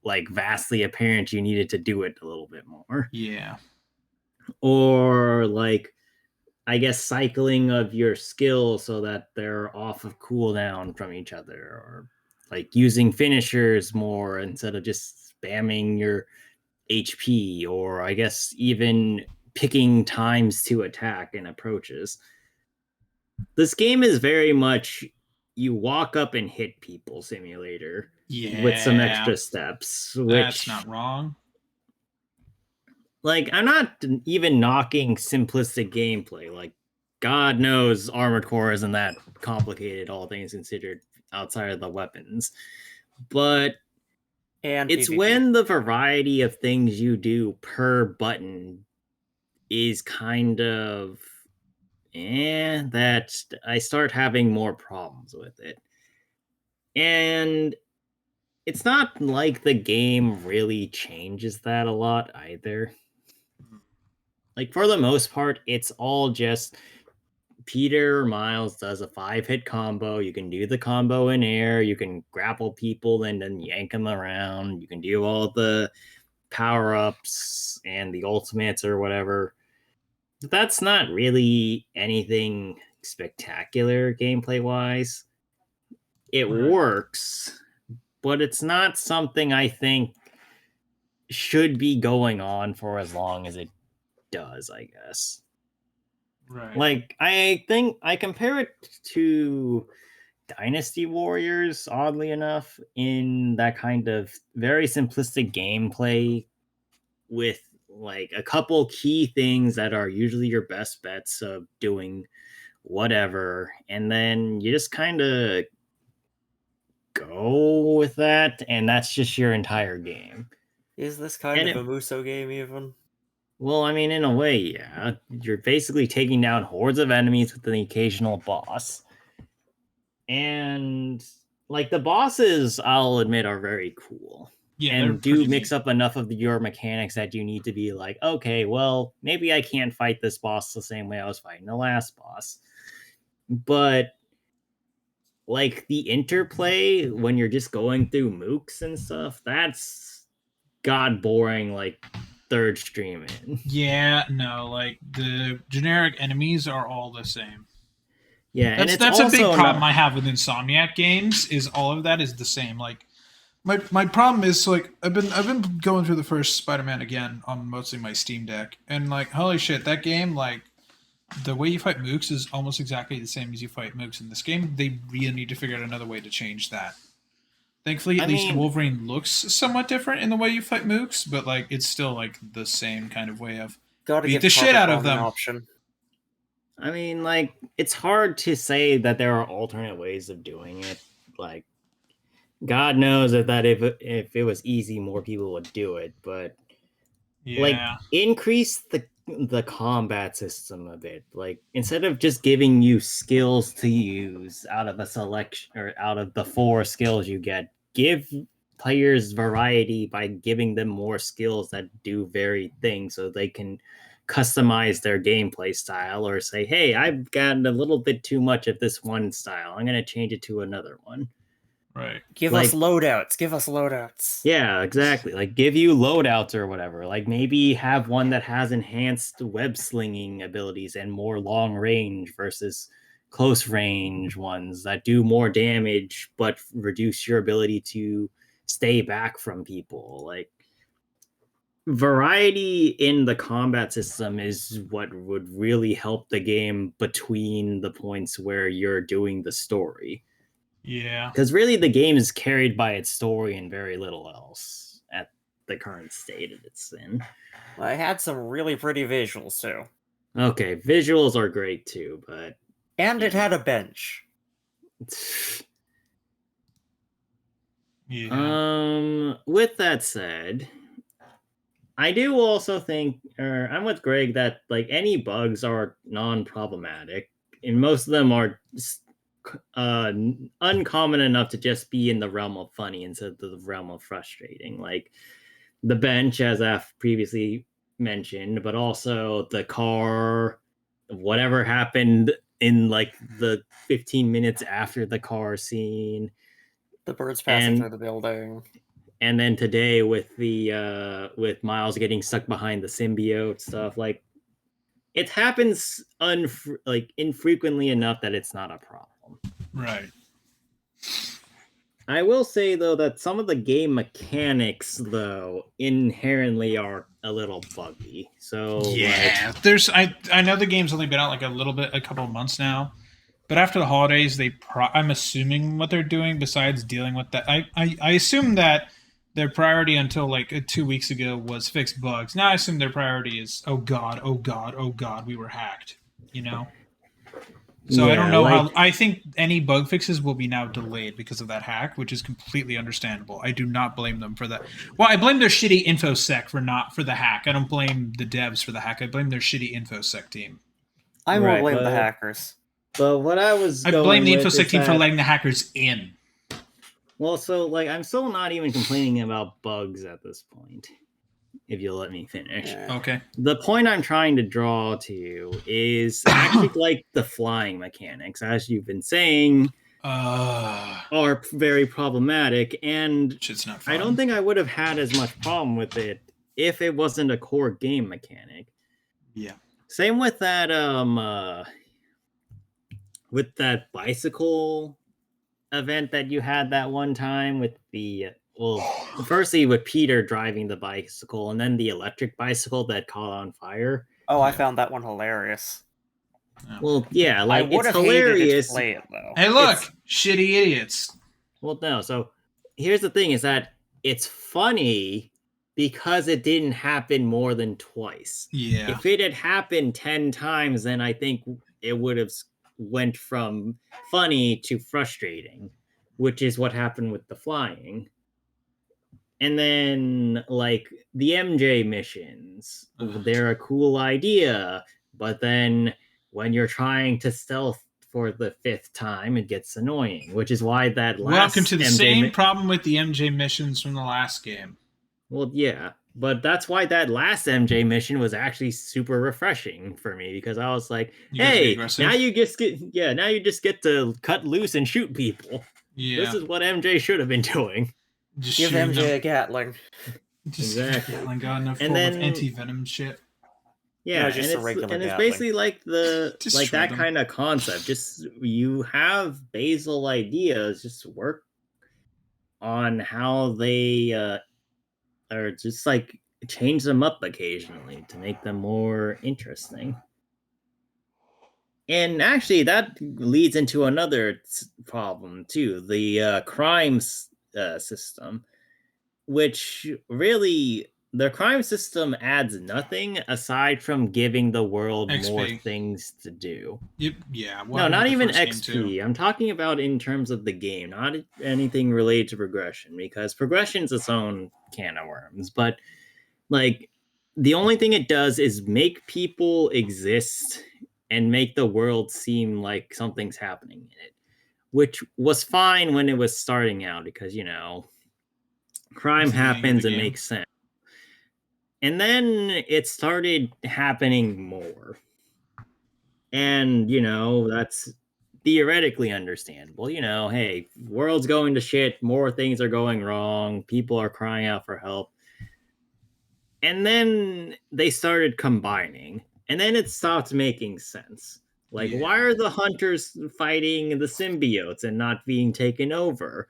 like vastly apparent you needed to do it a little bit more. Yeah. Or like I guess cycling of your skills so that they're off of cooldown from each other, or like using finishers more instead of just spamming your HP, or I guess even picking times to attack and approaches. This game is very much you walk up and hit people simulator with some extra steps, which that's not wrong. Like, I'm not even knocking simplistic gameplay. Like, God knows Armored Core isn't that complicated, all things considered, outside of the weapons. But it's PvP. When the variety of things you do per button is kind of that I start having more problems with it. And it's not like the game really changes that a lot either. Like, for the most part, it's all just Peter Miles does a 5-hit combo. You can do the combo in air. You can grapple people and then yank them around. You can do all the power-ups and the ultimates or whatever. But that's not really anything spectacular gameplay-wise. It works, but it's not something I think should be going on for as long as it does, I guess. Right. Like, I think I compare it to Dynasty Warriors, oddly enough, in that kind of very simplistic gameplay with like a couple key things that are usually your best bets of doing whatever, and then you just kind of go with that, and that's just your entire game. Is this kind of a Muso game even? Well, I mean, in a way, yeah. You're basically taking down hordes of enemies with an occasional boss. And, like, the bosses, I'll admit, are very cool. Yeah, and do mix up enough of your mechanics that you need to be like, okay, well, maybe I can't fight this boss the same way I was fighting the last boss. But, like, the interplay, when you're just going through mooks and stuff, that's god boring, like, third stream in. Yeah, no, like the generic enemies are all the same. Yeah, that's a big problem I have with Insomniac games. Is all of that is the same. Like my problem is like I've been going through the first Spider-Man again on mostly my Steam Deck, and like holy shit, that game, like the way you fight mooks is almost exactly the same as you fight mooks in this game. They really need to figure out another way to change that. Thankfully, at least Wolverine looks somewhat different in the way you fight mooks, but like it's still like the same kind of way of beat the shit out of them. Option. I mean, like, it's hard to say that there are alternate ways of doing it. Like, God knows that if it was easy, more people would do it. But like, increase the combat system a bit. Like, instead of just giving you skills to use out of a selection or out of the 4 skills you get, give players variety by giving them more skills that do varied things so they can customize their gameplay style, or say, hey, I've gotten a little bit too much of this one style. I'm going to change it to another one. Right. Give us loadouts. Give us loadouts. Yeah, exactly. Like, give you loadouts or whatever. Like, maybe have one that has enhanced web slinging abilities and more long range versus close range ones that do more damage but reduce your ability to stay back from people. Like, variety in the combat system is what would really help the game between the points where you're doing the story. Yeah. Because really the game is carried by its story and very little else at the current state it's in. I had some really pretty visuals too. Okay, visuals are great too, but... And it had a bench. Yeah. With that said, I do also think, or I'm with Greg, that like any bugs are non-problematic, and most of them are uncommon enough to just be in the realm of funny instead of the realm of frustrating. Like, the bench, as I've previously mentioned, but also the car, whatever happened in like the 15 minutes after the car scene. The birds passing through the building. And then today with the with Miles getting stuck behind the symbiote stuff, like it happens infrequently enough that it's not a problem. Right. I will say though that some of the game mechanics though inherently are a little buggy. So yeah, I know the game's only been out like a couple of months now, but after the holidays, I'm assuming what they're doing besides dealing with that. I assume that their priority until like 2 weeks ago was fix bugs. Now I assume their priority is oh god, we were hacked. You know. So I don't know how. I think any bug fixes will be now delayed because of that hack, which is completely understandable. I do not blame them for that. Well, I blame their shitty infosec for the hack. I don't blame the devs for the hack. I blame their shitty infosec team. I will blame the hackers. But what I blame the infosec team for letting the hackers in. Well, so like I'm still not even complaining about bugs at this point. If you'll let me finish. Okay. The point I'm trying to draw to is actually like the flying mechanics, as you've been saying, are very problematic, and shit's not fun. I don't think I would have had as much problem with it if it wasn't a core game mechanic. Yeah. Same with that bicycle event that you had that one time with the firstly with Peter driving the bicycle and then the electric bicycle that caught on fire. Oh, I found that one hilarious. Well, yeah, like it's hilarious. To play it, though. Hey, look, shitty idiots. Well, no. So here's the thing: is that it's funny because it didn't happen more than twice. Yeah. If it had happened 10 times, then I think it would have went from funny to frustrating, which is what happened with the flying. And then, like, the MJ missions, they're a cool idea, but then when you're trying to stealth for the 5th time, it gets annoying, which is why that last Welcome to the MJ same problem with the MJ missions from the last game. Well, yeah, but that's why that last MJ mission was actually super refreshing for me, because I was like, hey, now you just get to cut loose and shoot people. Yeah. This is what MJ should have been doing. Just give MJ a Gatling. Exactly. Gatling got enough full of anti-venom shit. Yeah, no, just and it's basically like that kind of concept. Just you have basal ideas, just work on how they or just like change them up occasionally to make them more interesting. And actually, that leads into another problem too: the crimes system, which really the crime system adds nothing aside from giving the world XP. more things to do. Yep. Yeah. No, not even XP. I'm talking about in terms of the game, not anything related to progression, because progression's its own can of worms. But like, the only thing it does is make people exist and make the world seem like something's happening in it, which was fine when it was starting out, because, you know, crime happens and makes sense. And then it started happening more. And, you know, that's theoretically understandable. You know, hey, world's going to shit, more things are going wrong, people are crying out for help. And then they started combining, and then it stopped making sense. Like, why are the hunters fighting the symbiotes and not being taken over?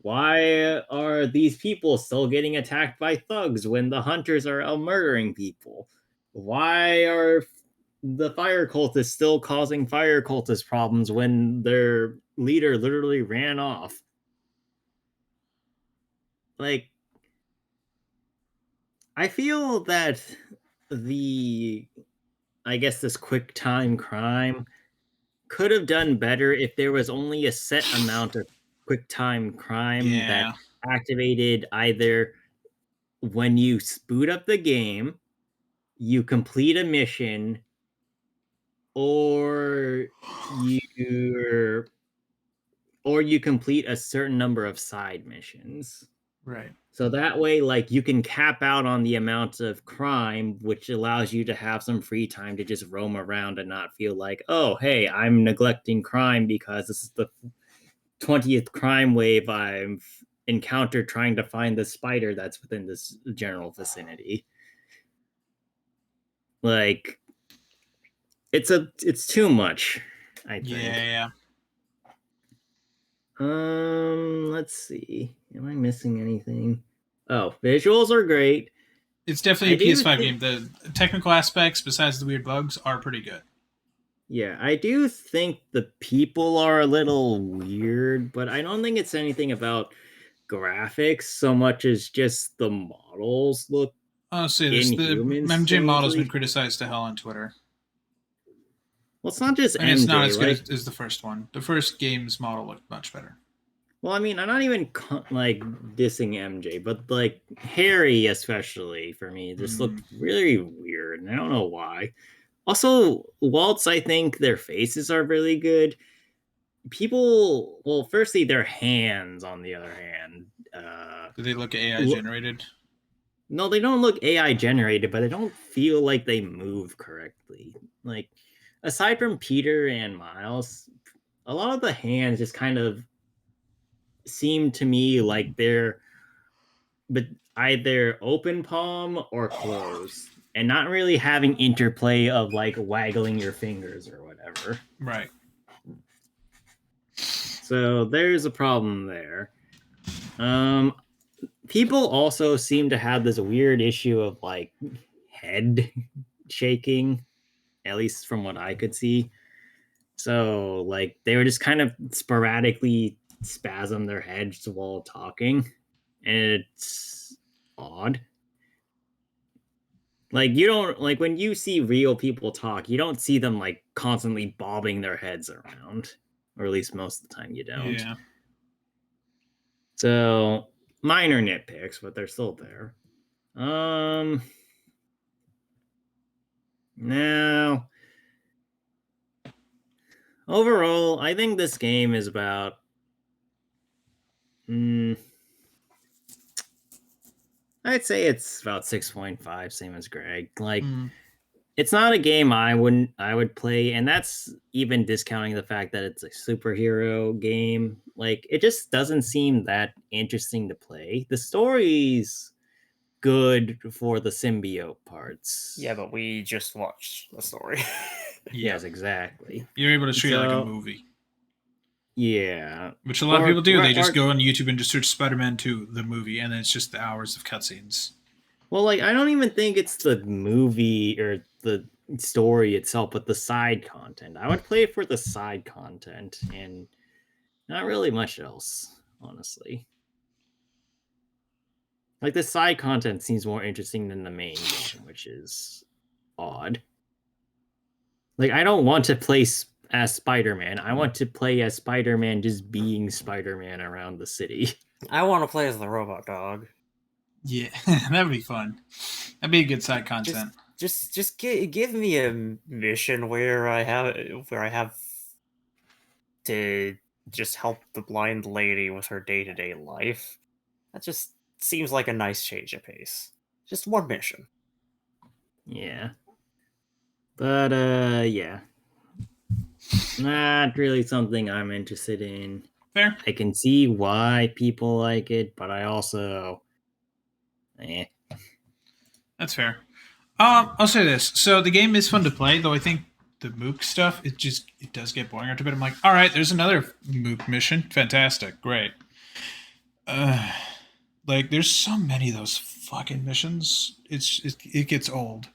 Why are these people still getting attacked by thugs when the hunters are out murdering people? Why are the fire cultists still causing fire cultist problems when their leader literally ran off? Like, I feel that this quick time crime could have done better if there was only a set amount of quick time crime that activated either when you boot up the game, you complete a mission, or you complete a certain number of side missions. Right. So that way, like, you can cap out on the amount of crime, which allows you to have some free time to just roam around and not feel like, oh, hey, I'm neglecting crime because this is the 20th crime wave I've encountered trying to find the spider that's within this general vicinity. Like, it's too much, I think. Yeah. Let's see. Am I missing anything? Oh, visuals are great. It's definitely a PS5 game. The technical aspects, besides the weird bugs, are pretty good. Yeah, I do think the people are a little weird, but I don't think it's anything about graphics so much as just the models look. Oh, see, the MJ model's been criticized to hell on Twitter. Well, it's not just and MJ, it's not as right? good as the first one. The first game's model looked much better. Well, I mean, I'm not even like dissing MJ, but like Harry, especially for me, just looked really weird, and I don't know why. Also, Waltz, I think their faces are really good. People, well, firstly, their hands, on the other hand. Do they look AI generated? No, they don't look AI generated, but they don't feel like they move correctly. Like, aside from Peter and Miles, a lot of the hands just kind of seem to me like they're but either open palm or closed, and not really having interplay of like waggling your fingers or whatever. Right. So there's a problem there. People also seem to have this weird issue of like head shaking, at least from what I could see. So like they were just kind of sporadically spasm their heads while talking, and it's odd. Like you don't like when you see real people talk, you don't see them like constantly bobbing their heads around, or at least most of the time you don't. Yeah. So minor nitpicks, but they're still there. Now overall, I think this game is about I'd say it's about 6.5, same as Greg. Like it's not a game I would play, and that's even discounting the fact that it's a superhero game. Like it just doesn't seem that interesting to play. The story's good for the symbiote parts. Yeah, but we just watched the story. Yes, exactly. You're able to treat it like a movie. Yeah. Which a lot of people do. They just go on YouTube and just search Spider-Man 2, the movie, and then it's just the hours of cutscenes. Well, like, I don't even think it's the movie or the story itself, but the side content. I would play it for the side content and not really much else, honestly. Like, the side content seems more interesting than the main game, which is odd. Like, I don't want to play as Spider-Man. I want to play as Spider-Man just being Spider-Man around the city. I want to play as the robot dog. Yeah, that'd be fun. That'd be a good side content. Just give me a mission where I have to just help the blind lady with her day-to-day life. That just seems like a nice change of pace. Just one mission. Yeah. But, yeah. Not really something I'm interested in. Fair. I can see why people like it, but I also... That's fair. I'll say this. So the game is fun to play, though I think the Mook stuff, it does get boring after a bit. I'm like, all right, there's another Mook mission. Fantastic. Great. Like, there's so many of those fucking missions. It gets old.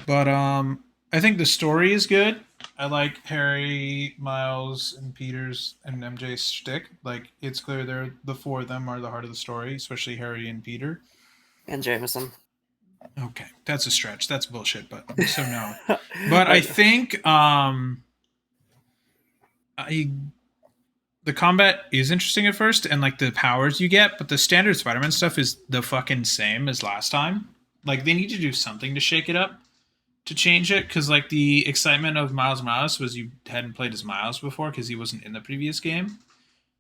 But I think the story is good. I like Harry, Miles, and Peter's and MJ's shtick. Like, it's clear the four of them are the heart of the story, especially Harry and Peter. And Jameson. Okay, that's a stretch. That's bullshit, but so no. But I think the combat is interesting at first, and like the powers you get, but the standard Spider-Man stuff is the fucking same as last time. Like, they need to do something to shake it up, to change it, because like the excitement of Miles Morales was you hadn't played as Miles before because he wasn't in the previous game.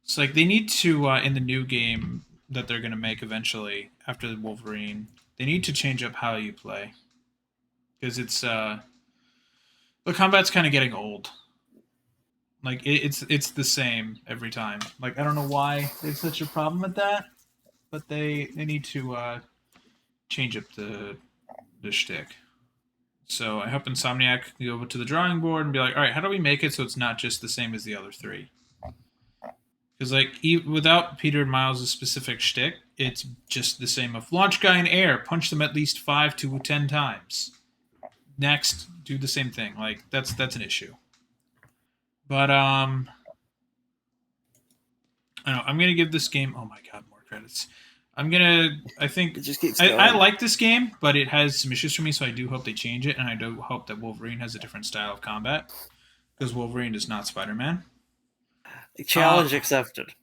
So like they need to in the new game that they're gonna make eventually after the Wolverine. They need to change up how you play, because it's the combat's kind of getting old. Like it's the same every time. Like I don't know why they have such a problem with that, but they need to change up the shtick. So I hope Insomniac can go over to the drawing board and be like, all right, how do we make it so it's not just the same as the other three? Because like without Peter and Miles' specific shtick, it's just the same of launch guy in air, punch them at least 5 to 10 times. Next, do the same thing. Like that's an issue. But I don't know. I'm gonna give this game. Oh my god, more credits. I think it just keeps I like this game, but it has some issues for me. So I do hope they change it, and I do hope that Wolverine has a different style of combat, because Wolverine is not Spider-Man. Challenge accepted.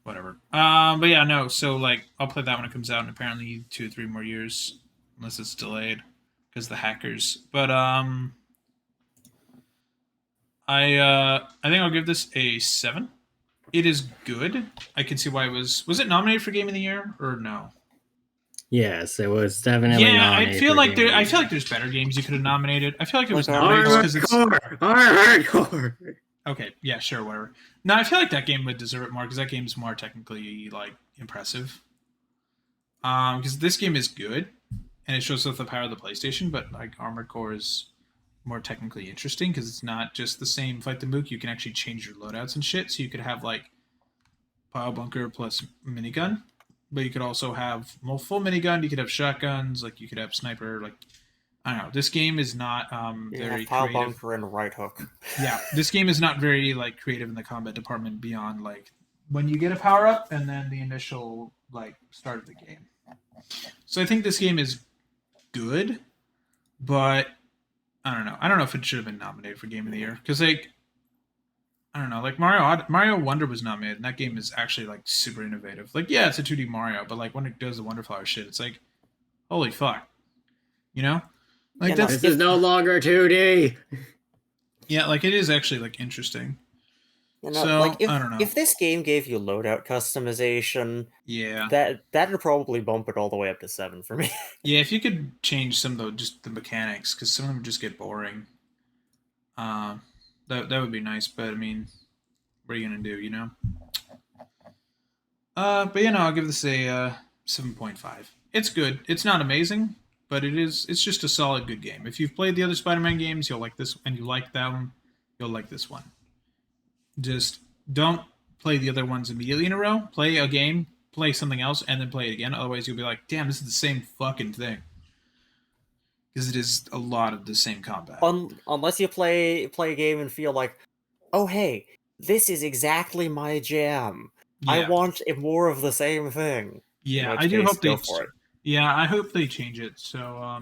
Whatever. But yeah, no. So like, I'll play that when it comes out, and apparently 2 or 3 more years, unless it's delayed, because the hackers. But I think I'll give this a 7. It is good. I can see why it was it nominated for Game of the Year or no? Yes, it was definitely. Yeah, nominated I feel for like Game of the I feel Year. like there's better games you could have nominated. I feel like it was Like nominated because it's hardcore. okay. Yeah, sure, whatever. No, I feel like that game would deserve it more because that game is more technically like impressive. Because this game is good and it shows off the power of the PlayStation, but like Armored Core is more technically interesting because it's not just the same Fight the Mook. You can actually change your loadouts and shit. So you could have like pile bunker plus minigun, but you could also have full minigun. You could have shotguns, like you could have sniper. Like I don't know. This game is not very pile creative. bunker and right hook. Yeah, this game is not very like creative in the combat department beyond like when you get a power up and then the initial like start of the game. So I think this game is good, but I don't know. I don't know if it should have been nominated for Game of the Year because like I don't know. Like Mario Wonder was nominated, and that game is actually like super innovative. Like yeah, it's a 2D Mario, but like when it does the Wonderflower shit, it's like holy fuck, you know? Like this is no longer 2D. Yeah, like it is actually like interesting. You know, So like I don't know. if this game gave you loadout customization, Yeah. that'd probably bump it all the way up to 7 for me. Yeah, if you could change some of the mechanics, because some of them just get boring. That would be nice, but I mean, what are you gonna do, you know? But you know, I'll give this a 7.5. It's good. It's not amazing, but it's just a solid good game. If you've played the other Spider-Man games, you'll like this, and you like them, you'll like this one. Just don't play the other ones immediately in a row. Play a game, play something else, and then play it again. Otherwise, you'll be like, damn, this is the same fucking thing. Because it is a lot of the same combat. Unless you play a game and feel like, oh hey, this is exactly my jam. Yeah. I want more of the same thing. Yeah, In which I do case, hope they. go for it. Yeah, I hope they change it. So,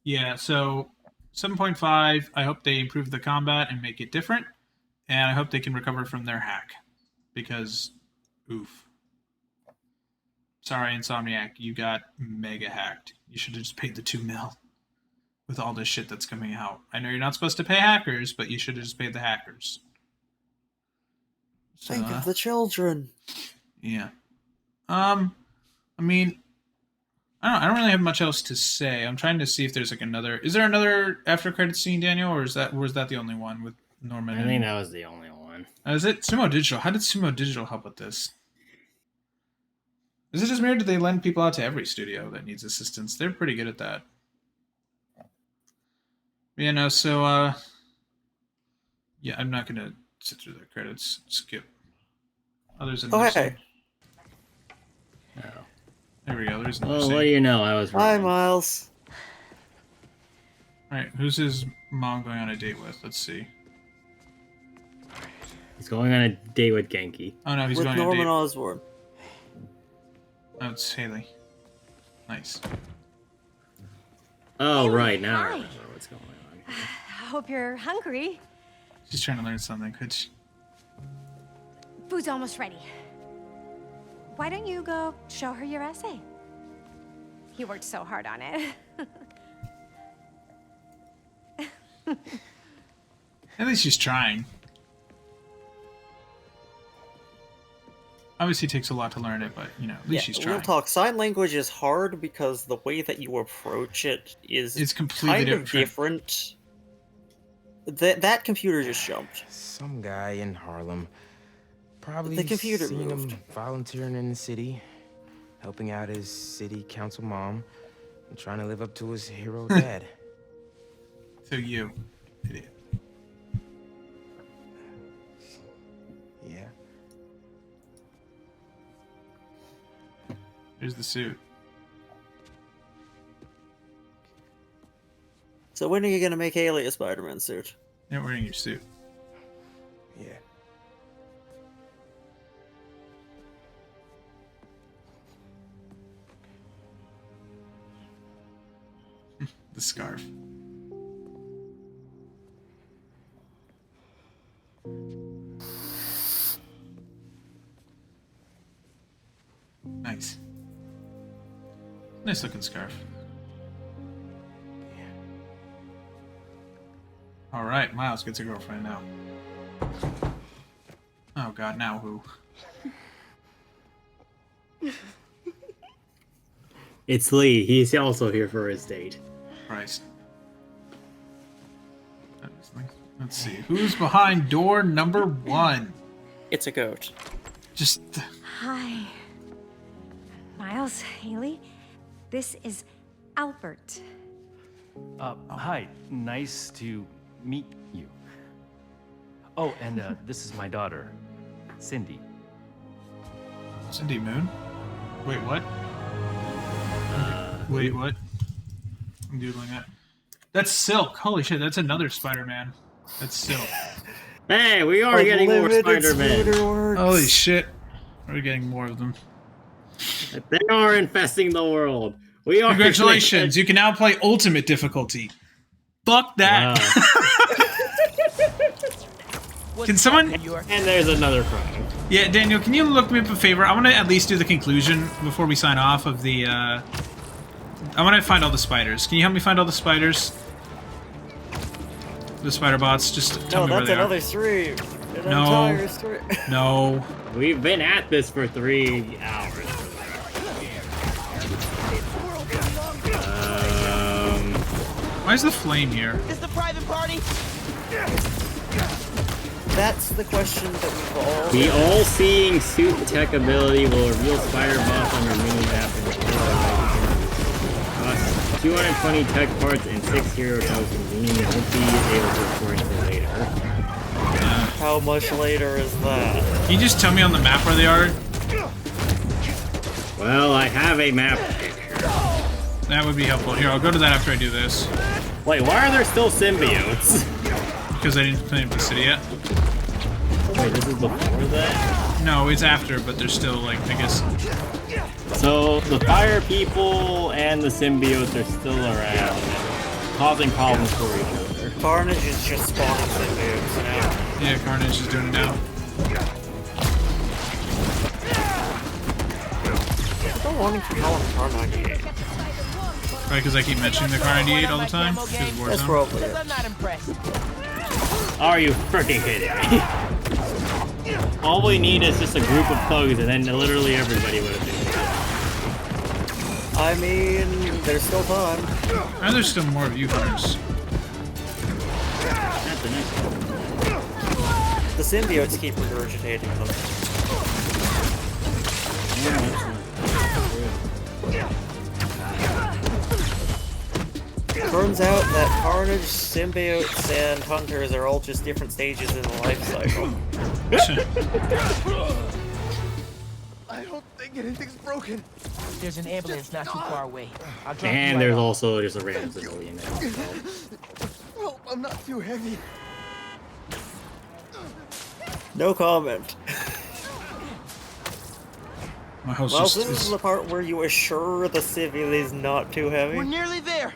yeah, so 7.5. I hope they improve the combat and make it different, and I hope they can recover from their hack, because, oof. Sorry, Insomniac, you got mega hacked. You should have just paid the $2 million with all this shit that's coming out. I know you're not supposed to pay hackers, but you should have just paid the hackers. So, Think of the children. Yeah. I mean, I don't really have much else to say. I'm trying to see if there's like another. Is there another after credit scene, Daniel, or was that the only one with Norman? I think that was the only one. Is it Sumo Digital? How did Sumo Digital help with this? Is it just weird? Do they lend people out to every studio that needs assistance? They're pretty good at that. You know, so yeah, I'm not gonna sit through the credits. Skip. Others in hey. Oh. There we go. There's no. Well, what do you know? I was wrong. Hi, Miles. All right, who's his mom going on a date with? Let's see. He's going on a date with Genki. Oh no, he's With going on a Norman date. Osborn. Oh, it's Haley. Nice. Oh, Haley, right now I hi. remember what's going on. I hope you're hungry. She's trying to learn something. Could she? Food's almost ready. Why don't you go show her your essay? You worked so hard on it. At least she's trying. Obviously, it takes a lot to learn it, but you know, at least she's trying. Real talk. Sign language is hard because the way that you approach it is it's completely kind of different. That computer just jumped. Some guy in Harlem. Probably the computer seen moved. him volunteering in the city, helping out his city council mom, and trying to live up to his hero dad. So you, idiot. Yeah. Here's the suit. So when are you gonna make Haley a Spider-Man suit? You're wearing your suit. Yeah. The scarf. Nice. Nice looking scarf. Alright, Miles gets a girlfriend now. Oh god, now who? It's Lee. He's also here for his date. Christ. Let's see. Who's behind door number 1? It's a goat. Just... Hi. Miles, Haley, this is Albert. Hi. Nice to meet you. Oh, and this is my daughter, Cindy. Cindy Moon? Wait, what? Wait, what? I'm doodling that. That's Silk. Holy shit, that's another Spider-Man. That's Silk. Hey, we are getting more Spider-Man. Holy shit. We're getting more of them. They are infesting the world. We are. Congratulations, you can now play Ultimate difficulty. Fuck that. Wow. Can someone... And there's another crime. Yeah, Daniel, can you look me up a favor? I want to at least do the conclusion before we sign off of the, I want to find all the spiders. Can you help me find all the spiders? The spider bots? Just tell me where they are. No, that's another 3. An No. entire 3. No. We've been at this for 3 hours. Why is the flame here? Is the private party? That's the question that we've all... The all-seeing suit tech ability will reveal spider bots on your mini-map and cost 220 tech parts and 6 hero tokens, meaning you won't be able to afford it later. How much later is that? Can you just tell me on the map where they are? Well, I have a map. That would be helpful. Here, I'll go to that after I do this. Wait, why are there still symbiotes? Because I didn't play the city yet. Wait, this is before that? No, it's after, but they're still, like, I guess... So, the fire people and the symbiotes are still around, causing problems for each other. Carnage is just spawning symbiotes now. Yeah, Carnage is doing it now. I don't want to call him Car98. Right, because I keep mentioning the Car98 all the time? That's probably it. I'm not impressed. Are you freaking kidding me? All we need is just a group of thugs, and then literally everybody would have been killed. I mean, there's still time. And there's still more of you hunters. That's the next one. The symbiotes keep regurgitating them. Turns out that Carnage, symbiotes, and hunters are all just different stages in the life cycle. I don't think anything's broken. There's an ambulance not too far away. I'll drop And you there's right off. also just a random civilian there. Well, I'm not too heavy. No comment. My house Well, just this is the part where you assure the civil is not too heavy. We're nearly there.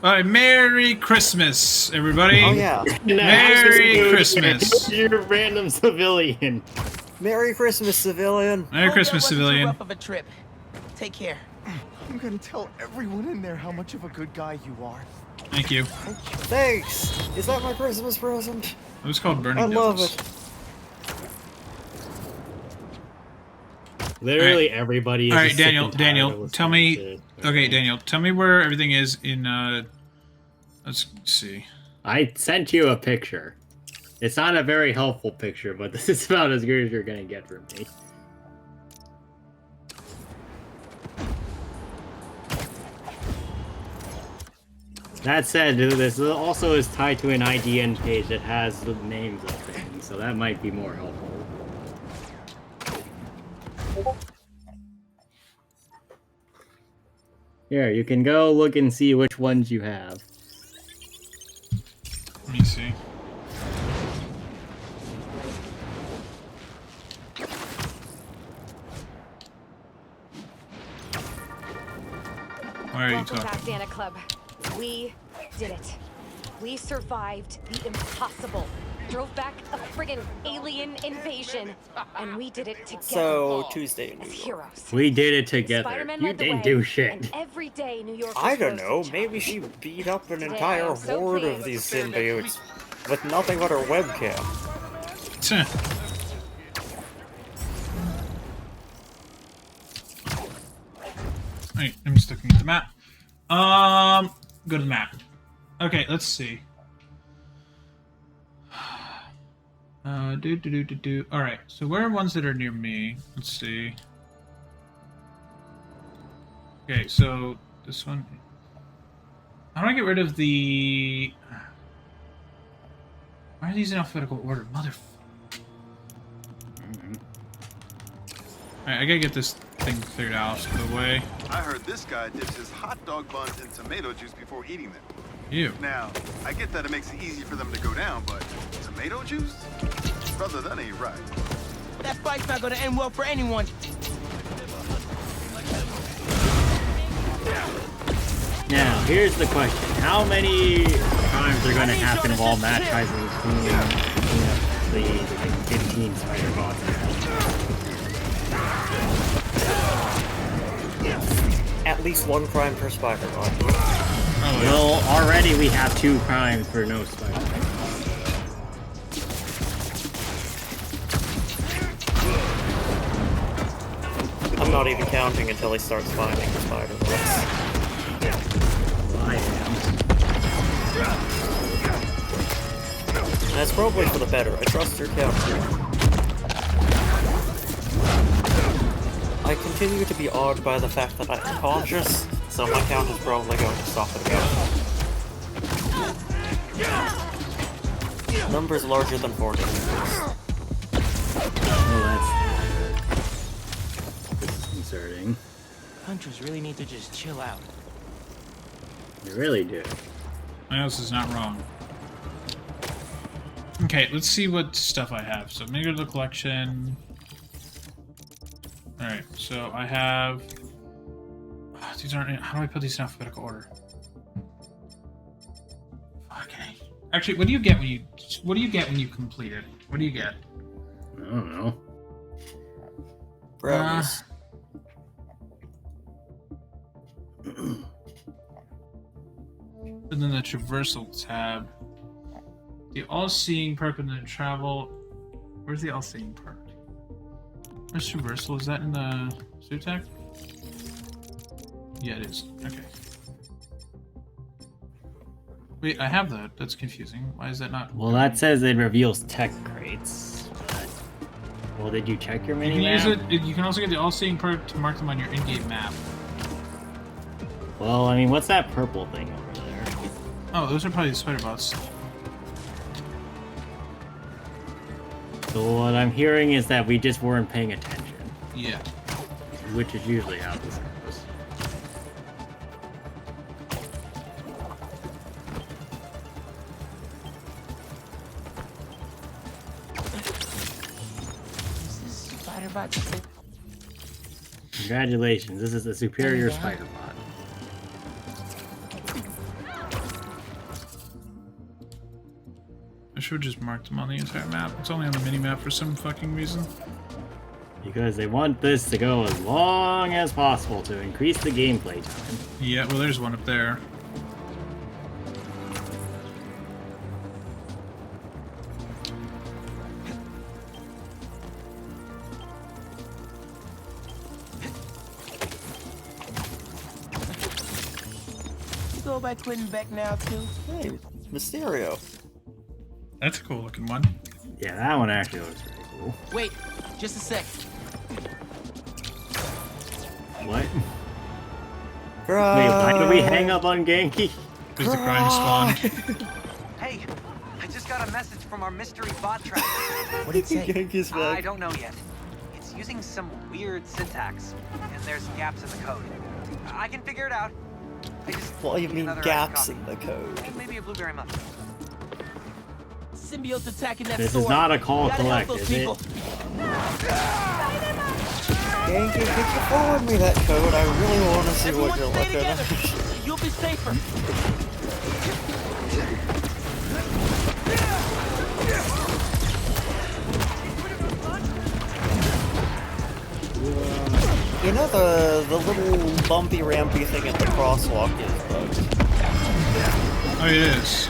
Alright, Merry Christmas, everybody. Oh, yeah. Merry Christmas. You're a random civilian. Merry Christmas, civilian. Merry Christmas, Wasn't too civilian. rough of a trip. Take care. I'm gonna tell everyone in there how much of a good guy you are. Thank you. Thanks. Is that my Christmas present? It was called Burning I love Devils. it. Literally everybody is All right, just sick Daniel. and tired of Daniel, listening tell me. to- Okay, Daniel, tell me where everything is in. Let's see. I sent you a picture. It's not a very helpful picture, but this is about as good as you're gonna get from me. That said, this also is tied to an IGN page that has the names of things, so that might be more helpful. Here, you can go look and see which ones you have. Let me see. Why are you Welcome talking? back, Santa Club. We did it. We survived the impossible. Drove back a friggin' alien invasion, and we did it together. So, Tuesday in New as York. heroes. We did it together. Spider-Man You led the didn't way, do shit. and every day New York I don't know, maybe she beat up an Today, entire I'm so horde of pleased. these symbiotes with nothing but her webcam. Wait, I'm just looking at the map. Go to the map. Okay, let's see. Alright, so where are ones that are near me? Let's see. Okay, so this one. How do I get rid of the... Why are these in alphabetical order? Alright, I gotta get this thing cleared out of the way. I heard this guy dips his hot dog buns in tomato juice before eating them. Ew. Now, I get that it makes it easy for them to go down, but tomato juice? Brother, that ain't right. That fight's not gonna end well for anyone. Now, here's the question. How many times are going to happen while Matt tries to clean up the like, 15 spider bots? At least one crime per spider bot. Well, already we have 2 crimes for no spider. I'm not even counting until he starts finding the spider bots. I am. That's probably for the better. I trust your count. I continue to be awed by the fact that I'm cautious, so my count is probably going to stop at about. Numbers larger than 40. Concerning. Hunters really need to just chill out. You really do. Miles is not wrong. Okay, let's see what stuff I have. So, maybe go to the collection. Alright, so I have... these aren't... How do I put these in alphabetical order? Okay. Actually, what do you get when you... What do you get when you complete it? What do you get? I don't know. Brownies. And then the traversal tab. The all-seeing perk and then travel. Where's the all-seeing perk? Where's traversal? Is that in the Zutec? Yeah, it is. Okay. Wait, I have that. That's confusing. Why is that not? Well, that says it reveals tech crates. But... Well, did you check your You mini can use map? it. You can also get the all-seeing perk to mark them on your in-game map. Well, I mean, what's that purple thing over there? Oh, those are probably the spider bots. So what I'm hearing is that we just weren't paying attention. Yeah. Which is usually how this goes. Spider bots. Congratulations, this is a superior spider bot. I should just mark them on the entire map. It's only on the mini-map for some fucking reason. Because they want this to go as long as possible to increase the gameplay time. Yeah, well, there's one up there. go by Quentin Beck now, too? Hey, Mysterio. That's a cool looking one. Yeah, that one actually looks pretty cool. Wait, just a sec. What? Crime. Wait, why did we hang up on Genki? Because the crime spawned. Hey, I just got a message from our mystery bot tracker. What did it say? Genki's back. I don't know yet. It's using some weird syntax, and there's gaps in the code. I can figure it out. I just What do you need mean another gaps iced in the code? coffee. Maybe a blueberry muffin. Symbiote's attacking that This store. is not a call Gotta help collect, those is it? people. Genki, could you forward me that code? I really want to see Everyone what you're stay looking together. at. You'll be safer. You know the little bumpy rampy thing at the crosswalk is bugged. Oh, it is.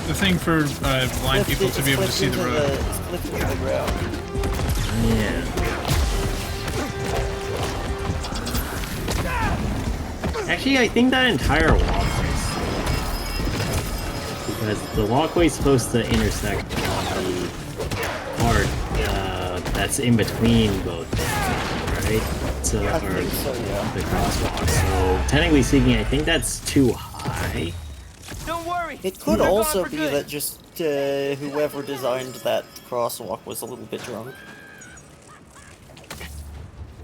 The thing for blind people to be able to see the road. It's clipped into the ground. Yeah. Actually, I think that entire walkway is because the walkway is supposed to intersect on the part that's in between both, right? So, I or think so, yeah. the crosswalk. So, technically speaking, I think that's too high. Don't worry. It could We're also gone for be good. that just whoever designed that crosswalk was a little bit drunk.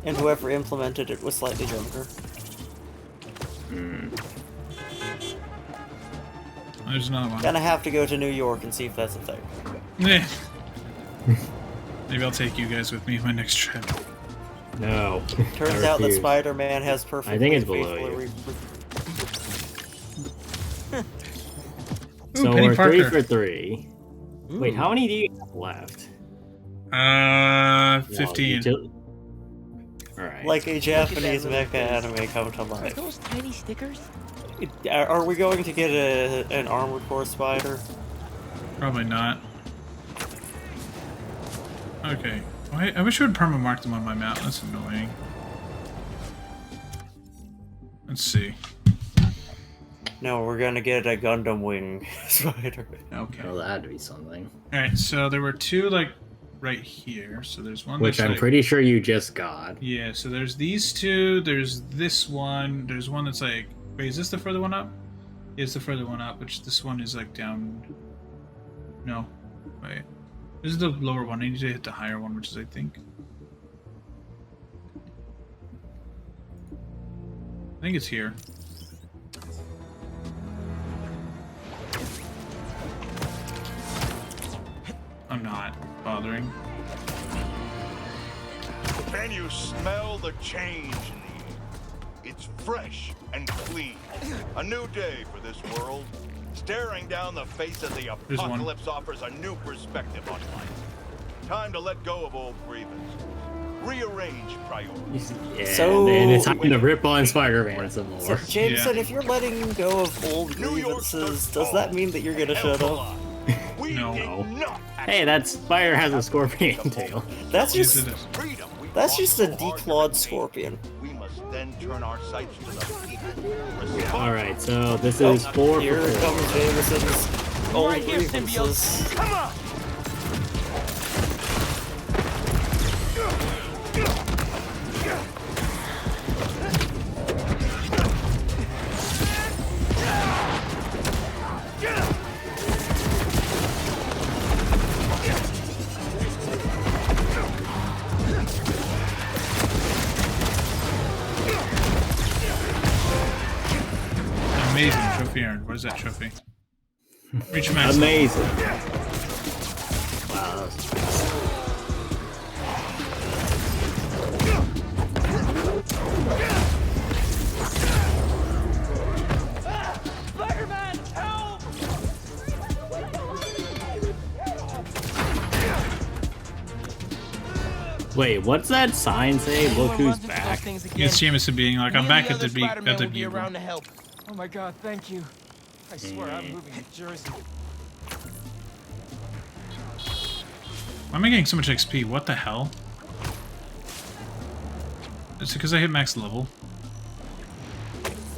And whoever implemented it was slightly drunker. There's another one. Gonna have to go to New York and see if that's a thing. Yeah. Maybe I'll take you guys with me on my next trip. No. Turns I out that refuse. Spider-Man has perfectly I think it's below faithfully you. Ooh, So Penny we're Parker. 3 for 3. Wait, how many do you have left? 15. Alright. Like a Japanese mecha anime come to Are life. those tiny stickers? Are we going to get an Armored Core Spider? Probably not. Okay. I wish I would perma-mark them on my map. That's annoying. Let's see. No, we're gonna get a Gundam Wing Spider. Okay. Well, that had to be something. Alright, so there were two, like, right here. So there's one Which that's, I'm like- pretty sure you just got. Yeah, so there's these two, there's this one, there's one that's like... Wait, is this the further one up? Yeah, it's the further one up, which this one is like down... No. Wait. This is the lower one. I need to hit the higher one, which is, I think... I think it's here. I'm not bothering. Can you smell the change in the air? It's fresh and clean. A new day for this world. Staring down the face of the There's one. apocalypse offers a new perspective on life. Time to let go of old grievances. Rearrange priorities. Yeah, So- and it's time to rip on Spider-Man some more. So, Jameson, if you're letting go of old grievances, does that mean that you're gonna shut up? No. Hey, that spider has a scorpion tail. That's Yes, just it is. that's just a declawed scorpion. We must then turn our sights to the Alright, so this is 4 Here for 4. comes Jameson's old Right here, grievances. symbiote. Come on. Amazing trophy, Aaron. What is that trophy? Reach max. Amazing. Wow, that was Spider-Man, help! Wait, what's that sign say? Look who's back. It's Jameson being like, I'm back at the beat at the be bugle. around to help. Oh my God, thank you. I swear I'm moving to Jersey. Why am I getting so much XP? What the hell? Is it because I hit max level?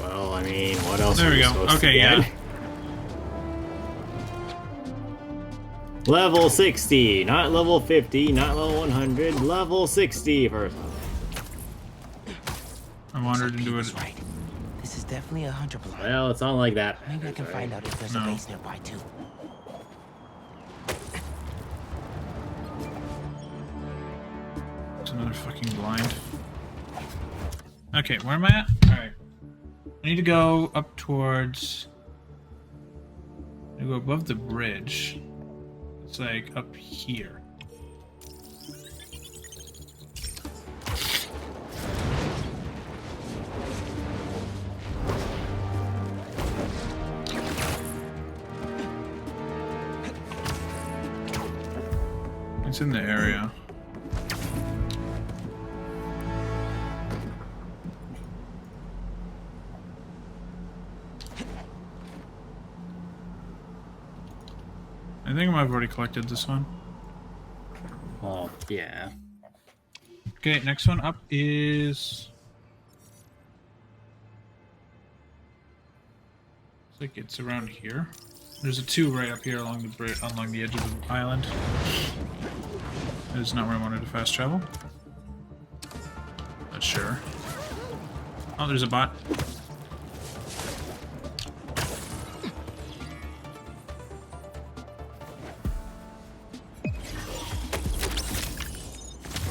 Well, I mean, what else There are we you go. supposed to Okay, get? yeah. Level 60, not level 50, not level 100, level 60 first. I wandered into it. Right. This is definitely a hunter block. Well, it's not like that. Maybe I can find out if there's a base nearby too. It's another fucking blind. Okay, where am I at? Alright. I need to go up towards... I go above the bridge. It's like up here. It's in the area. I think I might have already collected this one. Well, yeah. Okay, next one up is... Looks like it's around here. There's a 2 right up here along the edge of the island. That is not where I wanted to fast travel. Not sure. Oh, there's a bot.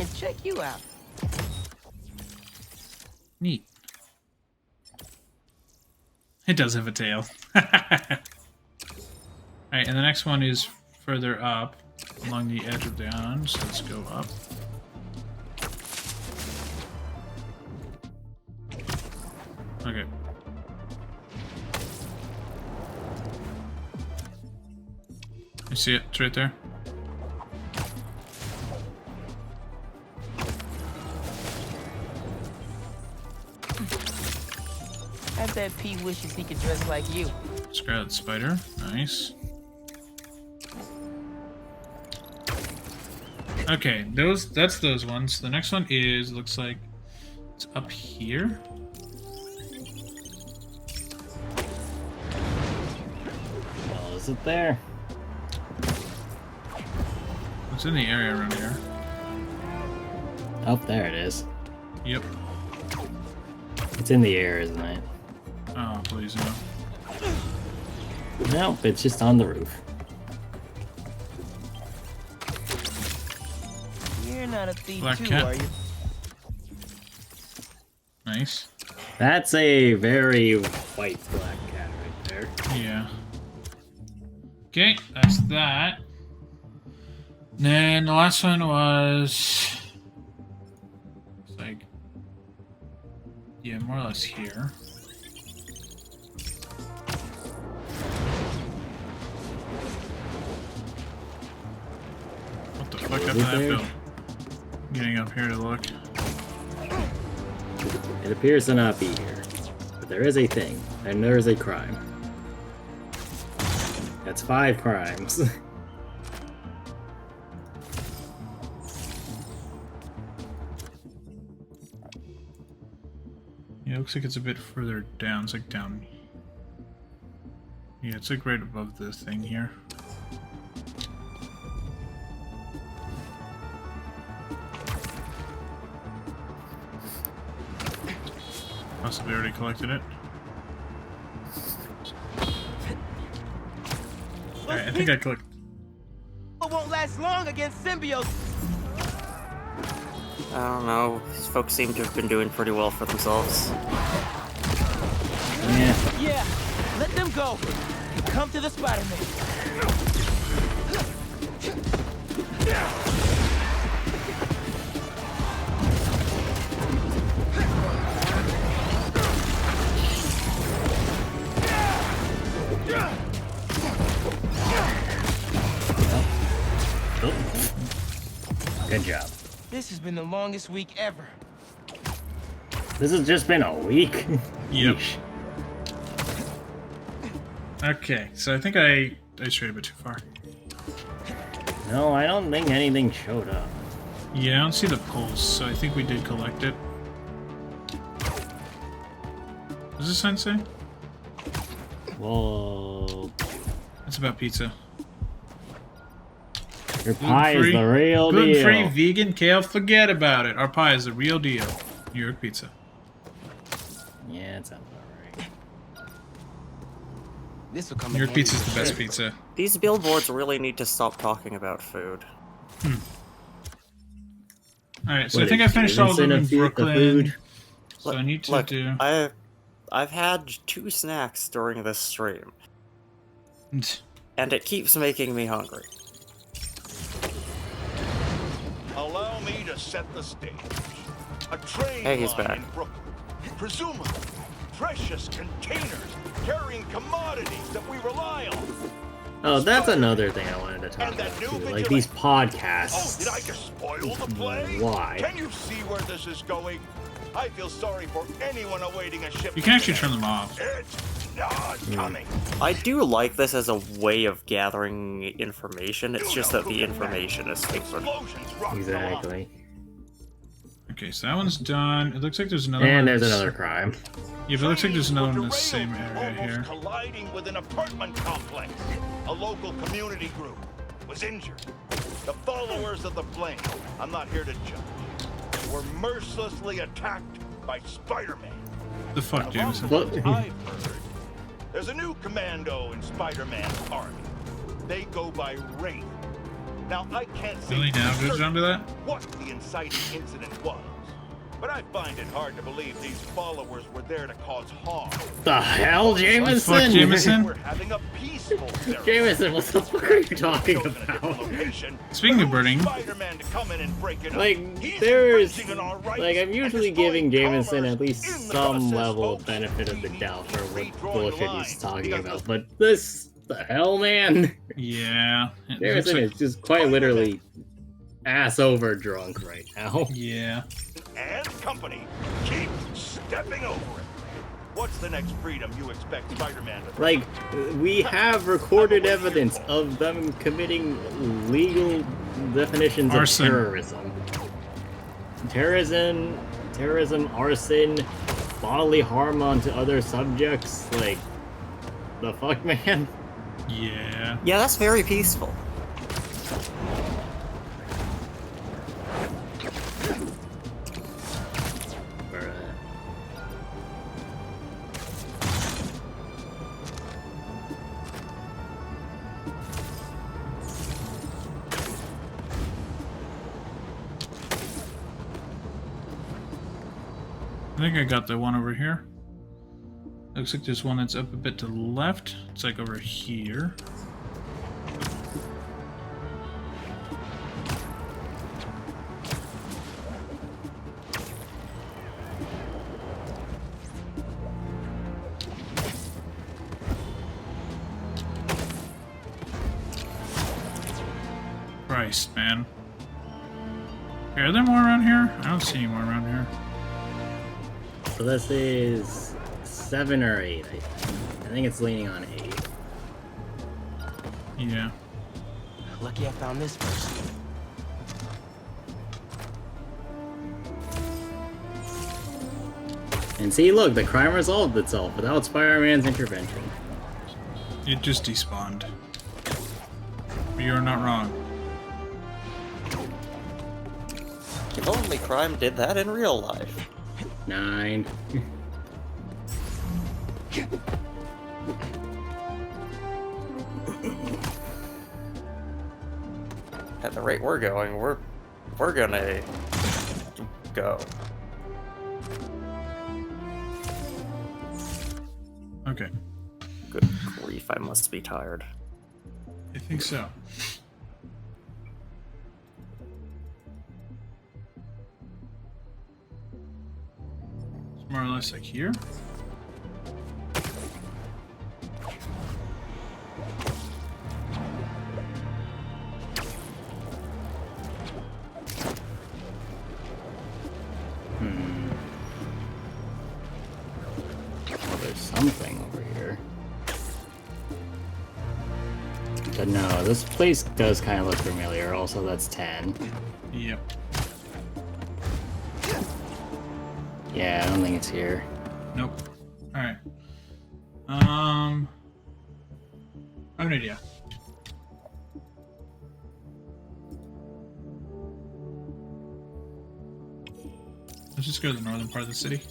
And check you out. Neat. It does have a tail. Alright, and the next one is further up along the edge of the island, so let's go up. Okay. You see it? It's right there. I bet Pete wishes he could dress like you. Scarlet Spider. Nice. Okay, that's those ones. The next one is, looks like it's up here. Well, is it there? It's in the area around here. Oh, there it is. Yep. It's in the air, isn't it? Oh, please no. Nope, it's just on the roof. You're not a thief Black too, cat. are you? Nice. That's a very white black cat right there. Yeah. Okay, that's that. Then the last one was... It's like... Yeah, more or less here. What the fuck happened to that bill? Getting up here to look. It appears to not be here. But there is a thing, and there is a crime. That's 5 crimes. Yeah, it looks like it's a bit further down. It's like down. Yeah, it's like right above this thing here. Possibly already collected it. Alright, I think I clicked. It won't last long against symbiotes. I don't know. These folks seem to have been doing pretty well for themselves. Yeah. Yeah, let them go. Come to the Spider-Man. Good job. This has been the longest week ever. This has just been a week. Yep. Okay, so I think I strayed a bit too far. No, I don't think anything showed up. Yeah, I don't see the pulse, so I think we did collect it. There's What's this sign say? Whoa. It's about pizza. Your pie is the real deal. Gluten-free, vegan, kale, forget about it. Our pie is the real deal. New York pizza. Yeah, it sounds alright. This will come New York pizza is the best pizza. These billboards really need to stop talking about food. Alright, so I think I finished all of them in Brooklyn. So I need to do... I've had 2 snacks during this stream. And it keeps making me hungry. Allow me to set the stage. A train Hey, he's line back. in Brooklyn. Presumably, precious containers carrying commodities that we rely on. Oh, that's another thing I wanted to talk about too. Like these podcasts. Oh, did I just spoil the play? Why? Can you see where this is going? I feel sorry for anyone awaiting a ship. You can actually turn them off. It's not coming. I do like this as a way of gathering information, it's just that the information is stupid. Exactly. Okay, so that one's done. It looks like there's another one. And there's another crime. Yeah, but it looks like there's another one in the same area here. Colliding with an apartment complex. A local community group was injured. The followers of the Flame, I'm not here to judge, were mercilessly attacked by Spider-Man. The fuck, Jameson? I've heard there's a new commando in Spider-Man's army. They go by Wraith. Now, I can't say Really now for goes down to that? what the inciting incident was, but I find it hard to believe these followers were there to cause harm. The hell, Jameson? Fuck, Jameson? We're having a peaceful ceremony. Jameson, what the fuck are you talking about? Speaking of burning, Spider-Man to come in and break it up. Like, there's... Like, I'm usually giving Jameson at least some level of benefit of the doubt for what bullshit he's talking about, but this... The hell, man? Yeah. Jameson is just quite literally ass over drunk right now. Yeah. And company keep stepping over it. What's the next freedom you expect Spider-Man to... Like, we have recorded evidence of them committing legal definitions Arson. of terrorism. Terrorism, arson, bodily harm onto other subjects. Like, the fuck, man? Yeah. Yeah, that's very peaceful. I think I got the one over here. Looks like there's one that's up a bit to the left. It's like over here. Christ, man. Okay, are there more around here? I don't see any more around here. So this is 7 or 8, I think. I think it's leaning on 8. Yeah. Lucky I found this first. And see, look, the crime resolved itself without Spider-Man's intervention. It just despawned. You're not wrong. If only crime did that in real life. 9. At the rate we're going, we're gonna go. Okay. Good grief, I must be tired. I think so. It's more or less like here. Well, there's something over here. But no, this place does kind of look familiar. Also, that's 10. Yep. Yeah, I don't think it's here. Nope. Alright. I have an idea. Let's just go to the northern part of the city.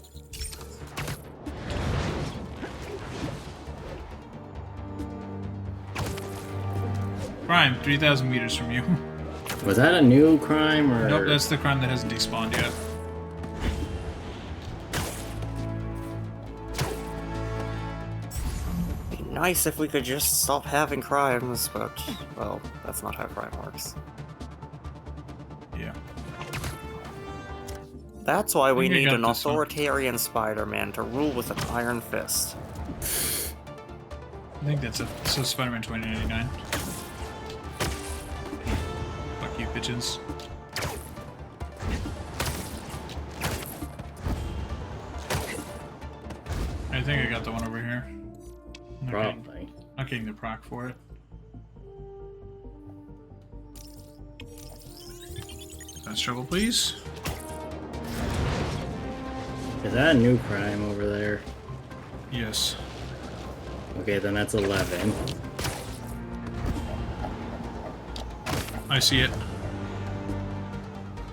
Crime, 3,000 meters from you. Was that a new crime or? Nope, that's the crime that hasn't despawned yet. Be nice if we could just stop having crimes, but, well, that's not how crime works. Yeah. That's why we I think I need got an this one. authoritarian Spider-Man to rule with an iron fist. I think that's so Spider-Man 2099. Fuck you, bitches. I think I got the one over here. Probably. Not getting the proc for it. Fast travel, please. Is that a new crime over there? Yes. Okay, then that's 11. I see it.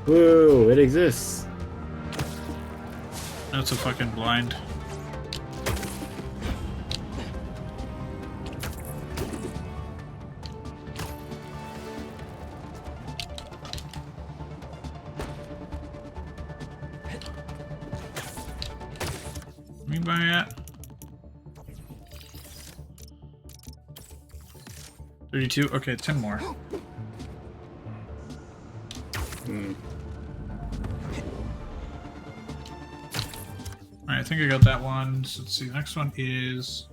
Whoa, it exists. That's a fucking blind. Anybody at? 32? Okay, 10 more. Alright, I think I got that one. So let's see, the next one is...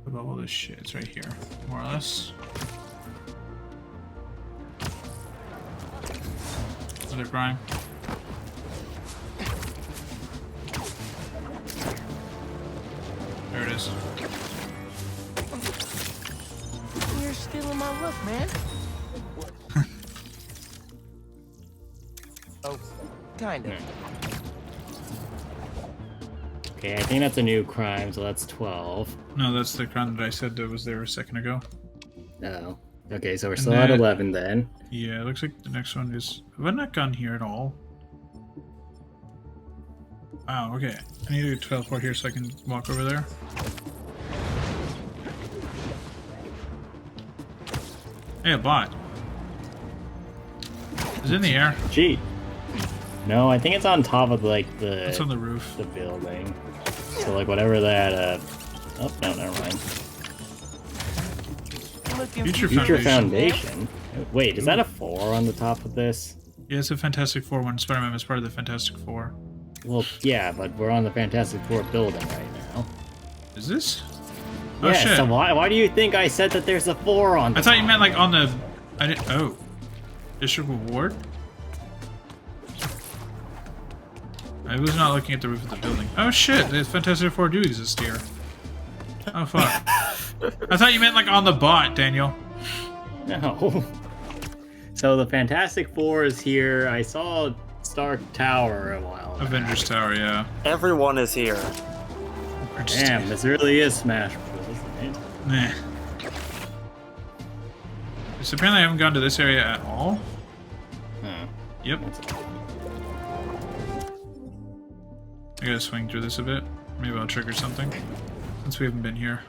What about all this shit? It's right here, more or less. Another crime. There it is. You're stealing my look, man. Oh, kind of. Okay, I think that's a new crime, so that's 12. No, that's the crime that I said that was there a second ago. Oh. Okay, so we're still at 11 then. Yeah, it looks like the next one is... Have I not gone here at all? Wow, okay. I need to teleport here so I can walk over there. Hey, a bot. Is it in the air? Gee. No, I think it's on top of like the... It's on the roof. The building. So like whatever that, Oh, no, never mind. Future Foundation? Wait, is that a 4 on the top of this? Yeah, it's a Fantastic Four when Spider-Man was part of the Fantastic Four. Well, yeah, but we're on the Fantastic Four building right now. Is this? Oh, Yeah, shit. so why do you think I said that there's a 4 on the I thought you top? meant like on the... I didn't... Oh. District Ward? I was not looking at the roof of the building. Oh shit, the Fantastic Four do exist here. Oh fuck. I thought you meant like on the bot, Daniel. No. So the Fantastic Four is here. I saw Stark Tower a while back. Avengers Tower, yeah. Everyone is here. Damn, this really is Smash Bros, isn't it? Nah. So apparently I haven't gone to this area at all. Yep. I gotta swing through this a bit. Maybe I'll trigger something. Since we haven't been here.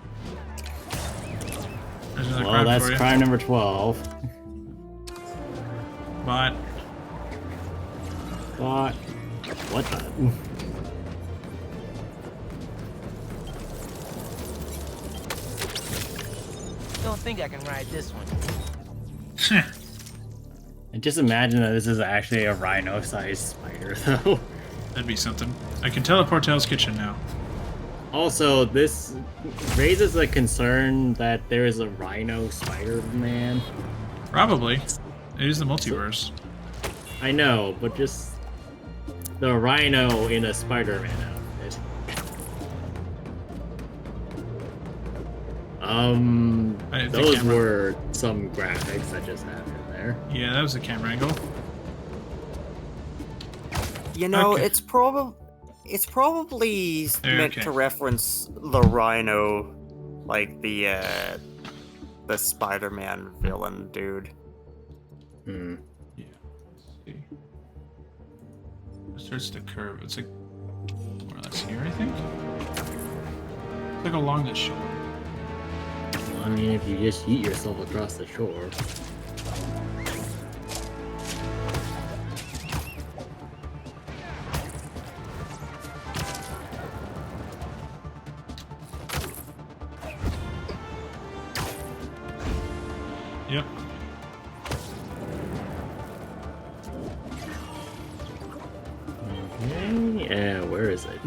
There's another Well, crime that's for you. crime number 12. Bot. Bot. What the? Don't think I can ride this one. And just imagine that this is actually a rhino-sized spider, though. That'd be something. I can teleport to Hell's Kitchen now. Also, this raises a concern that there is a Rhino Spider-Man. Probably. It is the multiverse. I know, but just the Rhino in a Spider-Man outfit. Those were some graphics that just happened there. Yeah, that was a camera angle. You know, Okay. It's probably meant Okay. to reference the Rhino, like the Spider-Man villain dude. Hmm. Yeah. Let's see. It starts to curve. It's like more or less here, I think. It's like along the shore. Well, I mean, if you just yeet yourself across the shore. Yep. Okay, yeah, where is it?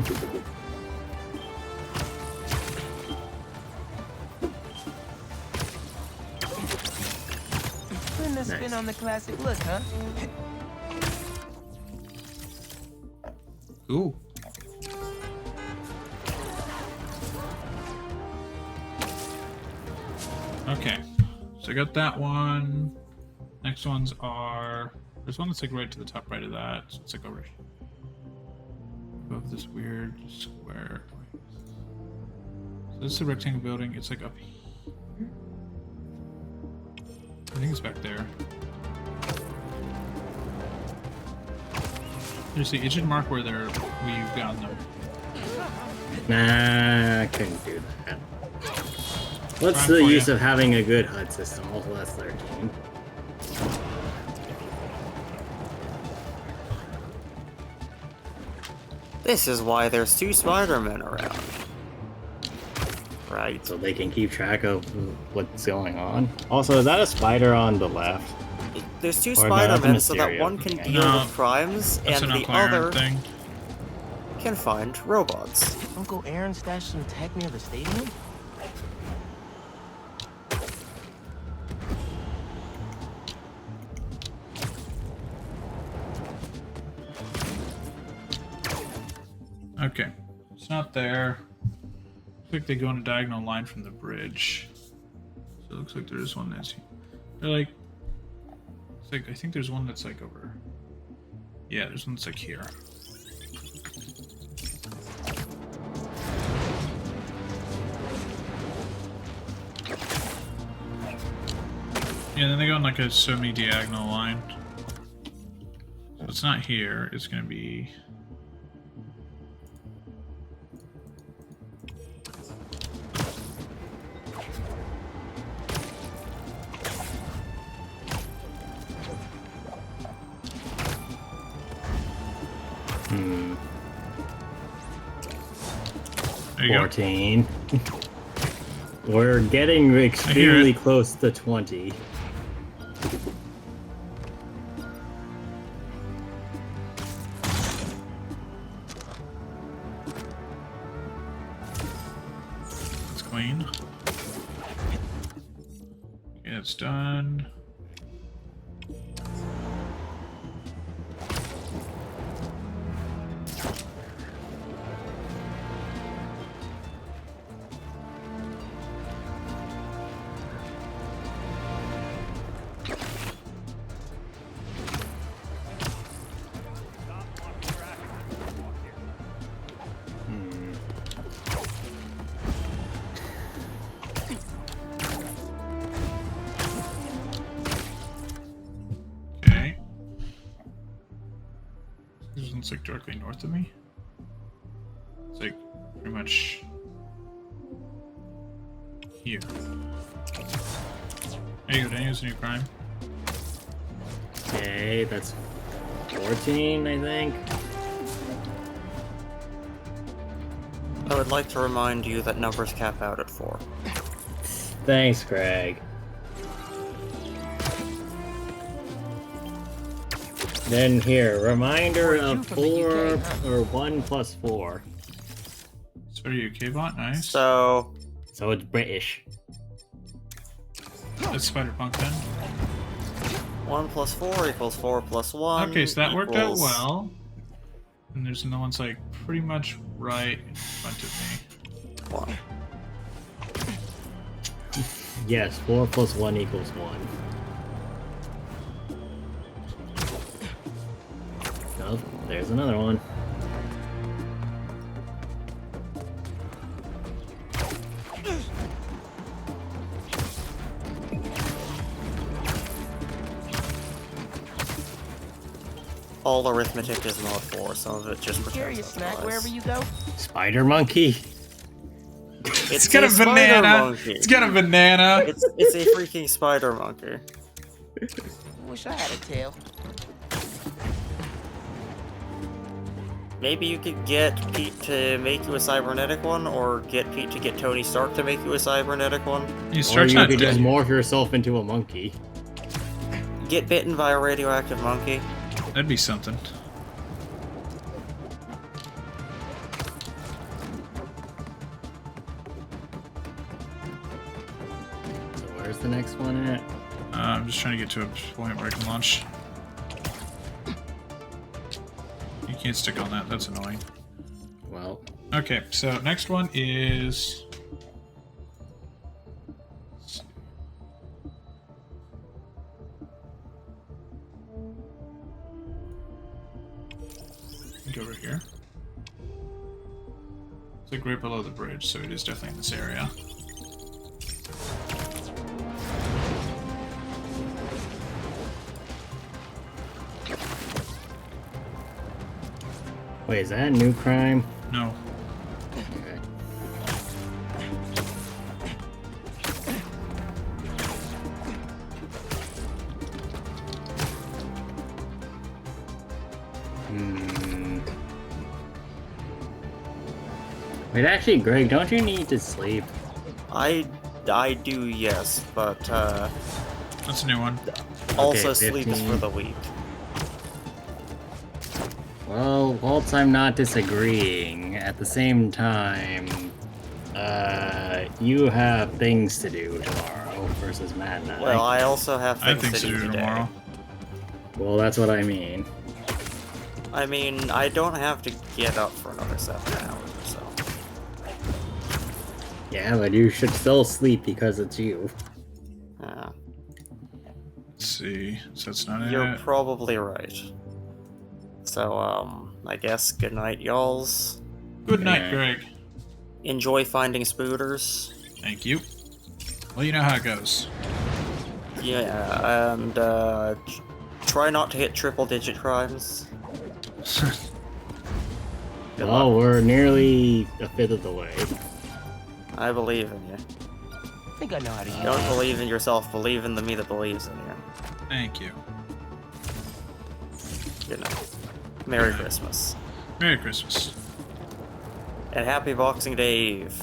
Putting a spin Nice. on the classic look, huh? Ooh. Okay. So I got that one. Next ones are... There's one that's like right to the top right of that. So it's like over above this weird square. So this is a rectangle building. It's like up here. I think it's back there. There's the it should mark where we've gotten them. Nah, I couldn't do that. What's Try the for use ya. of having a good HUD system? Also, that's 13. This is why there's 2 Spider-Men around. Right. So they can keep track of what's going on. Also, is that a spider on the left? There's 2 Or no, that's a Spider-Men so that Mysterio one can thing. deal No, with crimes, That's and an the Aquarian other thing. can find robots. Uncle Aaron stashed some tech near the stadium? Okay. It's not there. Looks like they go on a diagonal line from the bridge. So it looks like there is one that's here. They're like... It's like, I think there's one that's like over... Yeah, there's one that's like here. Yeah, then they go on like a semi-diagonal line. So it's not here, it's gonna be... Hmm. There you go. 14. We're getting extremely close to 20. It's clean. Okay, it's done. Okay. This one's like directly north of me. It's like pretty much here. There you go, Daniel's a new crime. Okay, that's 14, I think. I would like to remind you that numbers cap out at 4. Thanks, Craig. Then here, reminder of 4 or 1 plus 4. So are you a K-bot? Nice. So it's British. That's Spider-Punk then. 1 plus 4 equals 4 plus 1. Okay, so that worked out equals- well. And there's another one's like pretty much right in front of me. 1. Yes, 4 plus 1 equals 1. Oh, there's another one. all arithmetic is mod 4, some of it just Carry a pretends snack otherwise. wherever you go. Spider monkey. It's got a spider banana. monkey. It's got a banana. It's a freaking spider monkey. Wish I had a tail. Maybe you could get Pete to make you a cybernetic one, or get Pete to get Tony Stark to make you a cybernetic one. Or you could just morph yourself into a monkey. Get bitten by a radioactive monkey. That'd be something. So where's the next one at? I'm just trying to get to a point where I can launch. You can't stick on that, that's annoying. Well. Okay, so next one is... Go over here. It's like right below the bridge, so it is definitely in this area. Wait, is that a new crime? No. Okay. Wait, actually, Greg, don't you need to sleep? I do, yes, but that's a new one. Also, Okay, sleep is 15. for the weak. Well, whilst I'm not disagreeing, at the same time, you have things to do tomorrow versus Mad Night. Well, I also have I have things to do today. tomorrow. Well, that's what I mean. I mean, I don't have to get up for another 7 hours, so. Yeah, but you should still sleep because it's you. Yeah. Let's see. So that's not You're it. probably right. So, I guess good night, y'alls. Good night, Greg. Enjoy finding spooters. Thank you. Well, you know how it goes. Yeah, and, try not to hit triple-digit crimes. Well, we're nearly a fifth of the way. I believe in you. I think I know how to use Don't it. believe in yourself, believe in the me that believes in you. Thank you. Good night. Merry Christmas. Merry Christmas. And happy Boxing Day Eve.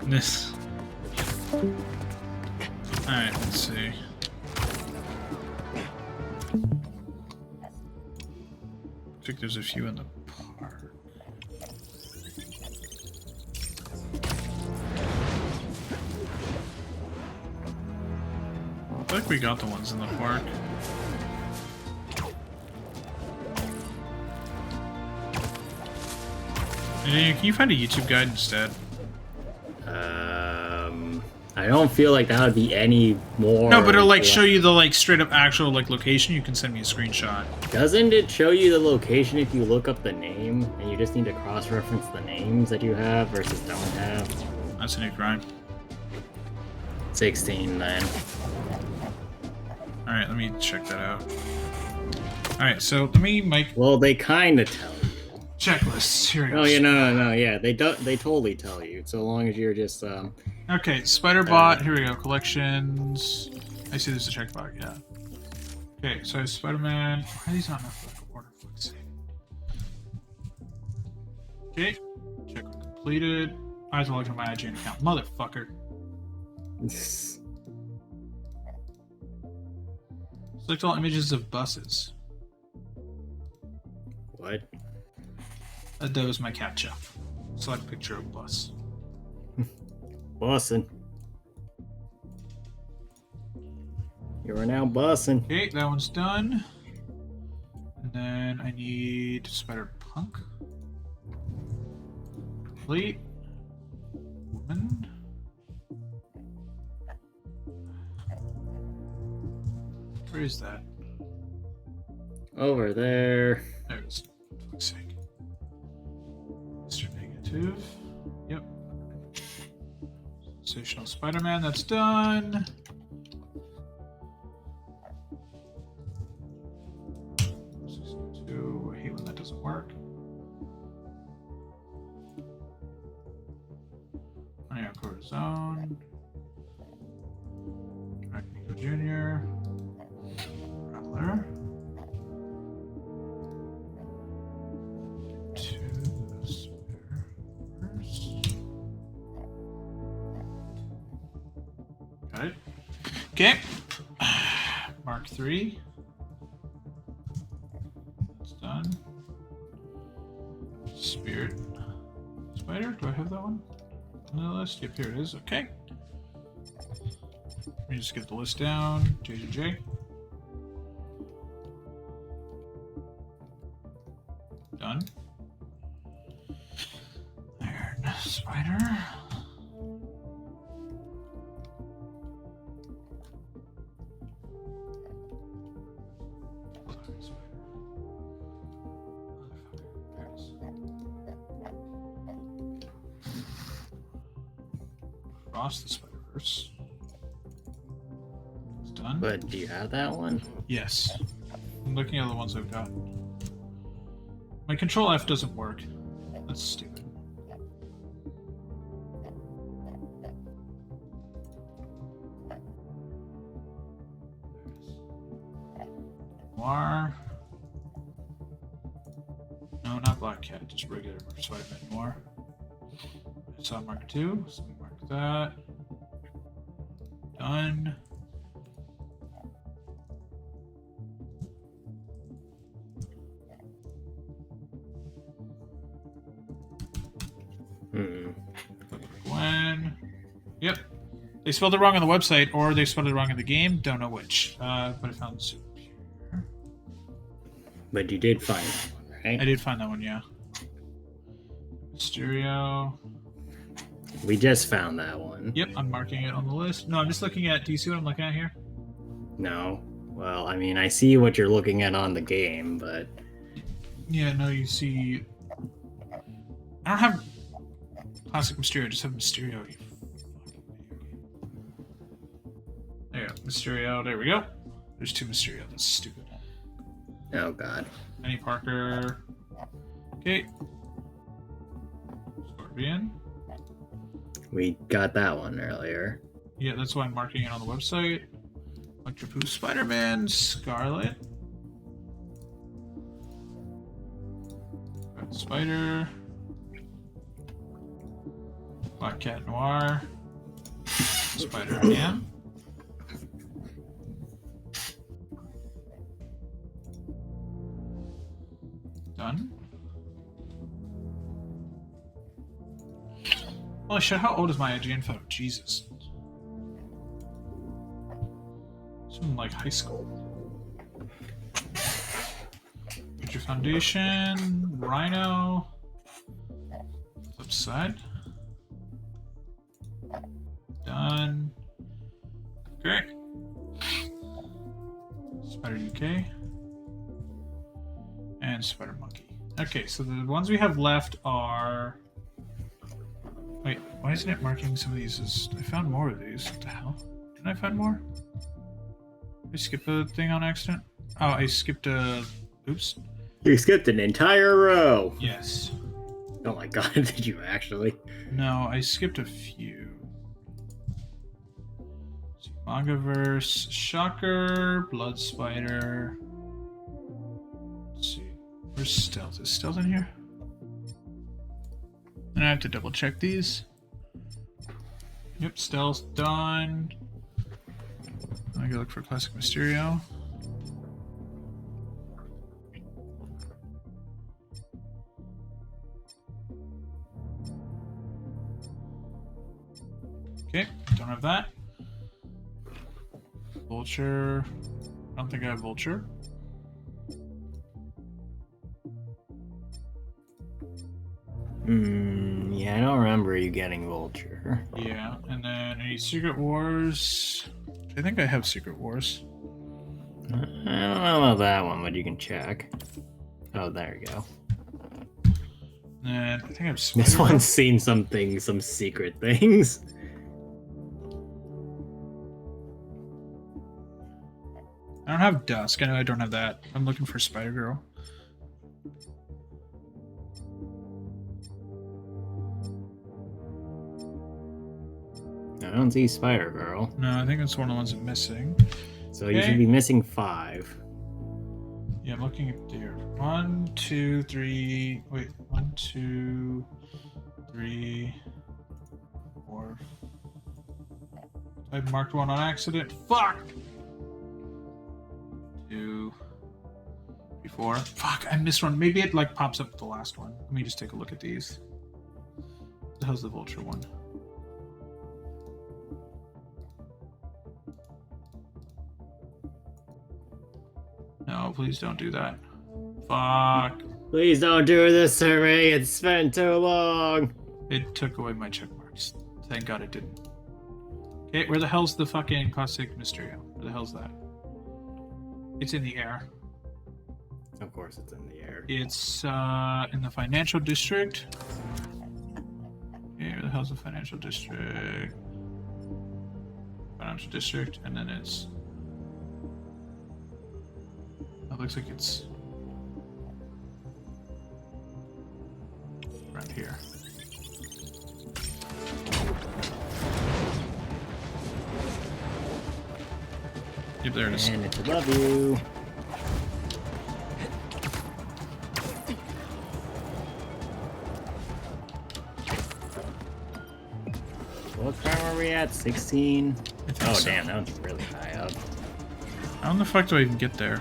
This. Alright, let's see. I think there's a few in the park. I think we got the ones in the park. Can you find a YouTube guide instead? I don't feel like that would be any more. No, but it'll like show you the like straight up actual like location. You can send me a screenshot. Doesn't it show you the location if you look up the name and you just need to cross-reference the names that you have versus don't have? That's a new crime. 16 then. Alright, let me check that out. Alright, so let me make... Well, they kind of tell you. Checklists, here we go. Oh, yeah, no, yeah, they totally tell you, so long as you're just, Okay, Spider-Bot, here we go, collections... I see there's a checkbox, yeah. Okay, so Spider-Man... Why are these not in alphabetical order, for fuck's sake? Okay, check completed. I have to log in my IGN account. Motherfucker. Select all images of buses. What? That was my CAPTCHA. Select picture of bus. Bussin'. You are now bussin'. Okay, that one's done. And then I need Spider-Punk. Complete. Woman. Where is that? Over there. There it is. For fuck's sake. Mr. Negative. Yep. Sensational Spider-Man, that's done. Jr. Rattler. Got it. Okay. Mark 3. That's done. Spirit Spider. Do I have that one on the list? Yep, here it is. Okay. Let me just get the list down. JJJ. Done. Iron Spider. Across the Spider-Verse. It's done. But do you have that one? Yes. I'm looking at the ones I've got. My Control F doesn't work. That's stupid. Noir. No, not Black Cat, just regular Spider-Man Noir. I saw Mark 2, so we mark that. Done. Gwen. Yep. They spelled it wrong on the website, or they spelled it wrong in the game. Don't know which. But I found the soup. But you did find that one, right? I did find that one, yeah. Mysterio. We just found that one. Yep, I'm marking it on the list. No, I'm just looking at... Do you see what I'm looking at here? No. Well, I mean, I see what you're looking at on the game, but... Yeah, no, you see... I don't have Classic Mysterio, I just have Mysterio. You fucking there you go. Mysterio, there we go. There's 2 Mysterio, that's stupid. Oh, God. Penny Parker. Okay. Scorpion. We got that one earlier. Yeah, that's why I'm marking it on the website. Electropoo Spider-Man, Scarlet. Red Spider. Black Cat Noir. Spider-Man. Done. Holy shit, how old is my IGN photo? Jesus. It's from like high school. Future Foundation, Rhino. Flip side. Done. Great. Spider UK. And Spider Monkey. Okay, so the ones we have left are... Wait, why isn't it marking some of these as... I found more of these. What the hell? Didn't I find more? Did I skip a thing on accident? Oh, I skipped a... Oops. You skipped an entire row. Yes. Oh my god, did you actually? No, I skipped a few. Mangaverse, Shocker, Blood Spider. Let's see. Where's Stealth? Is Stealth in here? And I have to double check these. Yep, Stealth done. I gotta look for Classic Mysterio. Okay, don't have that. Vulture. I don't think I have Vulture. Yeah, I don't remember you getting Vulture. Yeah, and then any Secret Wars. I think I have Secret Wars. I don't know about that one, but you can check. Oh, there you go. And I think I have This one's seen some secret things. I don't have Dusk. I know I don't have that. I'm looking for Spider-Girl. I don't don't see Spider-Girl. No, I think that's one of the ones I'm missing. So you should be missing 5. Yeah, I'm looking at there. 1, 2, 3. Wait, 1, 2, 3, 4. I marked one on accident. Fuck! 2, 3, 4. Fuck, I missed one. Maybe it like pops up with the last one. Let me just take a look at these. How's the Vulture one? No, please don't do that. Fuck. Please don't do this to me. It's spent too long. It took away my check marks. Thank God it didn't. Okay, where the hell's the fucking Caustic Mysterio? Where the hell's that? It's in the air. Of course it's in the air. It's in the financial district. Okay, where the hell's the financial district? Financial district, and then it's... It looks like it's... around here. Yep, there it is. And it's above you. What time are we at? 16? Oh, so. Damn, that was really high up. How in the fuck do I even get there?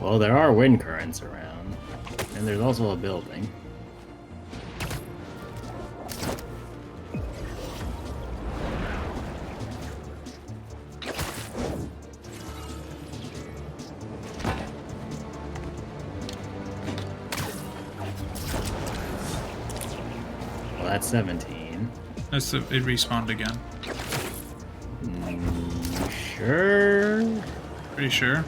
Well, there are wind currents around. And there's also a building. Well, that's 17. That's the, it respawned again. Sure? Pretty sure.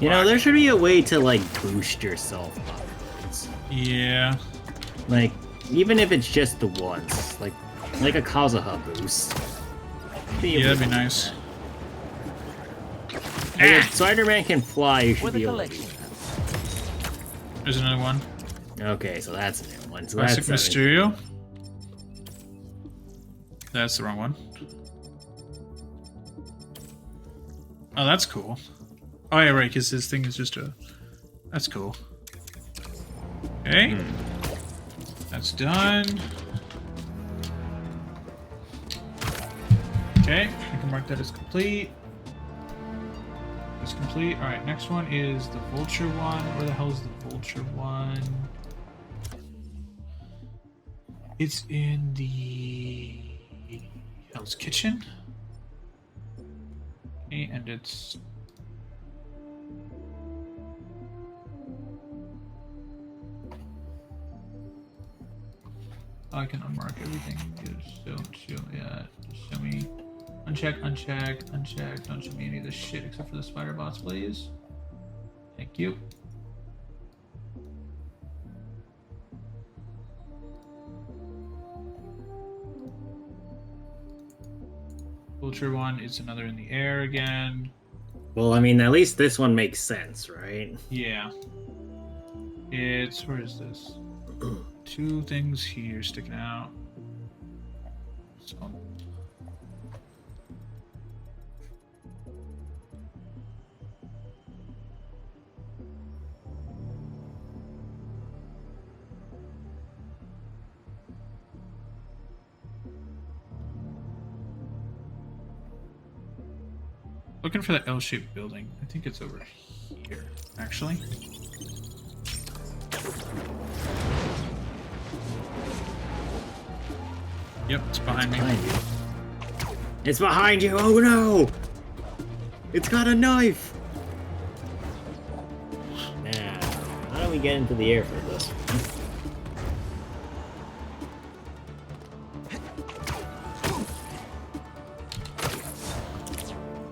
You know, there should be a way to, like, boost yourself upwards. Yeah. Like, even if it's just the once. Like a Kazuha boost. Yeah, that'd be nice. Like, if Spider-Man can fly, you should be able to do that. There's another one. Okay, so that's a new one. So Classic that's Mysterio. That's the wrong one. Oh, that's cool. Oh yeah, right, because this thing is just a... That's cool. Okay. That's done. Okay, I can mark that as complete. It's complete. Alright, next one is the Vulture one. Where the hell is the Vulture one? It's in the Hell's Kitchen. Okay, and it's... I can unmark everything. Just don't show me that. Just show me. Uncheck, uncheck, uncheck. Don't show me any of this shit except for the spider bots, please. Thank you. Vulture one is another in the air again. Well, I mean, at least this one makes sense, right? Yeah. It's... where is this? 2 things here sticking out. So. Looking for that L-shaped building. I think it's over here, actually. Yep, it's behind me. It's behind you! Oh no! It's got a knife! Now, how do we get into the air for this one?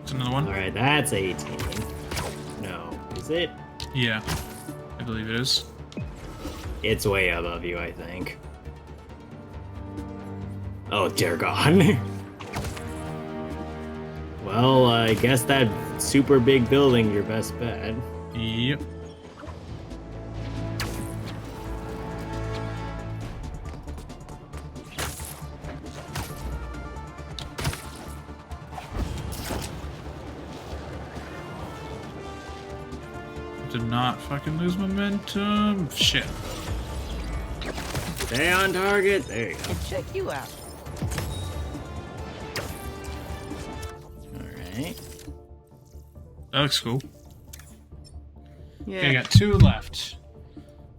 It's another one. Alright, that's 18. No, is it? Yeah, I believe it is. It's way above you, I think. Oh, dear God. Well, I guess that super big building's your best bet. Yep. to not fucking lose momentum. Shit. Stay on target. There you go. Check you out. Alright. That looks cool. Yeah. Okay, I got 2 left.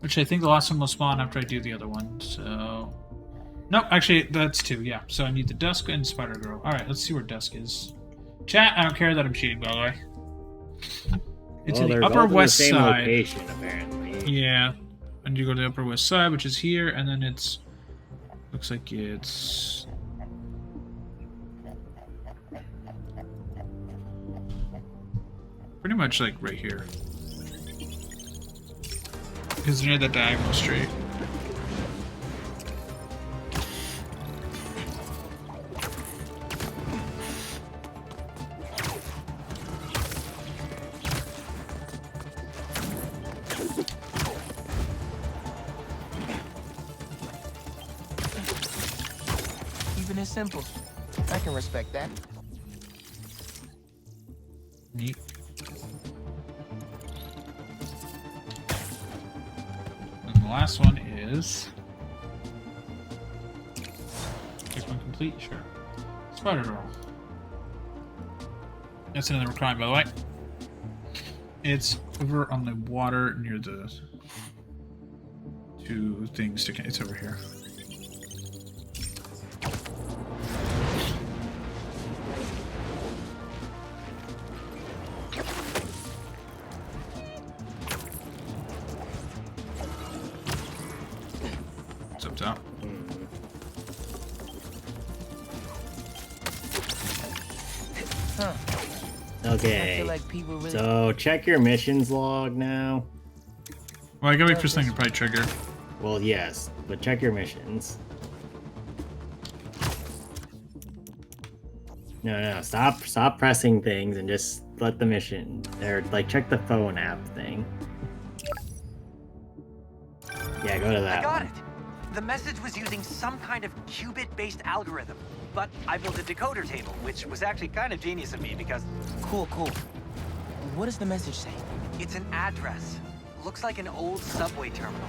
Which I think the last one will spawn after I do the other one, so... Nope, actually, that's 2, yeah. So I need the Dusk and Spider-Girl. Alright, let's see where Dusk is. Chat, I don't care that I'm cheating, by the way. It's in the Upper West Side. Location, apparently. Yeah. I need to go to the Upper West Side, which is here, and then it's... Looks like it's... Pretty much, like, right here. Because near the diagonal street. Even as simple. I can respect that. Neat. And the last one is... Pick one complete? Sure. Spider-Girl. That's another crime, by the way. It's over on the water near the 2 things to... It's over here. What's up, top? Huh. Okay. I feel like people really... So check your missions log now. Well, I gotta wait for this thing to probably trigger. Well, yes, but check your missions. No, stop pressing things and just let the mission, or like check the phone app thing. Yeah, go to that I got one. it. The message was using some kind of qubit-based algorithm, but I built a decoder table, which was actually kind of genius of me because... Cool. What does the message say? It's an address. Looks like an old subway terminal.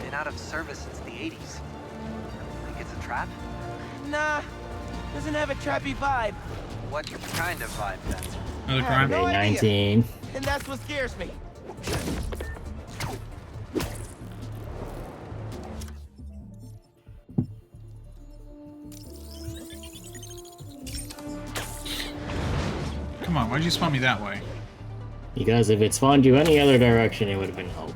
Been out of service since the 80s. Think it's a trap? Nah, doesn't have a trappy vibe. What kind of vibe then? Another crime? No idea. 19. And that's what scares me. Come on, why'd you spawn me that way? Because if it spawned you any other direction, it would have been helpful.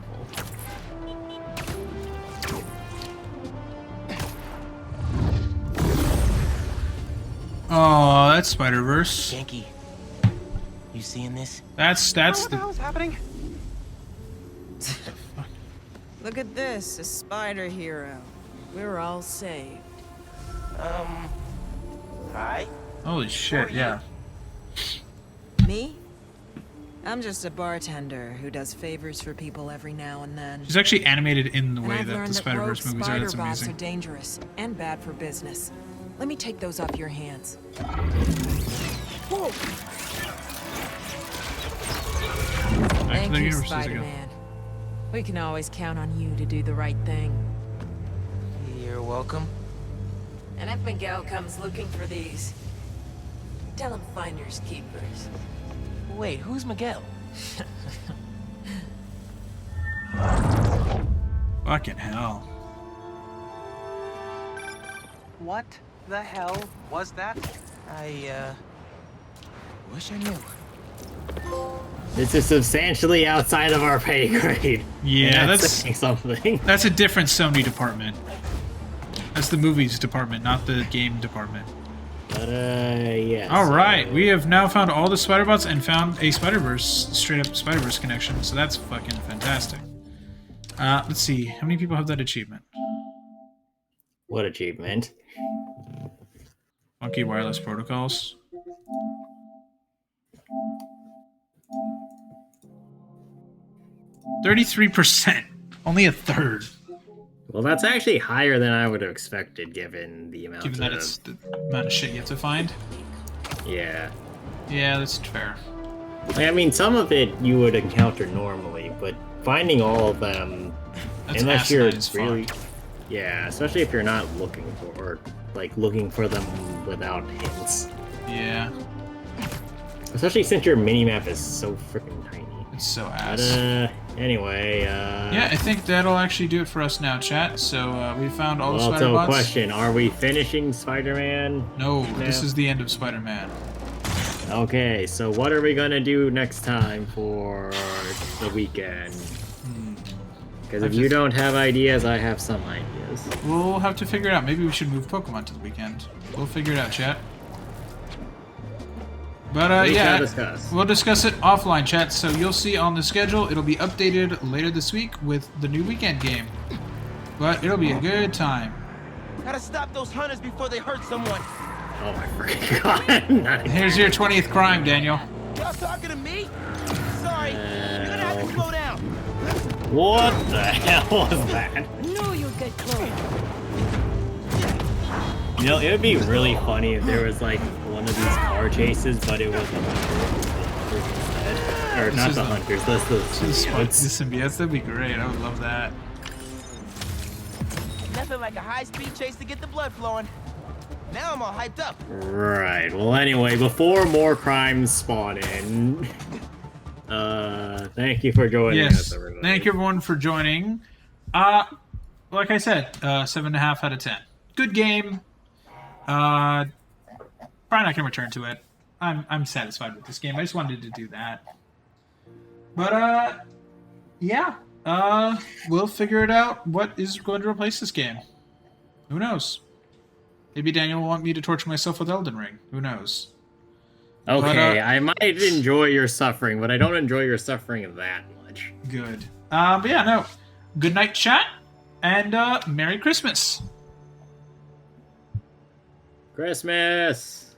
Oh, that's Spider-Verse. Yankee, you seeing this? That's What the hell's happening? Look at this, a spider hero. We're all saved. Hi. Holy shit, yeah. Me? I'm just a bartender who does favors for people every now and then. She's actually animated in the And way I've that learned the Spider-Verse rogue movies are. That's spider bots amazing. are dangerous and bad for business. Let me take those off your hands. Whoa. Thank the you, universe says again. Spider-Man. We can always count on you to do the right thing. You're welcome. And if Miguel comes looking for these, tell him finders keepers. Wait, who's Miguel? Fucking hell. What the hell was that? I wish I knew. This is substantially outside of our pay grade. Yeah, And that's saying something. That's a different Sony department. That's the movies department, not the game department. But yeah. Alright, we have now found all the Spider-Bots and found a Spider-Verse, straight up Spider-Verse connection, so that's fucking fantastic. Let's see, how many people have that achievement? What achievement? Funky Wireless Protocols. 33%. Only a third. Well, that's actually higher than I would have expected, given the amount Given that it's the amount of shit you have to find. Yeah. Yeah, that's fair. Like, I mean, some of it you would encounter normally, but finding all of them, unless you're really, yeah, especially if you're not looking for, or like looking for them without hints. Yeah. Especially since your minimap is so freaking tiny. It's so ass. But, anyway, yeah, I think that'll actually do it for us now, chat. So we found all the spider so bots. Question: are we finishing Spider-Man? No, now? this is the end of Spider-Man. Okay, so what are we gonna do next time for the weekend? Because if you don't have ideas, I have some ideas. We'll have to figure it out. Maybe we should move Pokemon to the weekend. We'll figure it out, chat. But yeah, we'll discuss it offline, chat. So you'll see on the schedule, it'll be updated later this week with the new weekend game. But it'll be a good time. Gotta stop those hunters before they hurt someone. Oh my freaking god! Here's your 20th crime, Daniel. Y'all talking to me? Sorry, you're gonna have to slow down. What the hell was that? No, you get close. You know, it would be really funny if there was like one of these car chases, but it was the hunters instead. Or not the hunters, that's the symbiotes. That'd be great. I would love that. Nothing like a high-speed chase to get the blood flowing. Now I'm all hyped up. Right. Well, anyway, before more crimes spawn in, thank you for joining us, everybody. Thank you everyone for joining. Like I said, 7.5 out of 10. Good game. Probably not gonna return to it. I'm satisfied with this game. I just wanted to do that. But yeah. We'll figure it out. What is going to replace this game? Who knows? Maybe Daniel will want me to torture myself with Elden Ring. Who knows? Okay, I might enjoy your suffering, but I don't enjoy your suffering that much. Good. But yeah, no. Good night, chat, and Merry Christmas. Christmas!